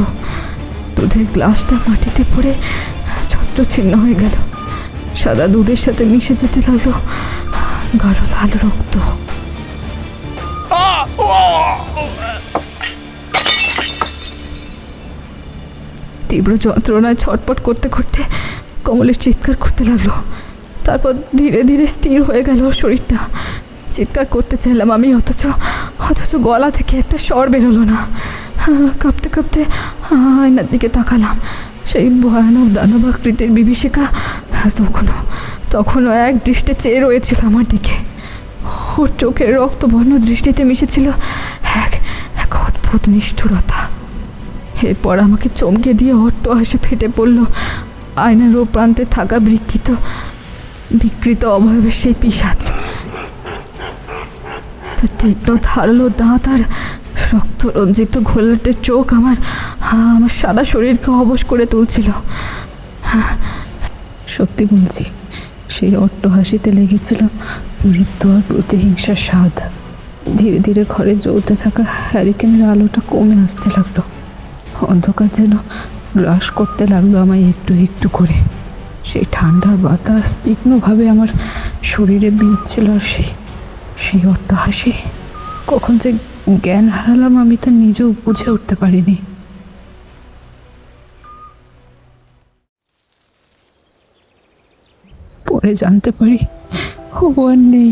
দুধের গ্লাসটা মাটিতে পড়ে ছত্রছিন্ন হয়ে গেল। সাদা দুধের সাথে মিশে যেতে লাগলো গাঢ় লাল রক্ত। তীব্র যন্ত্রণায় ছটপট করতে করতে কমলেশ চিৎকার করতে লাগলো। তারপর ধীরে ধীরে স্থির হয়ে গেল শরীরটা। চিৎকার করতে চাইলাম আমি, অথচ গলা থেকে একটা স্বর বেরোলো না। কাঁপতে কাঁপতে আয়নার দিকে তাকালাম। সেই ভয়ানক দানবাকৃতির বিভীষিকা তখনও এক দৃষ্টে চেয়ে রয়েছিল আমার দিকে। ওর চোখের রক্তবর্ণ দৃষ্টিতে মিশেছিল এক অদ্ভুত নিষ্ঠুরতা। এরপর আমাকে চমকে দিয়ে অট্ট হাসি ফেটে পড়ল আয়নার ও প্রান্তে থাকা বিকৃত অবয়বের সেই পিশাচ। তার তীক্ষ্ণ ধারালো দাঁত আর রক্তরঞ্জিত ঘোলাটে চোখ আমার সারা শরীরকে অবশ করে তুলছিল। সত্যি বলছি, সেই অট্ট হাসিতে লেগেছিল মৃত্যু আর প্রতিহিংসার স্বাদ। ধীরে ধীরে ঘরে জ্বলতে থাকা হ্যারিকেনের আলোটা কমে আসতে লাগলো। অন্ধকার যেন গ্রাস করতে লাগলো আমায় একটু একটু করে। সেই ঠান্ডা বাতাস তীক্ষ্ণভাবে আমার শরীরে বিঁধছিল। আর সেই অট্টহাসি, কখন যে জ্ঞান হারালাম আমি তা নিজেও বুঝে উঠতে পারিনি। পরে জানতে পারি ও আর নেই।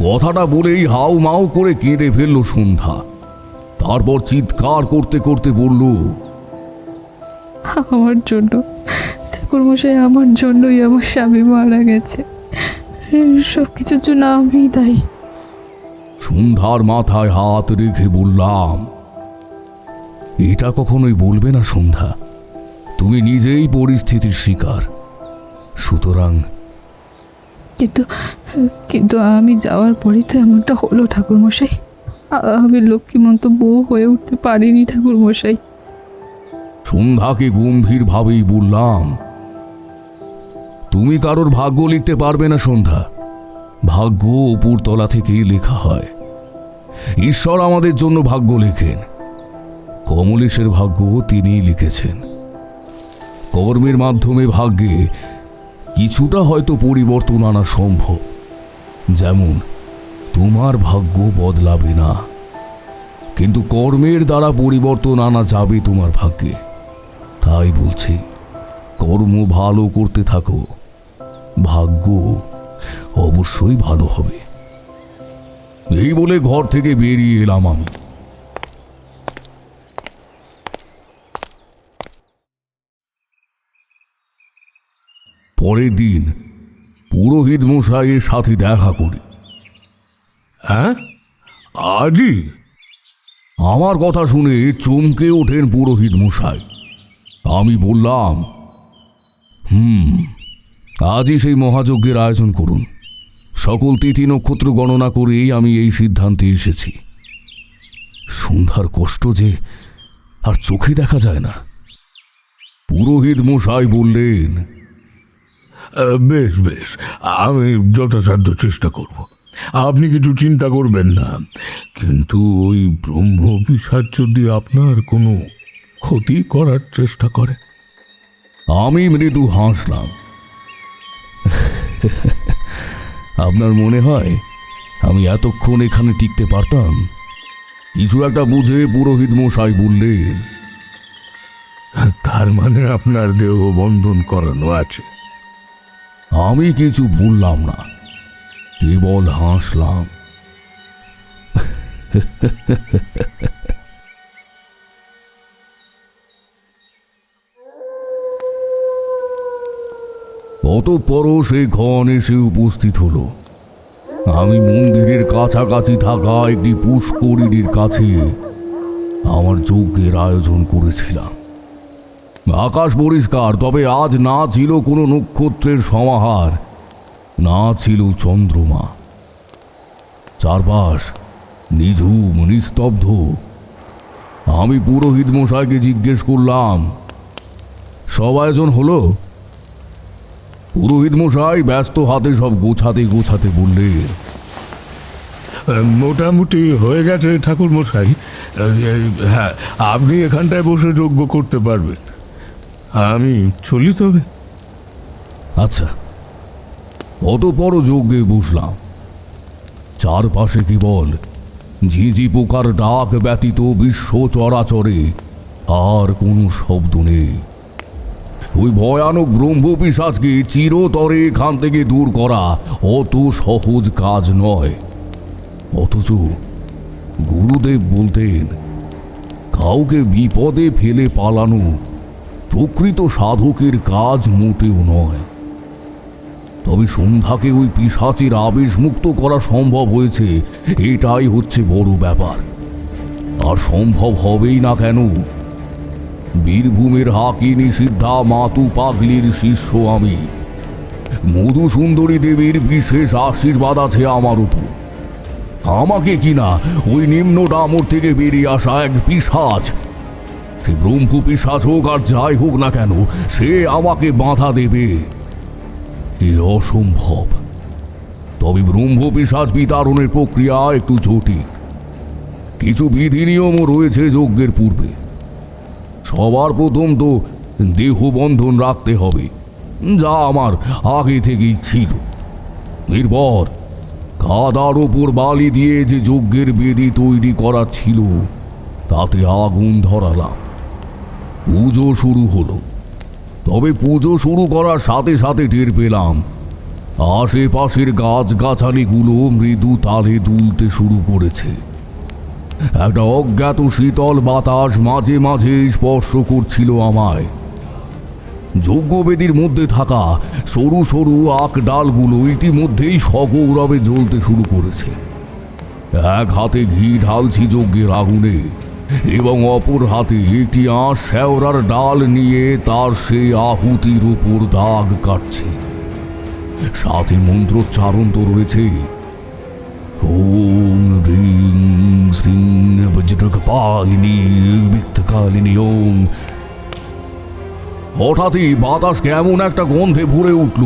কথাটা বলেই হাউ মাউ করে কেঁদে ফেলল সন্ধ্যা। তারপর চিৎকার করতে করতে বলল, আমার জন্য, ঠাকুরমশাই, আমার জন্যই আমার স্বামী মারা গেছে। সব কিছুর জন্য আমিই দায়ী। সন্ধ্যার মাথায় হাত রেখে বললাম, এটা কখনোই বলবে না সন্ধ্যা, তুমি নিজেই পরিস্থিতির শিকার। সুতরাং কিন্তু আমি যাওয়ার পরই তো এমনটা হলো ঠাকুরমশাই। আমি লক্ষ্মীমন্ত বউ হয়ে উঠতে পারিনি ঠাকুরমশাই। সন্ধ্যাকে গম্ভীরভাবেই বললাম, তুমি কারোর ভাগ্য লিখতে পারবে না সন্ধ্যা। ভাগ্য উপর তলা থেকেই লেখা হয়। ঈশ্বর আমাদের জন্য ভাগ্য লেখেন। কমলেশের ভাগ্য তিনিই লিখেছেন। কর্মের মাধ্যমে ভাগ্যে কিছুটা হয়তো পরিবর্তন আনা সম্ভব। যেমন তোমার ভাগ্য বদলাবে না, কিন্তু কর্মের দ্বারা পরিবর্তন আনা যাবে তোমার ভাগ্যে। তাই বলছি, কর্ম ভালো করতে থাকো, ভাগ্য অবশ্যই ভালো হবে। এই বলে ঘর থেকে বেরিয়ে এলাম আমি। পরের দিন পুরোহিত মশাইয়ের সাথে দেখা করি। হ্যাঁ, আজই? আমার কথা শুনে চমকে ওঠেন পুরোহিত মশাই। আমি বললাম, আজই সেই মহাযজ্ঞের আয়োজন করুন। সকল তিথি নক্ষত্র গণনা করেই আমি এই সিদ্ধান্তে এসেছি। সন্ধ্যার কষ্ট যে আর চোখে দেখা যায় না। পুরোহিত মশাই বললেন, বেশ বেশ, আমি যথাসাধ্য চেষ্টা করব। আপনি কিছু চিন্তা করবেন না। কিন্তু ওই ব্রহ্ম পিশাচ যদি আপনার কোনো ক্ষতি করার চেষ্টা করে। আমি মৃদু হাসলাম। আপনার মনে হয় আমি এতক্ষণ এখানে টিকতে পারতাম? কিছু একটা বুঝে পুরোহিত মশাই বললেন, তার মানে আপনার দেহ বন্ধন করানো আছে? আমি কিছু বললাম না, কেবল হাসলাম। অতঃপর সে ক্ষণ এসে উপস্থিত হলো। আমি মন্দিরের কাছাকাছি থাকা একটি পুষ্করিণীর কাছে আমার যজ্ঞের আয়োজন করেছিলাম। আকাশ পরিষ্কার, তবে আজ না ছিল কোনো নক্ষত্রের সমাহার, না ছিল চন্দ্রমা। চারপাশ নিঝুম নিস্তব্ধ। আমি পুরোহিত মশাইকে জিজ্ঞেস করলাম, সব আয়োজন হলো? পুরোহিত মশাই ব্যস্ত হাতে সব গোছাতে গোছাতে বললেন, মোটামুটি হয়ে গেছে ঠাকুর মশাই। হ্যাঁ, আপনি এখানটায় বসে যজ্ঞ করতে পারবেন। আমি চলি তবে। আচ্ছা। অতঃপর যজ্ঞে বসলাম। চারপাশে কেবল ঝিঝি পোকার ডাক ব্যতীত বিশ্ব চরাচরে আর কোনো শব্দ নেই। ওই ভয়ানক ব্রহ্ম পিশাচকে চিরতরে এখান থেকে দূর করা অত সহজ কাজ নয়। অথচ গুরুদেব বলতেন, কাউকে বিপদে ফেলে পালানো প্রকৃত সাধকের কাজ মোটেও নয়। তবে সন্ধ্যাকে ওই পিশাচের আবেশ মুক্ত করা সম্ভব হয়েছে, এটাই হচ্ছে বড় ব্যাপার। আর সম্ভব হবেই না কেন? বীরভূমের হাকিনী সিদ্ধা মাতু পাগলির শিষ্য আমি। মধুসুন্দরী দেবীর বিশেষ আশীর্বাদ আছে আমার উপর। আমাকে কিনা ওই নিম্ন ডামর থেকে বেরিয়ে আসা এক পিশাচ সে ব্রহ্মপিশাচ হোক আর যাই হোক না কেন, সে আমাকে বাধা দেবে এ অসম্ভব। তবে ব্রহ্মপিশাচ বিতাড়নের প্রক্রিয়া একটু জটিল। কিছু বিধি নিয়মও রয়েছে যজ্ঞের পূর্বে। সবার প্রথম তো দেহবন্ধন রাখতে হবে, যা আমার আগে থেকেই ছিল। এরপর কাদার ওপর বালি দিয়ে যে যজ্ঞের বেদি তৈরি করা ছিল তাতে আগুন ধরালাম। পুজো শুরু হলো। তবে পুজো শুরু করার সাথে সাথে টের পেলাম আশেপাশের গাছগাছালিগুলো মৃদু তালে দুলতে শুরু করেছে। একটা অজ্ঞাত শীতল বাতাস মাঝে মাঝে স্পর্শ করছিল আমায়। যজ্ঞবেদীর মধ্যে থাকা সরু সরু আখ ডালগুলো ইতিমধ্যেই সগৌরবে জ্বলতে শুরু করেছে। এক হাতে ঘি ঢালছি যজ্ঞের আগুনে এবং অপর হাতে একটি আঁশ শ্যাওড়ার ডাল নিয়ে তার সেই আহুতির উপর দাগ কাটছি। সাথে মন্ত্রোচ্চারণ তো রয়েছে। ওম হ্রিং শ্রীং বজ্রকপালিনী বিত্তকালিনী ওম। হঠাৎই বাতাস কেমন একটা গন্ধে ভরে উঠল।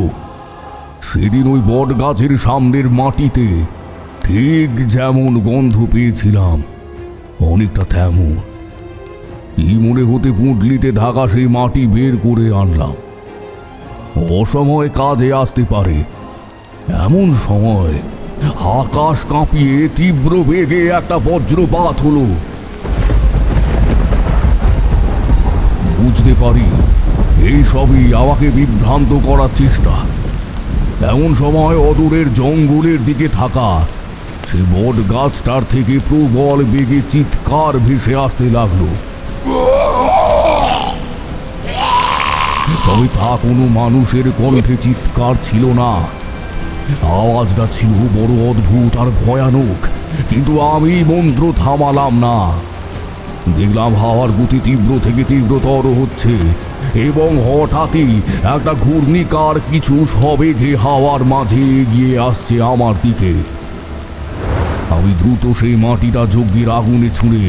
সেদিন ওই বট গাছের সামনের মাটিতে ঠিক যেমন গন্ধ পেয়েছিলাম অনেকটা তেমন। কি মনে হতে পুঁটলিতে ঢাকা সেই মাটি বের করে আনলাম। অসময়ে কাজে আসতে পারে এমন সময় আকাশ কাঁপিয়ে তীব্র বেগে একটা বজ্রপাত হলো। বুঝতে পারি এই সবই আমাকে বিভ্রান্ত করার চেষ্টা। এমন সময় অদূরের জঙ্গলের দিকে থাকা সে বট গাছটার থেকে প্রবল বেগে চিৎকার ভেসে আসতে লাগলো। তবে তা কোনো মানুষের কণ্ঠে চিৎকার ছিল না। আওয়াজটা ছিল বড় অদ্ভুত আর ভয়ানক। কিন্তু আমি মন্ত্র থামালাম না। দেখলাম হাওয়ার গতি তীব্র থেকে তীব্রতর হচ্ছে এবং হঠাৎই একটা ঘূর্ণিকার কিছু সবেগে হাওয়ার মাঝে এগিয়ে আসছে আমার দিকে। আমি দ্রুত সেই মাটিটা যজ্ঞের আগুনে ছুঁড়ে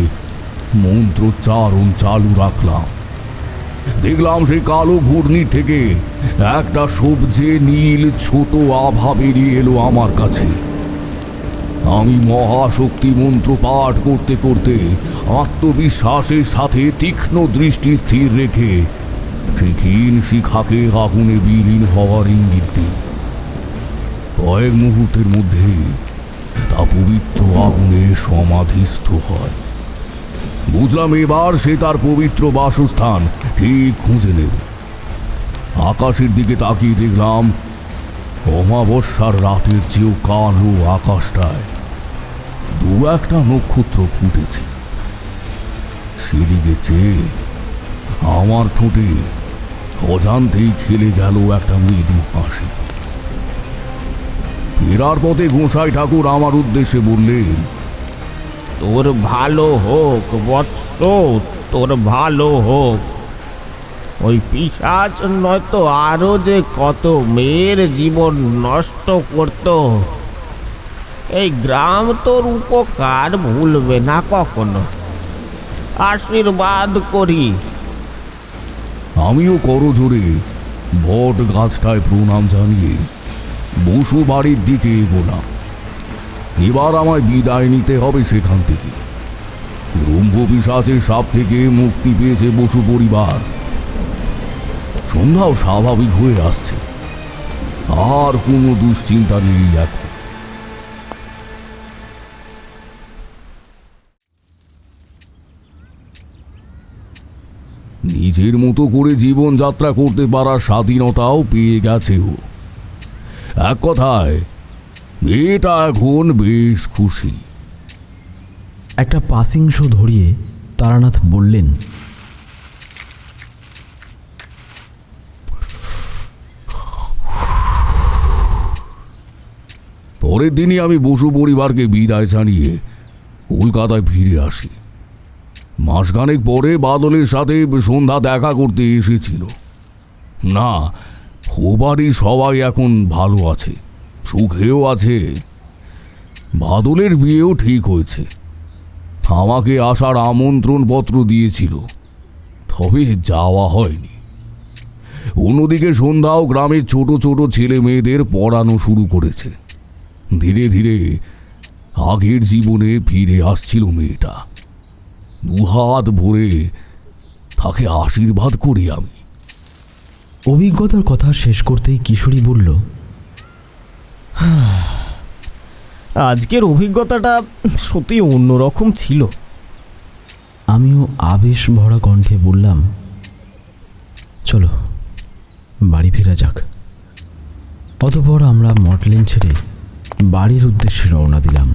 মন্ত্রোচ্চারণ চালু রাখলাম। দেখলাম সেই কালো ঘূর্ণির থেকে একটা সবজে নীল ছোট আভা বেরিয়ে এলো আমার কাছে। আমি মহাশক্তি মন্ত্র পাঠ করতে করতে আত্মবিশ্বাসের সাথে তীক্ষ্ণ দৃষ্টি স্থির রেখে সেই ক্ষীণ শিখাকে আগুনে বিলীন হওয়ার ইঙ্গিত দিই। কয়েক মুহূর্তের মধ্যে তা পবিত্র আগুনে সমাধিস্থ হয়। বুঝলাম এবার সে তার পবিত্র বাসস্থান ঠিক খুঁজে নেবে। আকাশের দিকে তাকিয়ে দেখলাম অমাবস্যার রাতের চেয়েও কালো আকাশটায় দু একটা নক্ষত্র ফুটেছে। সেদিকে চেয়ে আমার ঠোঁটে অজান্তেই খেলে গেল একটা মৃদু হাসি। ফেরার পথে গোসাই ঠাকুর আমার উদ্দেশ্যে বললেন, তোর ভালো হোক বৎস, তোর ভালো হোক। ওই পিশাচ নয়তো আরো যে কত মেয়ের জীবন নষ্ট করত। এই গ্রাম তোর উপকার ভুলবে না কখনো। আশীর্বাদ করি। আমিও করজোরে বট গাছটায় প্রণাম জানিয়ে বসু বাড়ির দিকে এগোলাম। এবার আমায় বিদায় নিতে হবে সেখান থেকে। ব্রহ্মপিশাচের সাপ থেকে মুক্তি পেয়েছে বসু পরিবার। সন্ধ্যাও স্বাভাবিক হয়ে আসছে। আর কোনো দুশ্চিন্তা নেই এখন। নিজের মতো করে জীবনযাত্রা করতে পারার স্বাধীনতাও পেয়ে গেছে ও। এক কথায় এটা এখন বেশ খুশি। একটা পাসিং শো ধরিয়ে তারানাথ বললেন, পরের দিনই আমি বসু পরিবারকে বিদায় জানিয়ে কলকাতায় ফিরে আসি। মাসখানেক পরে বাদলের সাথে সন্ধ্যা দেখা করতে এসেছিল। না, ও বাড়ির সবাই এখন ভালো আছে, সুখেও আছে। বাদলের বিয়েও ঠিক হয়েছে। আমাকে আসার আমন্ত্রণ পত্র দিয়েছিল, তবে যাওয়া হয়নি। অন্যদিকে সন্ধ্যাও গ্রামের ছোট ছোট ছেলে মেয়েদের পড়ানো শুরু করেছে। ধীরে ধীরে আগের জীবনে ফিরে আসছিল মেয়েটা। দুহাত ভরে তাকে আশীর্বাদ করি আমি। অভিজ্ঞতার কথা শেষ করতেই কিশোরী বলল, আজকের অভিজ্ঞতাটা সত্যি অন্যরকম ছিল। আমিও আবেশ ভরা কণ্ঠে বললাম, চলো বাড়ি ফেরা যাক। অতঃপর আমরা মটলেন ছেড়ে বাড়ির উদ্দেশ্যে রওনা দিলাম।